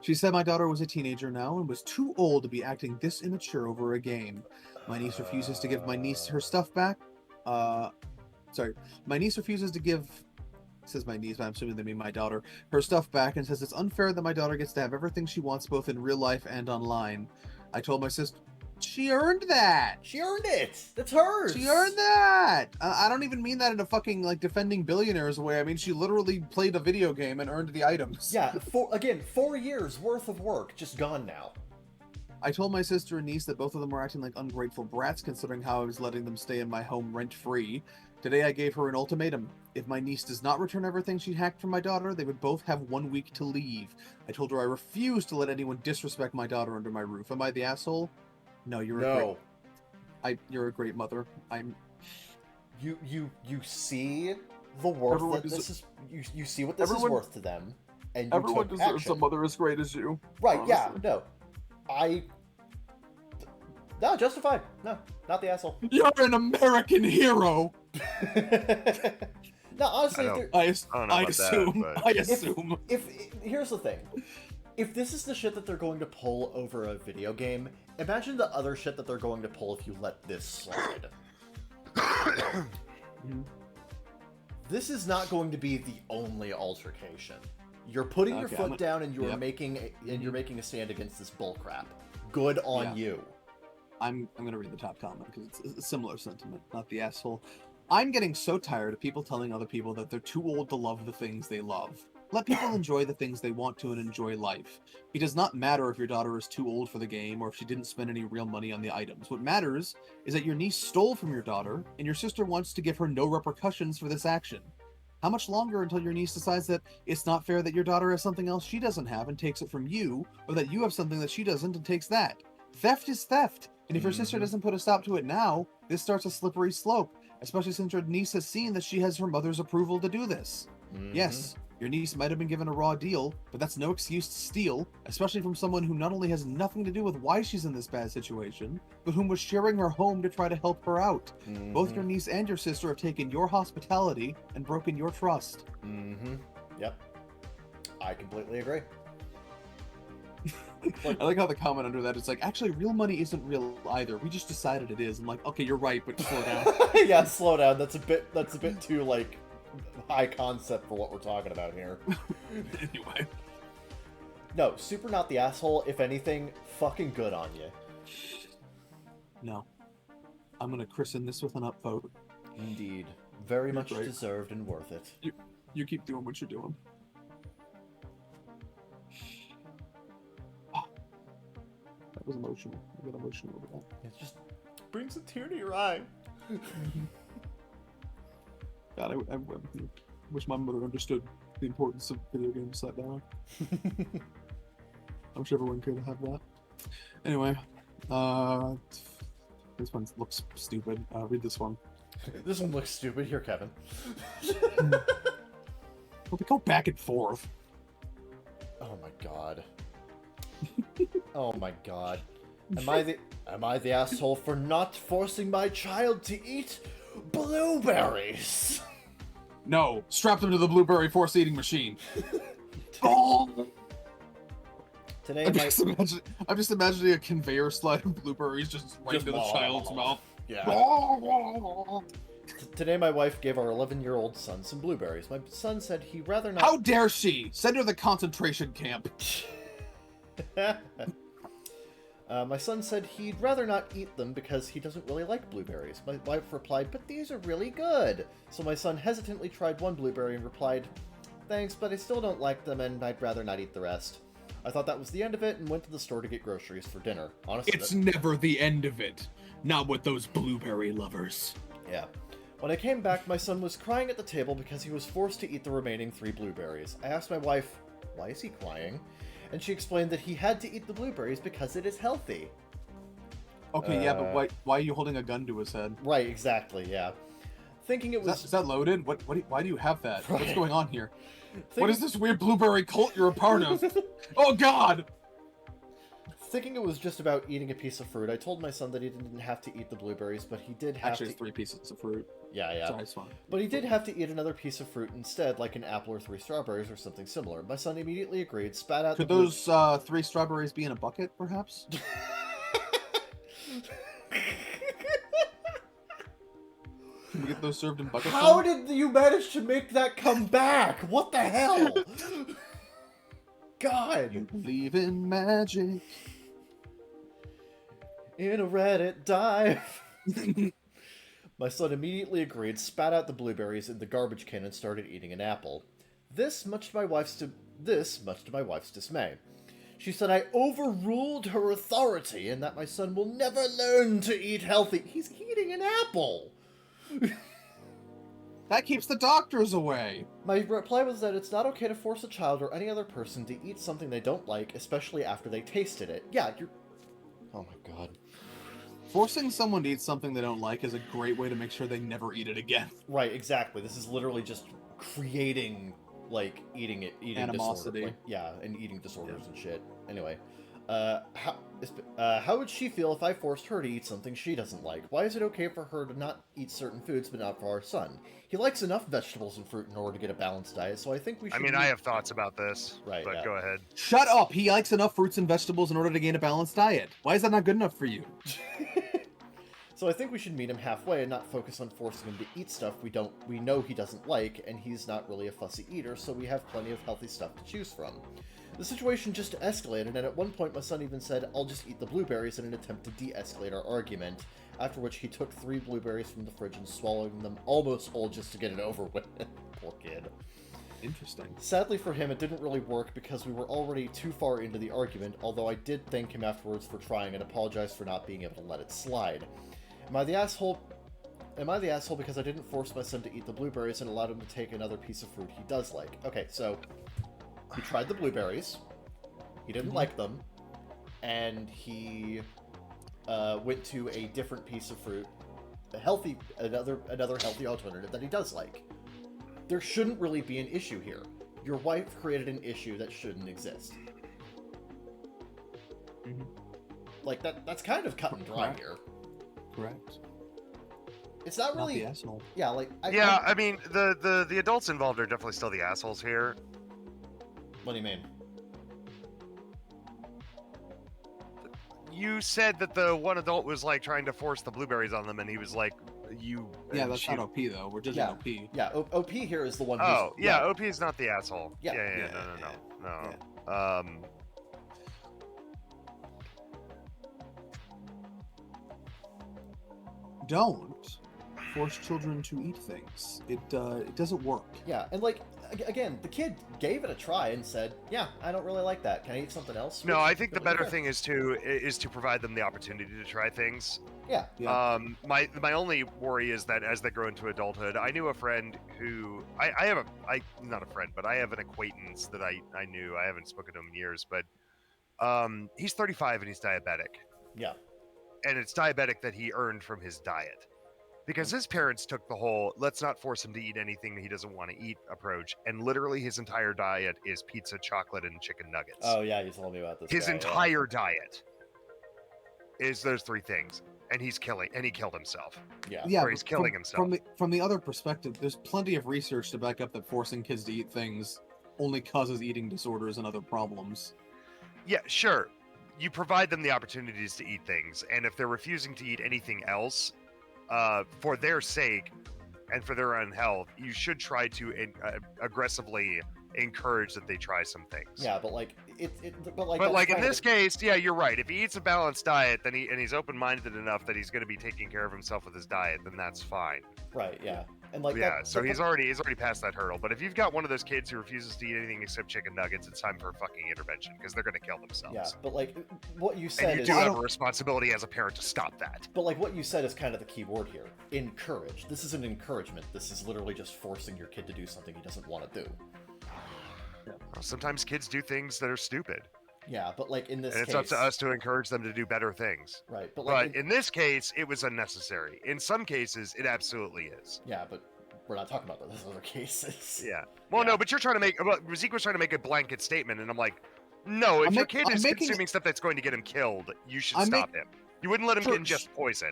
She said my daughter was a teenager now and was too old to be acting this immature over a game. My niece refuses to give my niece her stuff back. My niece refuses to give, says my niece, but I'm assuming they mean my daughter, her stuff back, and says it's unfair that my daughter gets to have everything she wants both in real life and online. I told my sister, she earned that! She earned it! That's hers! She earned that! I don't even mean that in a fucking, like, defending billionaires way. I mean, she literally played a video game and earned the items. Yeah, 4 years worth of work just gone now. I told my sister and niece that both of them were acting like ungrateful brats considering how I was letting them stay in my home rent-free. Today I gave her an ultimatum. If my niece does not return everything she hacked from my daughter, they would both have 1 week to leave. I told her I refuse to let anyone disrespect my daughter under my roof. Am I the asshole? No, you're a great mother. You see the worth Everyone that this deserves- is. You see what this is worth to them, and you Everyone took deserves action. a mother as great as you. Right? Yeah. honestly. No. No, justified. No, not the asshole. You're an American hero! No, honestly, I if, don't- there- I don't know I about assume. that, but- I assume. if here's the thing, if this is the shit that they're going to pull over a video game, imagine the other shit that they're going to pull if you let this slide. This is not going to be the only altercation. You're putting your Okay, foot down, and you're yep. making a stand against this bullcrap. Good on Yeah. you. I'm gonna read the top comment because it's a similar sentiment, not the asshole. I'm getting so tired of people telling other people that they're too old to love the things they love. Let people enjoy the things they want to and enjoy life. It does not matter if your daughter is too old for the game or if she didn't spend any real money on the items. What matters is that your niece stole from your daughter and your sister wants to give her no repercussions for this action. How much longer until your niece decides that it's not fair that your daughter has something else she doesn't have and takes it from you, or that you have something that she doesn't and takes that? Theft is theft, and if your sister doesn't put a stop to it now, this starts a slippery slope, especially since your niece has seen that she has her mother's approval to do this. Yes, your niece might have been given a raw deal, but that's no excuse to steal, especially from someone who not only has nothing to do with why she's in this bad situation, but whom was sharing her home to try to help her out. Both your niece and your sister have taken your hospitality and broken your trust. Yep. I completely agree. I like how the comment under that is like, actually, real money isn't real either. We just decided it is. I'm like, okay, you're right, but slow down. Yeah, slow down. That's a bit too like high concept for what we're talking about here. Anyway. No, super not the asshole. If anything, fucking good on you. No. I'm gonna christen this with an upvote. Indeed. Very You're much right. deserved and worth it. You keep doing what you're doing. That was emotional. I got emotional over that. It just brings a tear to your eye. God, I wish my mother understood the importance of video games that down. I wish everyone could have that. Anyway, this one looks stupid. Read this one. This one looks stupid. Here, Kevin. Well, they go back and forth. Oh my god. Oh my god. Am I the asshole for not forcing my child to eat blueberries? No, strap them to the blueberry force eating machine. Oh! Today, I'm just imagining a conveyor slide of blueberries just right Just into the child's mouth. Yeah. Today, my wife gave our 11-year-old son some blueberries. My son said he'd rather not. How dare she? Send her to the concentration camp. My son said he'd rather not eat them because he doesn't really like blueberries. My wife replied, "But these are really good." So my son hesitantly tried one blueberry and replied, "Thanks, but I still don't like them and I'd rather not eat the rest." I thought that was the end of it and went to the store to get groceries for dinner. Honestly, It's never the end of it. Not with those blueberry lovers. yeah. When I came back, my son was crying at the table because he was forced to eat the remaining 3 blueberries. I asked my wife, "Why is he crying?" And she explained that he had to eat the blueberries because it is healthy. Okay, yeah, but why are you holding a gun to his head? Right, exactly, yeah. Thinking it was... Is that loaded? Why do you have that? What's Right. going on here? Thinking- What is this weird blueberry cult you're a part of? Oh God! Thinking it was just about eating a piece of fruit, I told my son that he didn't have to eat the blueberries, but he did have Actually, to... it's 3 pieces of fruit. Yeah. Sorry, it's fine. But he did have to eat another piece of fruit instead, like an apple or 3 strawberries or something similar. My son immediately agreed, spat out Could the blue- those 3 strawberries be in a bucket, perhaps? Can we get those served in buckets? How did you manage to make that come back? What the hell? God. Believe in magic. In a Reddit dive. My son immediately agreed, spat out the blueberries in the garbage can and started eating an apple. This much to my wife's dismay. She said I overruled her authority and that my son will never learn to eat healthy. He's eating an apple! That keeps the doctors away. My reply was that it's not okay to force a child or any other person to eat something they don't like, especially after they tasted it. Yeah, you're... Oh my god. Forcing someone to eat something they don't like is a great way to make sure they never eat it again. Right, exactly. This is literally just creating, like, eating Animosity. disorder. Like, yeah, and eating disorders and shit. Anyway, how would she feel if I forced her to eat something she doesn't like? Why is it okay for her to not eat certain foods, but not for our son? He likes enough vegetables and fruit in order to get a balanced diet, so I think we should... I mean, I have thoughts about this, Right, but yeah. go ahead. Shut up! He likes enough fruits and vegetables in order to gain a balanced diet. Why is that not good enough for you? So I think we should meet him halfway and not focus on forcing him to eat stuff we know he doesn't like, and he's not really a fussy eater, so we have plenty of healthy stuff to choose from. The situation just escalated, and at one point my son even said, I'll just eat the blueberries in an attempt to de-escalate our argument, after which he took 3 blueberries from the fridge and swallowed them almost whole just to get it over with. Poor kid. Interesting. Sadly for him, it didn't really work because we were already too far into the argument, although I did thank him afterwards for trying and apologize for not being able to let it slide. Am I the asshole because I didn't force my son to eat the blueberries and allowed him to take another piece of fruit he does like? Okay, so he tried the blueberries, he didn't like them, and he went to a different piece of fruit, another healthy alternative that he does like. There shouldn't really be an issue here. Your wife created an issue that shouldn't exist. Mm-hmm. Like, that's kind of cut and dry here. Correct. It's not really... Not the asshole. Yeah, like... I mean, the adults involved are definitely still the assholes here. What do you mean? You said that the one adult was, like, trying to force the blueberries on them, and he was like, you... Yeah, that's not OP, though. We're judging OP. Yeah, OP here is the one who's... Oh, yeah, OP is not the asshole. Yeah. No. Yeah. Don't force children to eat things. It doesn't work. Yeah, and like, again, the kid gave it a try and said, yeah, I don't really like that. Can I eat something else? No, I think the better thing is to provide them the opportunity to try things. Yeah. My only worry is that as they grow into adulthood, I knew a friend who I have an acquaintance that I knew. I haven't spoken to him in years, but he's 35 and he's diabetic. Yeah. And it's diabetic that he earned from his diet. Because his parents took the whole, let's not force him to eat anything he doesn't want to eat approach, and literally his entire diet is pizza, chocolate, and chicken nuggets. Oh, yeah, you told me about this. His entire diet is those 3 things, and he killed himself. Yeah. Or he's killing himself. From the other perspective, there's plenty of research to back up that forcing kids to eat things only causes eating disorders and other problems. Yeah, sure. You provide them the opportunities to eat things, and if they're refusing to eat anything else, for their sake and for their own health, you should try to aggressively encourage that they try some things. Yeah, but like in this case, yeah, you're right. If he eats a balanced diet, then he's open-minded enough that he's going to be taking care of himself with his diet, then that's fine. Right. Yeah. And like so he's already past that hurdle. But if you've got one of those kids who refuses to eat anything except chicken nuggets, it's time for a fucking intervention because they're going to kill themselves. Yeah, but like what you said, and you do have a responsibility as a parent to stop that. But like what you said is kind of the key word here: encourage. This isn't encouragement. This is literally just forcing your kid to do something he doesn't want to do. Well, sometimes kids do things that are stupid. Yeah, but like in this case... And it's up to us to encourage them to do better things. Right, but in this case, it was unnecessary. In some cases, it absolutely is. Yeah, but we're not talking about those other cases. Yeah. Well, no, but you're trying to make... Zeke was trying to make a blanket statement, and I'm like, no, if your kid is consuming stuff that's going to get him killed, you should stop him. You wouldn't let him ingest poison.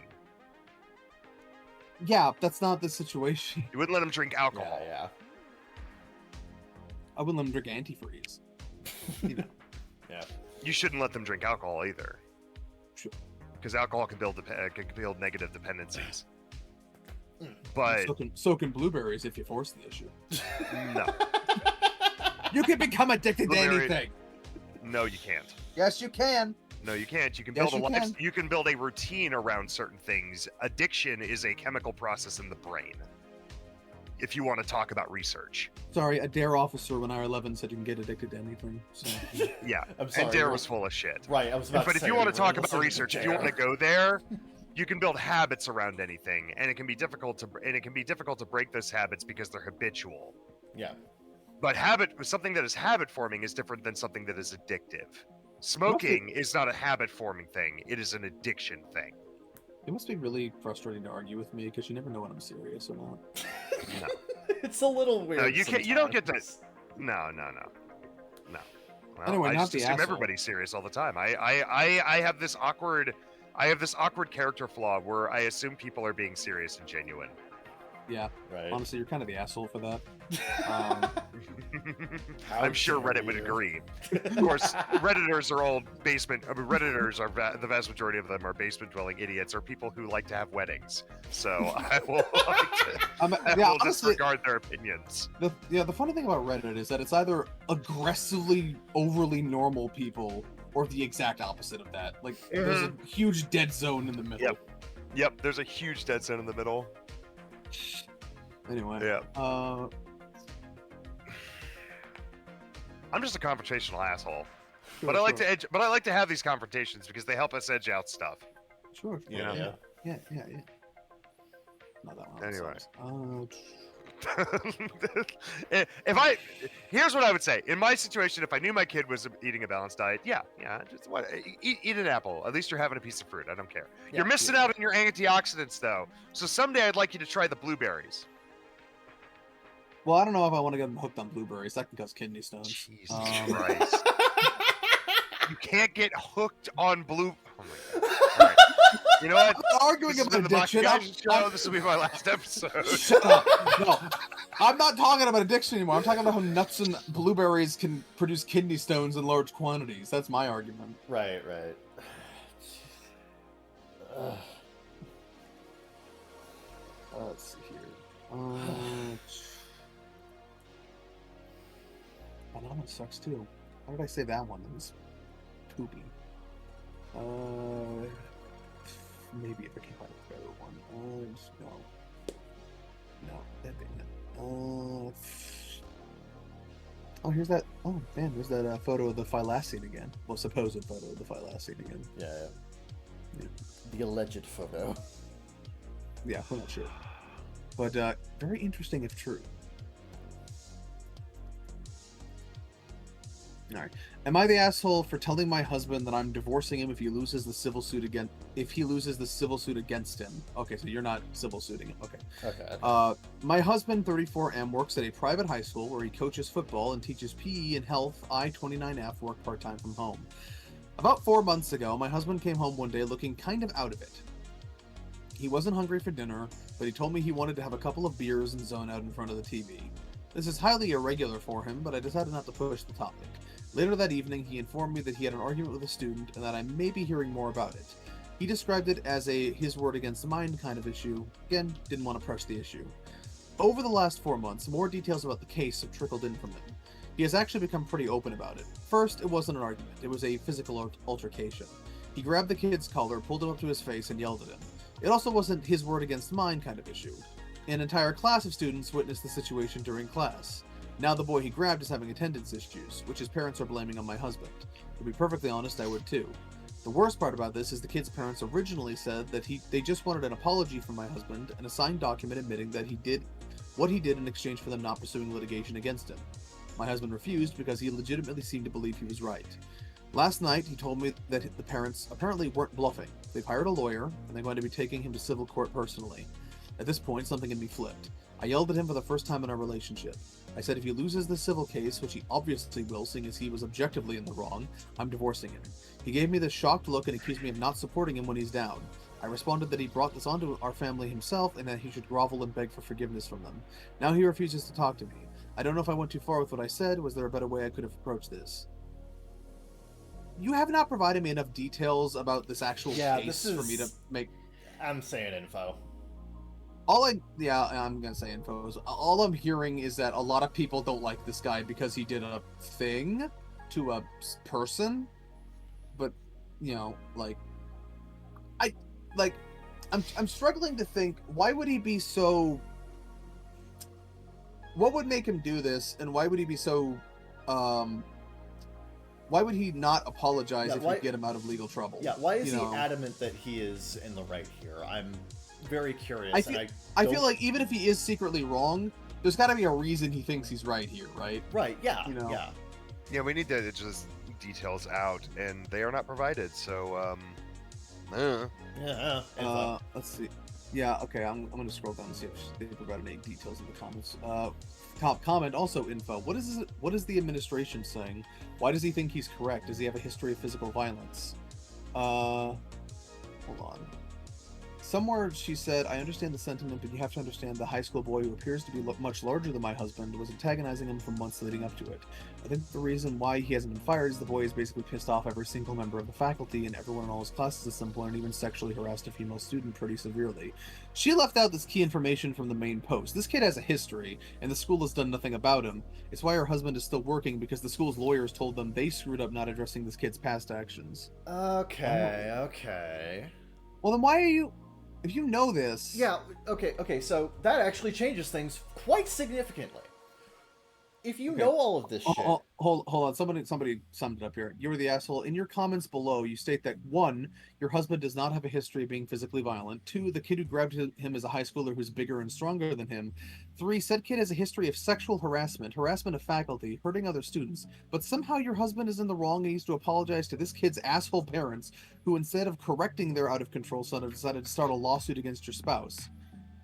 Yeah, that's not the situation. You wouldn't let him drink alcohol. Yeah. I wouldn't let him drink antifreeze. You know. Yeah. You shouldn't let them drink alcohol either. Sure. Because alcohol can build negative dependencies. But so can blueberries if you force the issue. No. You can become addicted to anything. No, you can't. Yes, you can. No, you can't. You can build you can build a routine around certain things. Addiction is a chemical process in the brain. if you want to talk about research. Sorry, a DARE officer when I was 11 said you can get addicted to anything. So, Yeah, I'm sorry. and DARE was full of shit. Right, I was about But to if say, you want to we talk weren't about listening research, if you want to Dare. go there, you can build habits around anything, and it can be difficult to break those habits because they're habitual. Yeah. But something that is habit forming is different than something that is addictive. Smoking is not a habit forming thing; it is an addiction thing. it must be really frustrating to argue with me because you never know when I'm serious or not. No, It's a little weird. no, you can't. You don't get to. sometimes. No. Well, Anyway, I not just the assume asshole. everybody's serious all the time. I have this awkward character flaw where I assume people are being serious and genuine. Yeah, Right. honestly, you're kind of the asshole for that. How I'm sure dare Reddit would you. agree. Of course, Redditors are all basement. I mean, Redditors are the vast majority of them are basement-dwelling idiots or people who like to have weddings. So I will, Yeah, honestly, disregard their opinions. the funny thing about Reddit is that it's either aggressively, overly normal people or the exact opposite of that. Like, there's a huge dead zone in the middle. Yep, there's a huge dead zone in the middle. Anyway, Yeah. I'm just a confrontational asshole. But I like to have these confrontations because they help us edge out stuff. Sure. Yeah. Yeah. Not that one. Anyway. Anyway. Here's what I would say. In my situation, if I knew my kid was eating a balanced diet, just eat an apple. At least you're having a piece of fruit. I don't care. You're missing out on your antioxidants though. So someday I'd like you to try the blueberries. Well, I don't know if I want to get hooked on blueberries. That can cause kidney stones. Jesus Christ. You can't get hooked on Oh my God. All right. You know what? I'm arguing This has about been the addiction. Bakagaijinshow. This will be my last episode. Shut up. No, I'm not talking about addiction anymore. I'm talking about how nuts and blueberries can produce kidney stones in large quantities. That's my argument. Right. Let's see here. Banana sucks too. How did I say that one? That was poopy. Maybe if I can find a better one. No, that didn't. Oh, here's that. Oh, man, there's that photo of the Phylacean again. Well, supposed photo of the Phylacean again. Yeah. The alleged photo. Yeah, I'm not sure. But very interesting if true. All right. Am I the asshole for telling my husband that I'm divorcing him if he loses the civil suit against him? Okay, so you're not civil suiting him. Okay. My husband, 34M, works at a private high school where he coaches football and teaches PE and health. I, 29F, work part-time from home. About 4 months ago, my husband came home one day looking kind of out of it. He wasn't hungry for dinner, but he told me he wanted to have a couple of beers and zone out in front of the TV. This is highly irregular for him, but I decided not to push the topic. Later that evening, he informed me that he had an argument with a student and that I may be hearing more about it. He described it as a his word against mine kind of issue. Again, didn't want to press the issue. Over the last 4 months, more details about the case have trickled in from him. He has actually become pretty open about it. First, it wasn't an argument, it was a physical altercation. He grabbed the kid's collar, pulled him up to his face, and yelled at him. It also wasn't his word against mine kind of issue. An entire class of students witnessed the situation during class. Now the boy he grabbed is having attendance issues, which his parents are blaming on my husband. To be perfectly honest, I would too. The worst part about this is the kid's parents originally said that they just wanted an apology from my husband and a signed document admitting that he did what he did in exchange for them not pursuing litigation against him. My husband refused because he legitimately seemed to believe he was right. Last night, he told me that the parents apparently weren't bluffing. They've hired a lawyer, and they're going to be taking him to civil court personally. At this point, something can be flipped. I yelled at him for the first time in our relationship. I said if he loses the civil case, which he obviously will, seeing as he was objectively in the wrong, I'm divorcing him. He gave me this shocked look and accused me of not supporting him when he's down. I responded that he brought this onto our family himself and that he should grovel and beg for forgiveness from them. Now he refuses to talk to me. I don't know if I went too far with what I said. Was there a better way I could have approached this? You have not provided me enough details about this actual case for me to make... I'm saying info. I'm gonna say info. All I'm hearing is that a lot of people don't like this guy because he did a thing to a person. But, I'm struggling to think, why would he be so... what would make him do this, and why would he be so, why would he not apologize if you get him out of legal trouble? Yeah, why is he adamant that he is in the right here? I'm very curious. I feel like even if he is secretly wrong, there's got to be a reason he thinks he's right here, right? Right, yeah, Yeah, we need to just details out, and they are not provided, so, let's see. Yeah, okay, I'm going to scroll down and see if they provided any details in the comments. Top comment, also info. What is the administration saying? Why does he think he's correct? Does he have a history of physical violence? Hold on. Somewhere she said, I understand the sentiment, but you have to understand the high school boy who appears to be much larger than my husband was antagonizing him for months leading up to it. I think the reason why he hasn't been fired is the boy is basically pissed off every single member of the faculty and everyone in all his classes at some point, and even sexually harassed a female student pretty severely. She left out this key information from the main post. This kid has a history, and the school has done nothing about him. It's why her husband is still working, because the school's lawyers told them they screwed up not addressing this kid's past actions. Okay. Well, then why are you... If you know this... Yeah, okay, so that actually changes things quite significantly. If you know all of this shit... Hold on, somebody summed it up here. You were the asshole. In your comments below, you state that 1, your husband does not have a history of being physically violent. 2, the kid who grabbed him is a high schooler who's bigger and stronger than him. 3, said kid has a history of sexual harassment of faculty, hurting other students. But somehow your husband is in the wrong and needs to apologize to this kid's asshole parents, who instead of correcting their out-of-control son have decided to start a lawsuit against your spouse.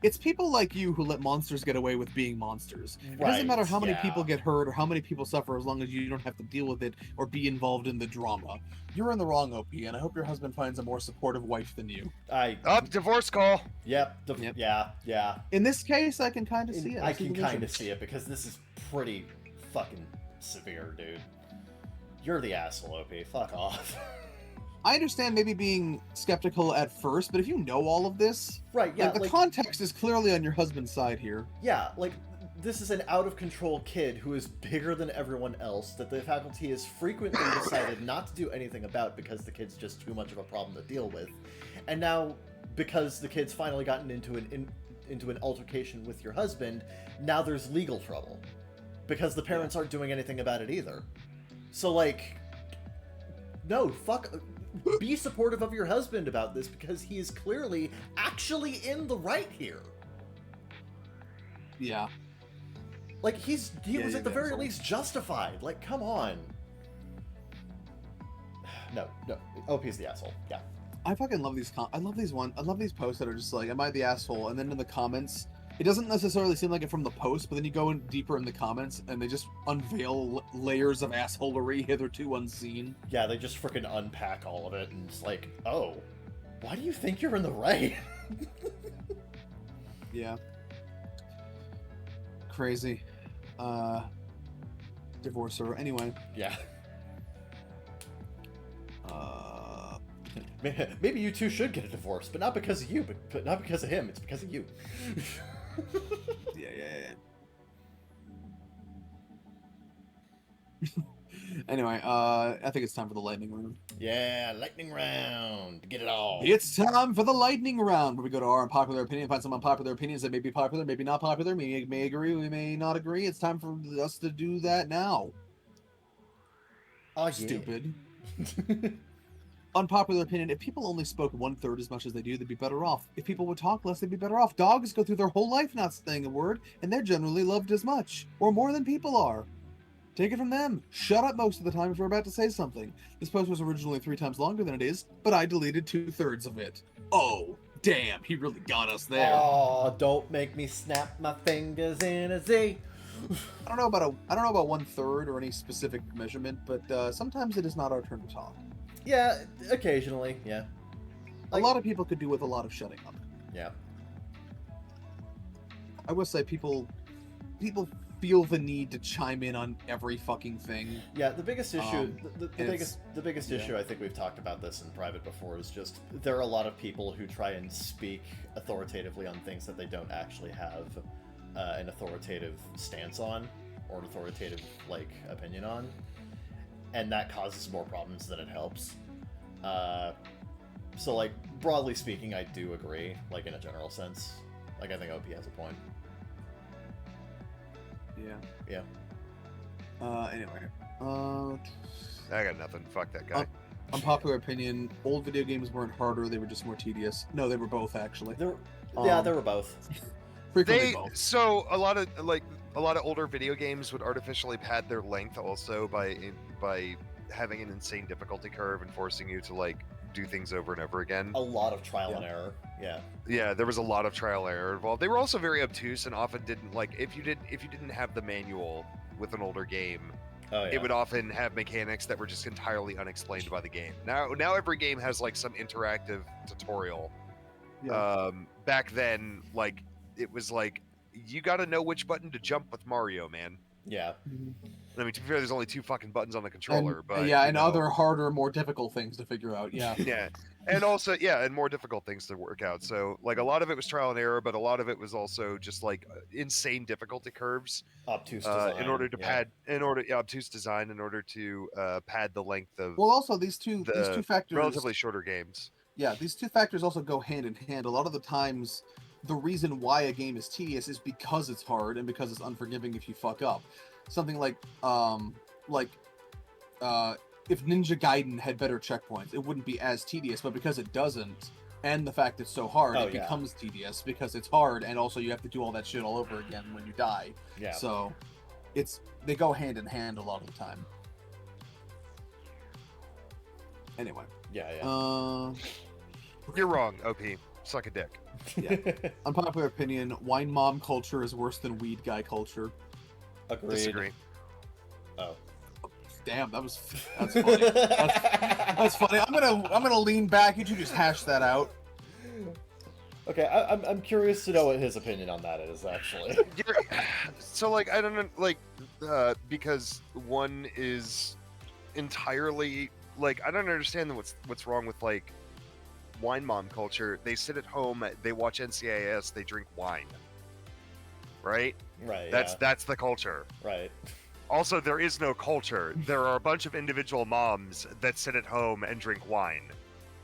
It's people like you who let monsters get away with being monsters. It doesn't matter how many people get hurt or how many people suffer as long as you don't have to deal with it or be involved in the drama. You're in the wrong, OP, and I hope your husband finds a more supportive wife than you. Divorce call. Yep. Yeah. In this case, I can kind of see it. I can kind of see it, because this is pretty fucking severe, dude. You're the asshole, OP. Fuck off. I understand maybe being skeptical at first, but if you know all of this, right? Yeah, the context is clearly on your husband's side here. Yeah, like this is an out-of-control kid who is bigger than everyone else that the faculty has frequently decided not to do anything about because the kid's just too much of a problem to deal with, and now because the kid's finally gotten into an altercation with your husband, now there's legal trouble because the parents aren't doing anything about it either. So like, no, fuck. Be supportive of your husband about this, because he is clearly actually in the right here. Yeah. Like, he was at the very least justified. Like, come on. No. OP's the asshole. Yeah. I fucking love these I love these posts that are just like, am I the asshole? And then in the comments, it doesn't necessarily seem like it from the post, but then you go in deeper in the comments and they just unveil layers of assholery hitherto unseen. Yeah, they just freaking unpack all of it, and it's like, oh, why do you think you're in the right? Yeah. Crazy. Divorcer. Anyway. Yeah. Maybe you two should get a divorce, but not because of you, but not because of him. It's because of you. Yeah. Anyway, I think it's time for the lightning round. Yeah, lightning round. Get it all. It's time for the lightning round, where we go to our unpopular opinion, find some unpopular opinions that may be popular, maybe not popular, we may agree, we may not agree. It's time for us to do that now. Oh, yeah. Stupid. Unpopular opinion: if people only spoke 1/3 as much as they do, they'd be better off. If people would talk less, they'd be better off. Dogs go through their whole life not saying a word, and they're generally loved as much, or more than people are. Take it from them. Shut up most of the time if you're about to say something. This post was originally 3 times longer than it is, but I deleted 2/3 of it. Oh, damn, he really got us there. Oh, don't make me snap my fingers in a Z. I don't know about 1/3 or any specific measurement, but sometimes it is not our turn to talk. Yeah, occasionally, yeah. A lot of people could do with a lot of shutting up. Yeah. I will say people feel the need to chime in on every fucking thing. Yeah, the biggest issue, the biggest issue, I think we've talked about this in private before, is just there are a lot of people who try and speak authoritatively on things that they don't actually have an authoritative stance on, or an authoritative, like, opinion on. And that causes more problems than it helps. So, like, broadly speaking, I do agree, like, in a general sense. Like, I think OP has a point. Yeah. Yeah. Anyway. I got nothing. Fuck that guy. Unpopular opinion: old video games weren't harder; they were just more tedious. No, they were both actually. There were both. Frequently both. So a lot of older video games would artificially pad their length also by having an insane difficulty curve and forcing you to like do things over and over again. A lot of trial and error. Yeah. Yeah, there was a lot of trial and error involved. They were also very obtuse and often didn't like if you didn't have the manual with an older game, it would often have mechanics that were just entirely unexplained by the game. Now every game has like some interactive tutorial. Yeah. Back then, like it was like you got to know which button to jump with Mario, man. Yeah. I mean, to be fair, there's only 2 fucking buttons on the controller, but other harder, more difficult things to figure out. Yeah. yeah, and also and more difficult things to work out. So like a lot of it was trial and error, but a lot of it was also just like insane difficulty curves. Obtuse design. Obtuse design in order to pad the length of. Well, also these two factors. Relatively shorter games. Yeah, these two factors also go hand in hand. A lot of the times, the reason why a game is tedious is because it's hard and because it's unforgiving if you fuck up. Something like if Ninja Gaiden had better checkpoints, it wouldn't be as tedious. But because it doesn't, and the fact it's so hard, it becomes tedious because it's hard, and also you have to do all that shit all over again when you die. Yeah. So, they go hand in hand a lot of the time. Anyway. Yeah. You're wrong, OP. Suck a dick. Yeah. Unpopular opinion: wine mom culture is worse than weed guy culture. Agreed. Disagree. Oh. Damn, that's funny. That's funny. I'm gonna lean back. You two just hash that out. Okay, I'm curious to know what his opinion on that is actually. So like I don't know, like because one is entirely like I don't understand what's wrong with like wine mom culture. They sit at home, they watch NCIS, they drink wine. Right? Right. That's the culture. Right. Also, there is no culture. There are a bunch of individual moms that sit at home and drink wine.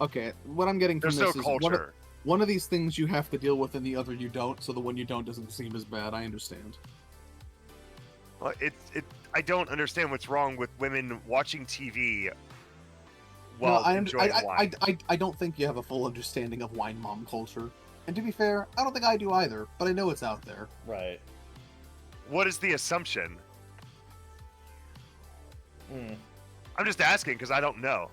Okay, what I'm getting from There's this no is culture. one of these things you have to deal with and the other you don't, so the one you don't doesn't seem as bad. I understand. Well, I don't understand what's wrong with women watching TV while enjoying wine. I don't think you have a full understanding of wine mom culture. And to be fair, I don't think I do either, but I know it's out there. Right. What is the assumption? Hmm. I'm just asking because I don't know.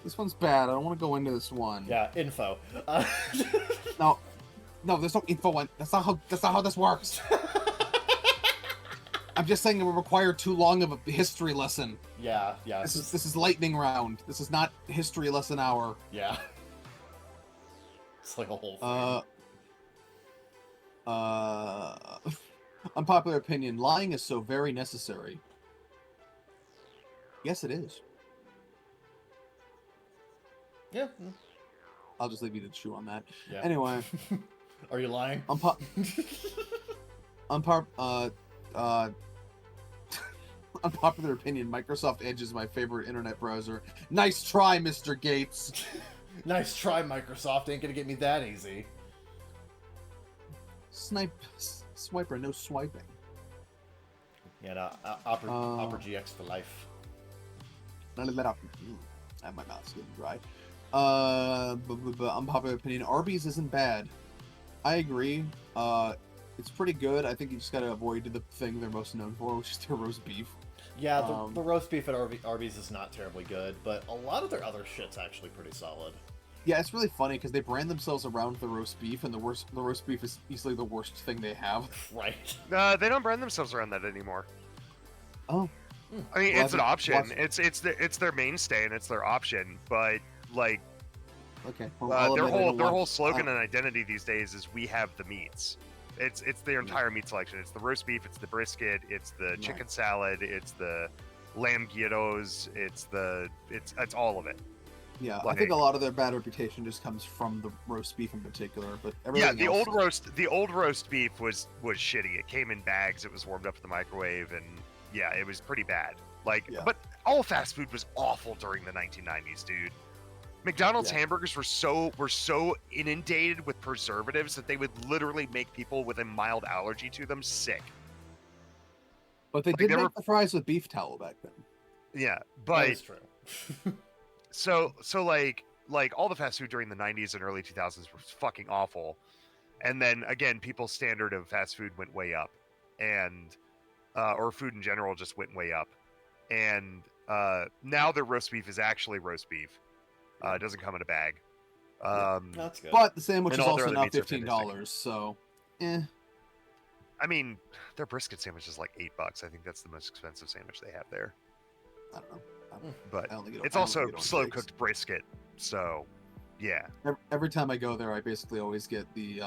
This one's bad. I don't want to go into this one. Yeah, info. No, there's no info on. That's not how this works. I'm just saying it would require too long of a history lesson. Yeah. This is lightning round. This is not history lesson hour. Yeah. It's like a whole thing. Unpopular opinion: lying is so very necessary. Yes, it is. Yeah. I'll just leave you to chew on that. Yeah. Anyway. Are you lying? Unpopular opinion: Microsoft Edge is my favorite internet browser. Nice try, Mr. Gates. Nice try, Microsoft. Ain't gonna get me that easy. Swiper, no swiping. Yeah, no, Opera GX for life. None of that up. My mouth's getting dry. Unpopular opinion: Arby's isn't bad. I agree. It's pretty good. I think you just gotta avoid the thing they're most known for, which is their roast beef. Yeah, the roast beef at Arby's is not terribly good, but a lot of their other shit's actually pretty solid. Yeah, it's really funny because they brand themselves around the roast beef, and the roast beef is easily the worst thing they have. Right. They don't brand themselves around that anymore. Oh. I mean, it's an option. It's their mainstay and it's their option, but like, okay. Well, their whole slogan and identity these days is "We have the meats." It's their entire meat selection. It's the roast beef, it's the brisket, it's the chicken salad, it's the lamb gyros, it's all of it. Yeah, I think a lot of their bad reputation just comes from the roast beef in particular, but everything the old roast beef was shitty. It came in bags, it was warmed up in the microwave, and yeah, it was pretty bad. But all fast food was awful during the 1990s, dude. McDonald's Yeah. hamburgers were so inundated with preservatives that they would literally make people with a mild allergy to them sick. But they Like, did they make were- the fries with beef tallow back then. Yeah, That but is true. so like all the fast food during the 90s and early 2000s was fucking awful. And then again, people's standard of fast food went way up, and or food in general just went way up. And now their roast beef is actually roast beef. It doesn't come in a bag. That's good. But the sandwich And is all their also other now meats are $15, so I mean, their brisket sandwich is like $8. I think that's the most expensive sandwich they have there. I don't know. But I only get it's I only also get orange slow cakes. cooked brisket, so yeah. Every time I go there, I basically always get the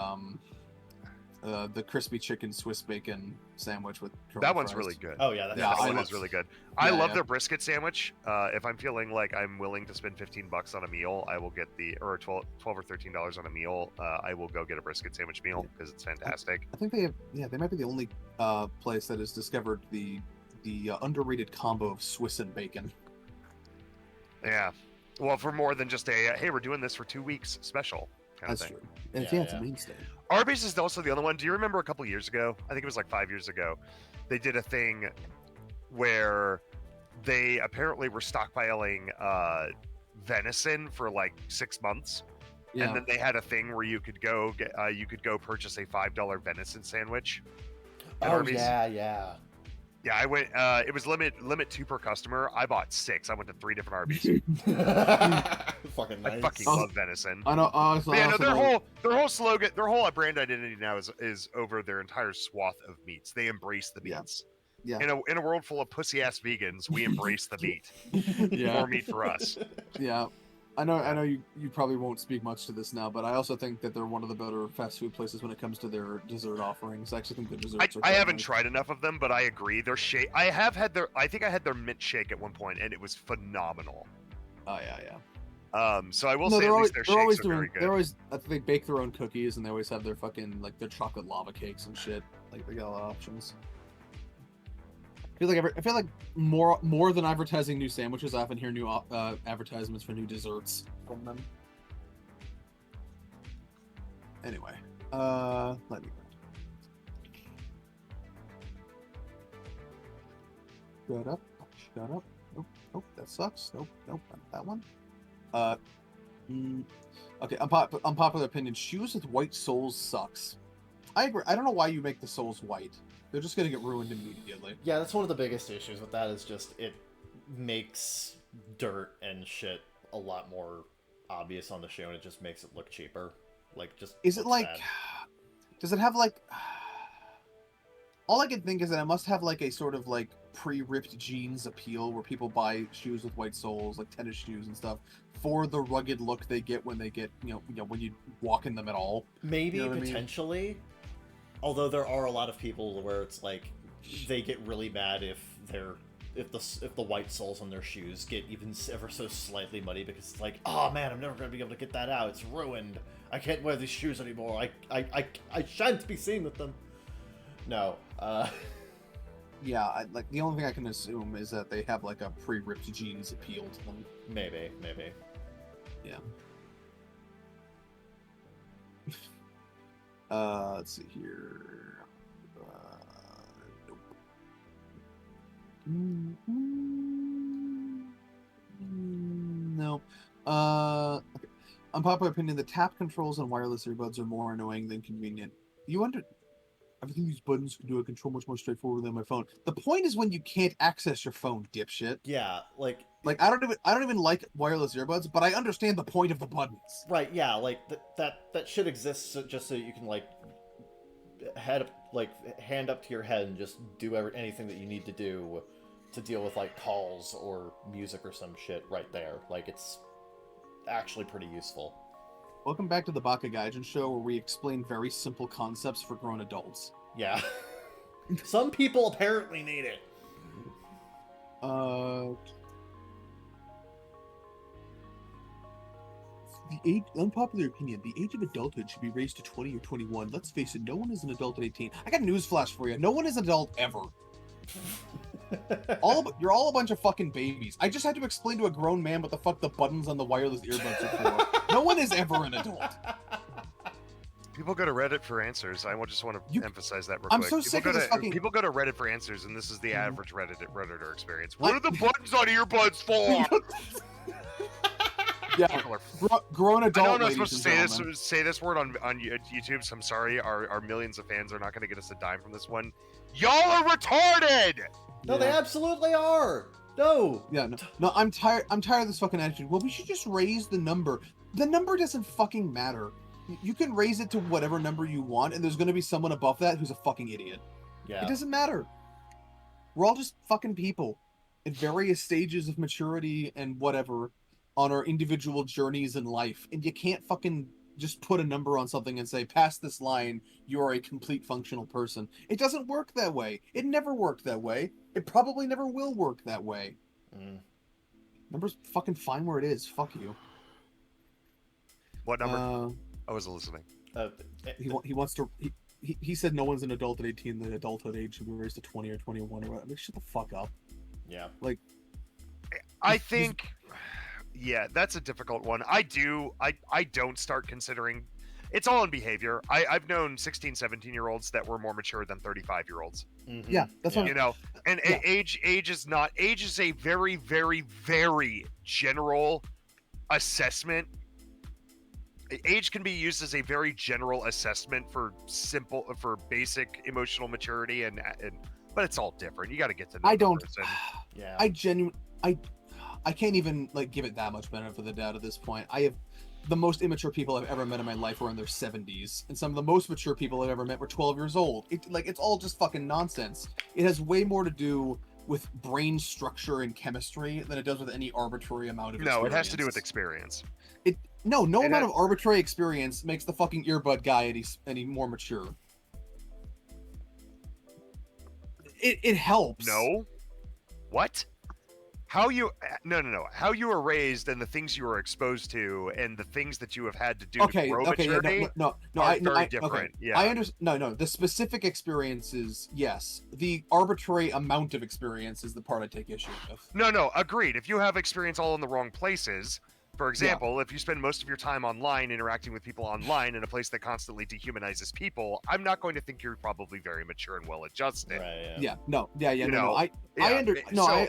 crispy chicken Swiss bacon sandwich with curly That one's fries. really good. Oh yeah, that's Yeah, That I one love- is really good. I love yeah. their brisket sandwich. If I'm feeling like I'm willing to spend $15 on a meal, I will get or 12 or $13 on a meal. I will go get a brisket sandwich meal because it's fantastic. I think they have. Yeah, they might be the only place that has discovered the underrated combo of Swiss and bacon. Yeah. Well, for more than just a hey, we're doing this for 2 weeks special kind That's of thing. true. And Yeah, it's a yeah. mainstay. Arby's is also the other one. Do you remember a couple years ago? I think it was like 5 years ago. They did a thing where they apparently were stockpiling venison for like 6 months, Yeah. and then they had a thing where you could go purchase a $5 venison sandwich. at Oh Arby's. yeah. Yeah, I went. It was limit 2 per customer. I bought 6. I went to 3 different Arby's. Fucking nice. I fucking Oh. love venison. I know. Honestly, But yeah, I no, also their know- whole slogan, their whole brand identity now is over their entire swath of meats. They embrace the Yeah. meats. Yeah. In a world full of pussy ass vegans, we embrace the meat. Yeah. More meat for us. Yeah. I know you probably won't speak much to this now, but I also think that they're one of the better fast food places when it comes to their dessert offerings. I actually think the desserts are I quite haven't nice. tried enough of them, but I agree. Their shake, I think I had their mint shake at one point, and it was phenomenal. Oh yeah. So I will No, say they're at always, least their they're always shakes are very doing. good. They're always. I think they bake their own cookies, and they always have their fucking like their chocolate lava cakes and shit. Like they got a lot of options. I feel like more than advertising new sandwiches, I often hear new advertisements for new desserts from them. Anyway, let me. Shut up! Shut up! Nope, that sucks. Nope, not that one. Okay, unpopular opinion: shoes with white soles sucks. I agree. I don't know why you make the soles white. They're just gonna get ruined immediately. Yeah, that's one of the biggest issues with that is just it makes dirt and shit a lot more obvious on the shoe, and it just makes it look cheaper. Like, just Is it looks like? bad. Does it have like? All I can think is that it must have like a sort of like pre-ripped jeans appeal, where people buy shoes with white soles, like tennis shoes and stuff, for the rugged look they get when they get when you walk in them at all. Maybe You know what I mean? potentially. Although there are a lot of people where it's like they get really mad if the white soles on their shoes get even ever so slightly muddy, because it's like, oh man, I'm never gonna be able to get that out. It's ruined. I can't wear these shoes anymore. I shan't be seen with them. No. Yeah, like the only thing I can assume is that they have like a pre-ripped jeans appeal to them. Maybe. Yeah. Let's see here. Nope. Nope. Okay. Unpopular opinion: the tap controls on wireless earbuds are more annoying than convenient. Everything these buttons can do, I control much more straightforward than my phone. The point is when you can't access your phone, dipshit. Yeah, like I don't even like wireless earbuds, but I understand the point of the buttons. right, yeah, like that should exist just so you can like hand up to your head and just do anything that you need to do to deal with like calls or music or some shit right there. Like, it's actually pretty useful. Welcome back to the Baka Gaijin show, where we explain very simple concepts for grown adults. Yeah. Some people apparently need it. Unpopular opinion: the age of adulthood should be raised to 20 or 21. Let's face it, no one is an adult at 18. I got news flash for you: no one is an adult ever. You're all a bunch of fucking babies. I just had to explain to a grown man what the fuck the buttons on the wireless earbuds are for. No one is ever an adult. People go to Reddit for answers. I just want to emphasize that real I'm quick. so sick of this fucking... People go to Reddit for answers, and this is the average Redditor experience. What are the buttons on earbuds for? Yeah, grown adult. I know I'm not supposed to say this word on YouTube, so I'm sorry. Our millions of fans are not going to get us a dime from this one. Y'all are retarded. No, they absolutely are. No. Yeah, no. I'm tired of this fucking attitude. Well, we should just raise the number. The number doesn't fucking matter. You can raise it to whatever number you want, and there's going to be someone above that who's a fucking idiot. Yeah. It doesn't matter. We're all just fucking people at various stages of maturity and whatever on our individual journeys in life, and you can't fucking just put a number on something and say, past this line, you are a complete functional person. It doesn't work that way. It never worked that way. It probably never will work that way. Number's fucking fine where it is. Fuck you. What number? I wasn't listening. He wants to... He said no one's an adult at 18. The adulthood age should be raised to 20 or 21 or whatever. I mean, shut the fuck up. Yeah. Like... I think... Yeah, that's a difficult one. I don't start considering... It's all in behavior. I've known 16, 17-year-olds that were more mature than 35-year-olds. Mm-hmm. Yeah, that's what... You know, and age is not... Age is a very, very, very general assessment. Age can be used as a very general assessment for basic emotional maturity, but it's all different. You got to get to know the person. Yeah. I can't even like give it that much benefit of the doubt at this point. I have the most immature people I've ever met in my life were in their 70s, and some of the most mature people I've ever met were 12 years old. It's all just fucking nonsense. It has way more to do with brain structure and chemistry than it does with any arbitrary amount of experience. No, it has to do with experience. No amount of arbitrary experience makes the fucking earbud guy any more mature. It helps. No. What? How you how you were raised and the things you were exposed to and the things that you have had to do to grow maturity are very different. Okay. Yeah. I understand. No. The specific experiences, yes. The arbitrary amount of experience is the part I take issue with. No, agreed. If you have experience all in the wrong places, for example, if you spend most of your time online interacting with people online in a place that constantly dehumanizes people, I'm not going to think you're probably very mature and well adjusted. Right, I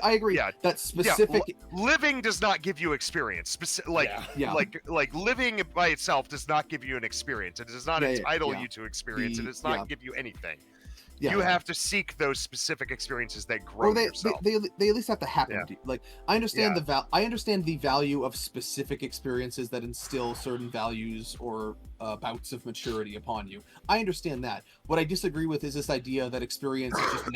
agree. Yeah, that specific living does not give you experience. Like living by itself does not give you an experience. It does not entitle you to experience. It does not give you anything. You have to seek those specific experiences that grow yourself. They at least have to happen to you. Like, I understand the value of specific experiences that instill certain values or bouts of maturity upon you. I understand that. What I disagree with is this idea that experience is just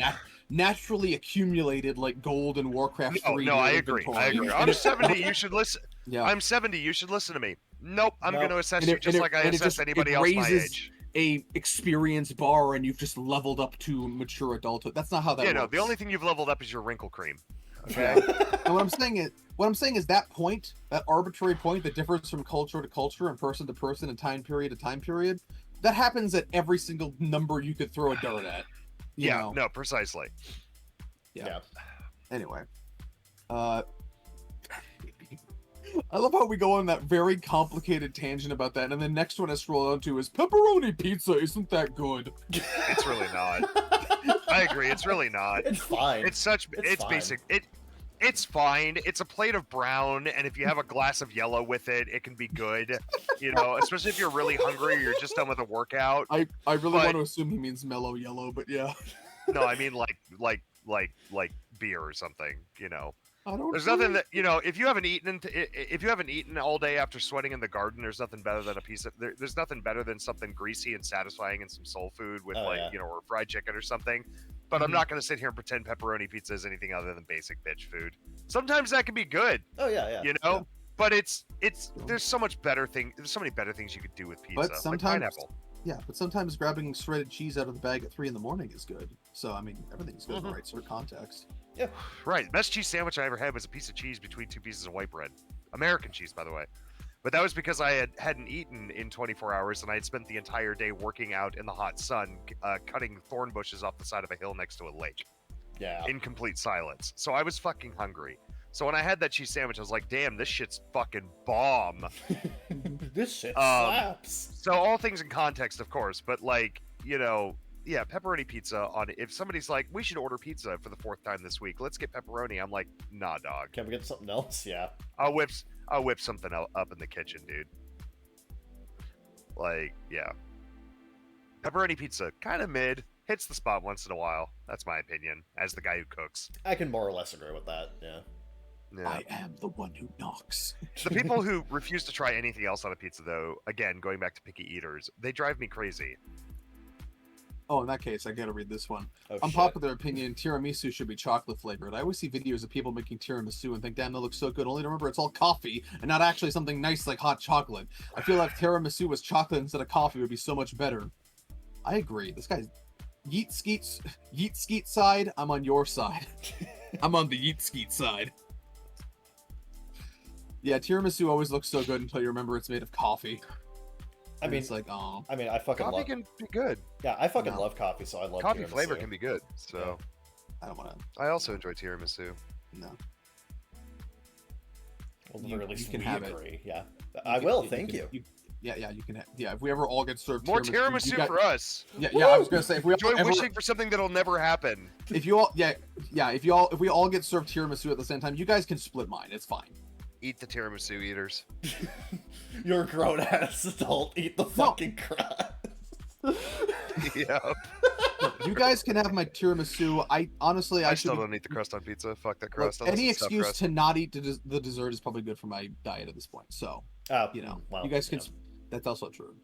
naturally accumulated like gold in Warcraft 3. No, I agree. I'm 70. You should listen. Yeah. I'm 70. You should listen to me. Nope. I'm going to assess you just like I assess anybody else my age. A experience bar and you've just leveled up to mature adulthood. That's not how that works. No, the only thing you've leveled up is your wrinkle cream. Okay. And what I'm saying is that point, that arbitrary point that differs from culture to culture and person to person and time period to time period, that happens at every single number you could throw a dart at. You know? No, precisely. Yeah. Anyway. I love how we go on that very complicated tangent about that, and the next one I scroll down to is pepperoni pizza. Isn't that good? It's really not. I agree. It's really not. It's fine. It's basic. It's fine. It's a plate of brown, and if you have a glass of yellow with it, it can be good. You know, especially if you're really hungry or you're just done with a workout. I really want to assume he means mellow yellow, but yeah. No, I mean like beer or something. You know. There's know. Nothing that if you haven't eaten all day after sweating in the garden, there's nothing better than there's nothing better than something greasy and satisfying and some soul food with or fried chicken or something. But I'm not going to sit here and pretend pepperoni pizza is anything other than basic bitch food. Sometimes that can be good. Oh yeah. Yeah. But there's so many better things you could do with pizza. But sometimes, like pineapple. Yeah, but sometimes grabbing shredded cheese out of the bag at 3 a.m. is good. So I mean, everything's good in the right sort of context. Yeah. Right. Best cheese sandwich I ever had was a piece of cheese between 2 pieces of white bread. American cheese, by the way. But that was because I hadn't eaten in 24 hours and I had spent the entire day working out in the hot sun, cutting thorn bushes off the side of a hill next to a lake. Yeah. in complete silence. So I was fucking hungry. So when I had that cheese sandwich, I was like, damn, this shit's fucking bomb. This shit Um, slaps. So all things in context, of course, but like, yeah, pepperoni pizza on if somebody's like, we should order pizza for the 4th time this week, let's get pepperoni. I'm like, nah, dog. Can we get something else? Yeah. I'll whip something up in the kitchen, dude. Like, yeah. Pepperoni pizza, kind of mid, hits the spot once in a while. That's my opinion, as the guy who cooks. I can more or less agree with that. Yeah. Yeah. I am the one who knocks. The people who refuse to try anything else on a pizza, though, again, going back to picky eaters, they drive me crazy. Oh, in that case, I gotta read this one. Oh, Unpopular opinion, tiramisu should be chocolate flavored. I always see videos of people making tiramisu and think, damn, that looks so good, only to remember it's all coffee and not actually something nice like hot chocolate. I feel like tiramisu was chocolate instead of coffee would be so much better. I agree. This guy's yeet skeet side, I'm on your side. I'm on the yeet skeet side. Yeah, tiramisu always looks so good until you remember it's made of coffee. I mean, it's like, oh. I mean, I fucking Coffee love. can be good. Yeah, I fucking No. love coffee, so I love Coffee tiramisu. flavor can be good. So I don't want to. I also enjoy tiramisu. No. Well, at the You- very you least, can we have it. agree. Yeah, I will. Thank can- you. Yeah, you can. Yeah, if we ever all get served More you tiramisu got- for us. Yeah, I was gonna say if we Enjoy ever, wishing for something that'll never happen. if you all, if we all get served tiramisu at the same time, you guys can split mine. It's fine. Eat the tiramisu eaters. You're a grown ass adult. Eat the fucking crust. Yep. You guys can have my tiramisu. I honestly, I should. still don't eat the crust on pizza. Fuck that Look, crust. Unless any it's stuffed excuse crust. to not eat the dessert is probably good for my diet at this point. So Well, you guys can. yeah. That's also true.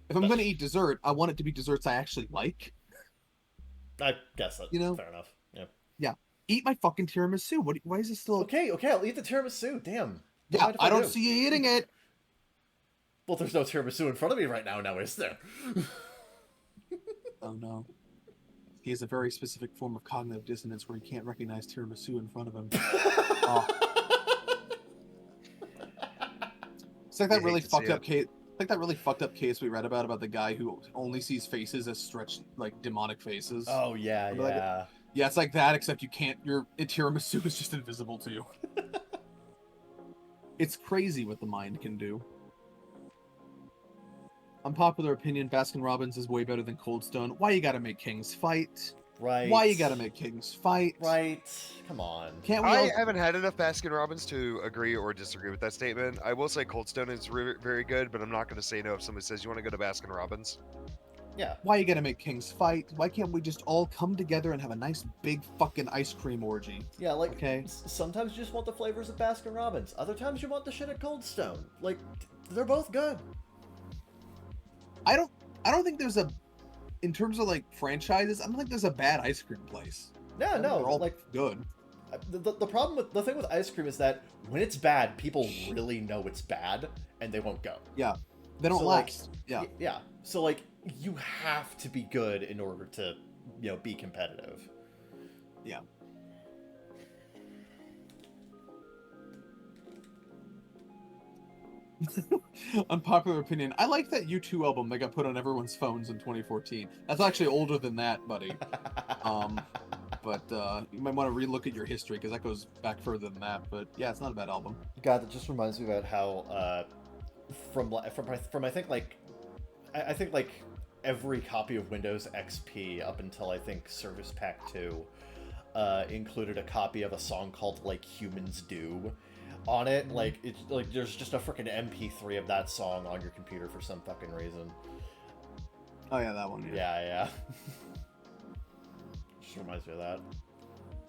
If I'm gonna eat dessert, I want it to be desserts I actually like. I guess that's fair enough. Yeah. Eat my fucking tiramisu. Why is it still? Okay, I'll eat the tiramisu. Damn. Yeah, Mind if I don't do? see you eating it. Well, there's no tiramisu in front of me right now. Now is there? Oh no. He has a very specific form of cognitive dissonance where he can't recognize tiramisu in front of him. Oh. It's like that You really hate to see fucked up case. Like that really fucked up case we read about the guy who only sees faces as stretched, like demonic faces. Oh yeah, Remember that yeah. Yeah, it's like that, except you can't. Your tiramisu is just invisible to you. It's crazy what the mind can do. Unpopular opinion: Baskin Robbins is way better than Cold Stone. Why you gotta make kings fight? Right. Why you gotta make kings fight? Right. Come on. Can't we? I all... haven't had enough Baskin Robbins to agree or disagree with that statement. I will say Cold Stone is very good, but I'm not going to say no if somebody says you want to go to Baskin Robbins. Yeah. Why you gotta make kings fight? Why can't we just all come together and have a nice big fucking ice cream orgy? Yeah, like Okay. sometimes you just want the flavors of Baskin Robbins. Other times you want the shit at Cold Stone. Like they're both good. I don't think there's a, in terms of like franchises, I don't think there's a bad ice cream place. Yeah, no, They're all like good. the problem with the thing with ice cream is that when it's bad, people really know it's bad and they won't go. Yeah, they don't So, like, last. Yeah. Yeah. So like you have to be good in order to, be competitive. Yeah. Unpopular opinion. I like that U2 album that got put on everyone's phones in 2014. That's actually older than that, buddy. But you might want to relook at your history because that goes back further than that. But yeah, it's not a bad album. God, that just reminds me about how from I think I think like every copy of Windows XP up until I think Service Pack 2 included a copy of a song called like Humans Do on it. Like it's like there's just a freaking MP3 of that song on your computer for some fucking reason. Oh yeah, that one. Yeah. Just reminds me of that.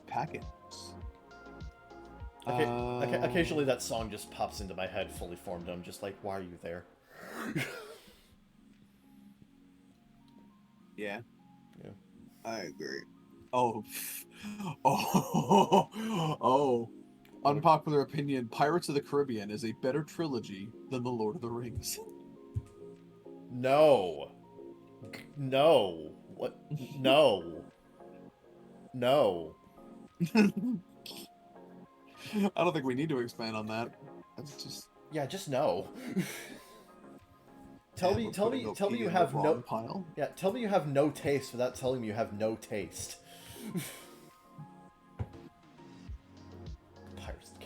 Packets. Occasionally that song just pops into my head fully formed and I'm just like, why are you there? Yeah. Yeah. I agree. Oh. Oh. Unpopular opinion. Pirates of the Caribbean is a better trilogy than The Lord of the Rings. No. What? No. No. I don't think we need to expand on that. That's just Yeah, just no. Tell me you have no pile. Yeah, tell me you have no taste without telling me you have no taste.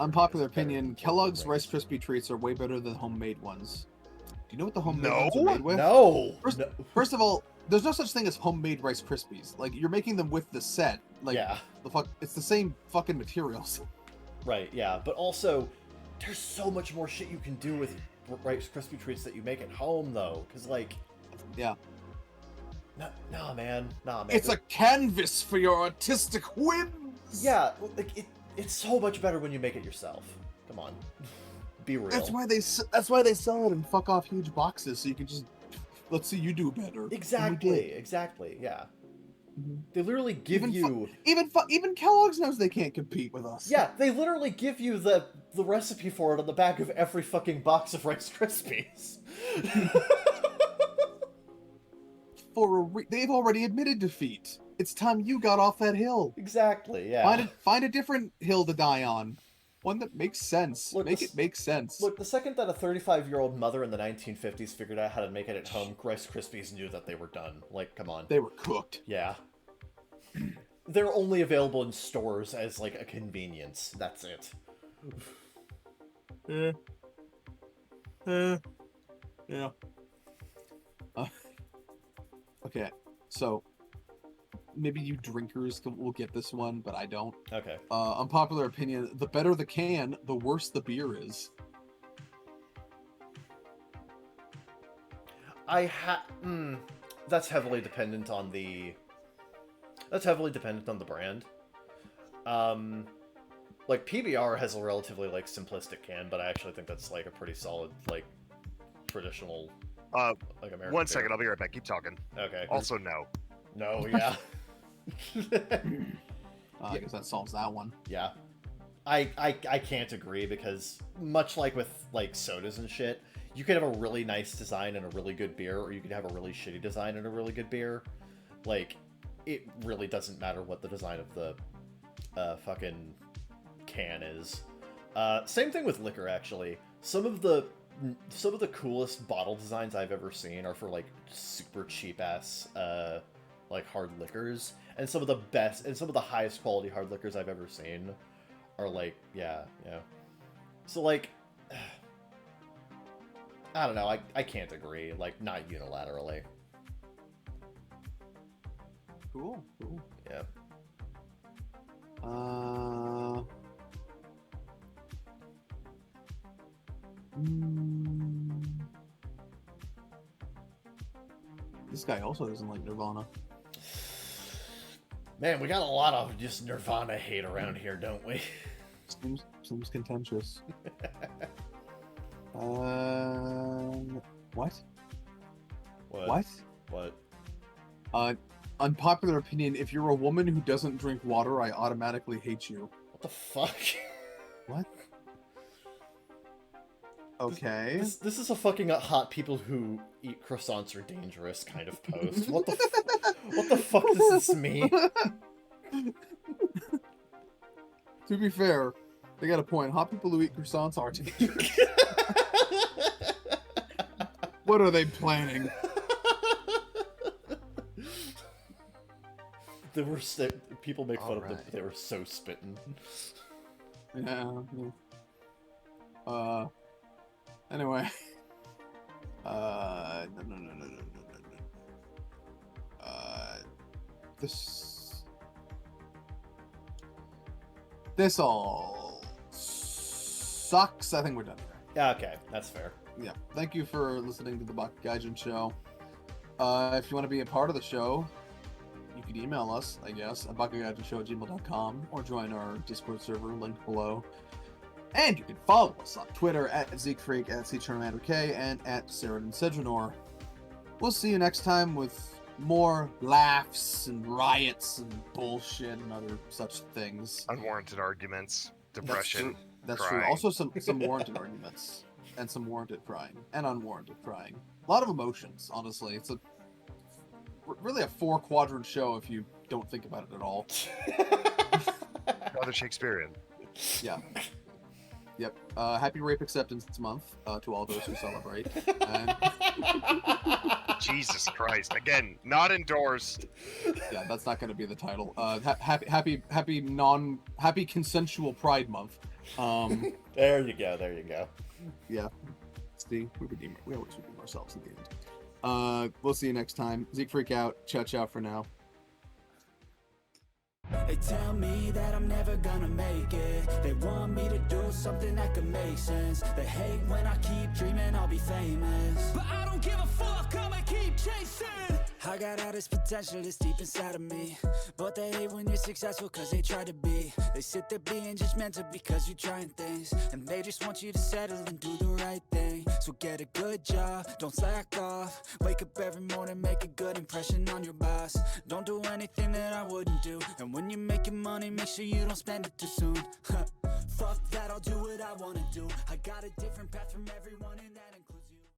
Unpopular It's better opinion: than Kellogg's Raisin Rice Krispie treats are way better than homemade ones. Do you know what the homemade No. ones are made with? No. First of all, there's no such thing as homemade Rice Krispies. Like, you're making them with the set. Like, Yeah. the fuck, it's the same fucking materials. Right. Yeah. But also, there's so much more shit you can do with Rice Krispie treats that you make at home, though. Because like, Yeah. nah, man. It's a canvas for your artistic whims. Yeah. Like it's so much better when you make it yourself. Come on. Be real. That's why they sell it in fuck off huge boxes, so you can just let's see you do better. Exactly. Yeah. Mhm. They literally give you even Kellogg's knows they can't compete with us. Yeah, they literally give you the recipe for it on the back of every fucking box of Rice Krispies. They've already admitted defeat. It's time you got off that hill. Exactly, yeah. Find a different hill to die on. One that makes sense. Look, Make it make sense. Look, the second that a 35-year-old mother in the 1950s figured out how to make it at home, Rice Krispies knew that they were done. Like, come on. They were cooked. Yeah. They're only available in stores as, like, a convenience. That's it. Yeah. Okay, so maybe you drinkers will get this one, but I don't. Okay. Unpopular opinion: the better the can, the worse the beer is. That's heavily dependent on the... That's heavily dependent on the brand. Like, PBR has a relatively, like, simplistic can, but I actually think that's, like, a pretty solid, like, traditional, like, American One beer. second, I'll be right back. Keep talking. Okay. Also, no. No, yeah. I guess that solves that one. Yeah. I can't agree, because much like with, like, sodas and shit, you could have a really nice design and a really good beer, or you could have a really shitty design and a really good beer. Like, it really doesn't matter what the design of the fucking can is. Same thing with liquor, actually. Some of the coolest bottle designs I've ever seen are for, like, super cheap ass like hard liquors, and some of the best and some of the highest quality hard liquors I've ever seen are like, yeah. So, like, I don't know, I can't agree, like, not unilaterally. Cool. Yeah. This guy also doesn't like Nirvana. Man, we got a lot of just Nirvana hate around here, don't we? Seems contentious. What? What? Unpopular opinion: if you're a woman who doesn't drink water, I automatically hate you. What the fuck? What? Okay. This is a fucking hot people who eat croissants are dangerous kind of post. What the fuck does this mean? To be fair, they got a point. Hot people who eat croissants are dangerous. What are they planning? People make fun of them. They were so spitting. Yeah. Anyway. No. This all sucks. I think we're done here. Yeah, okay, that's fair. Yeah. Thank you for listening to the Bakagaijin If you want to be a part of the show, you can email us, I guess, at bakagaijinshow@gmail.com, or join our Discord server linked below. And you can follow us on Twitter at ZekeFreak, at CCharmander and at Seradin We'll see you next time with more laughs and riots and bullshit and other such things. Unwarranted arguments, depression. That's crying. true. Also some warranted arguments. And some warranted crying. And unwarranted crying. A lot of emotions, honestly. It's really a 4-quadrant show if you don't think about it at all. Rather Shakespearean. Yeah. Yep. Happy Rape Acceptance Month to all those who celebrate. And... Jesus Christ! Again, not endorsed. Yeah, that's not going to be the title. Happy Consensual Pride Month. There you go. There you go. Yeah. See, we always redeem ourselves at the end. We'll see you next time. Zeke freak out. Ciao for now. They tell me that I'm never gonna make it. They want me to do something that could make sense. They hate when I keep dreaming I'll be famous, but I don't give a fuck, I'ma keep chasing. I got all this potential that's deep inside of me, but they hate when you're successful cause they try to be. They sit there being judgmental because you're trying things, and they just want you to settle and do the right thing. So get a good job, don't slack off. Wake up every morning, make a good impression on your boss. Don't do anything that I wouldn't do, and when you're making money, make sure you don't spend it too soon. Fuck that, I'll do what I wanna do. I got a different path from everyone, and that includes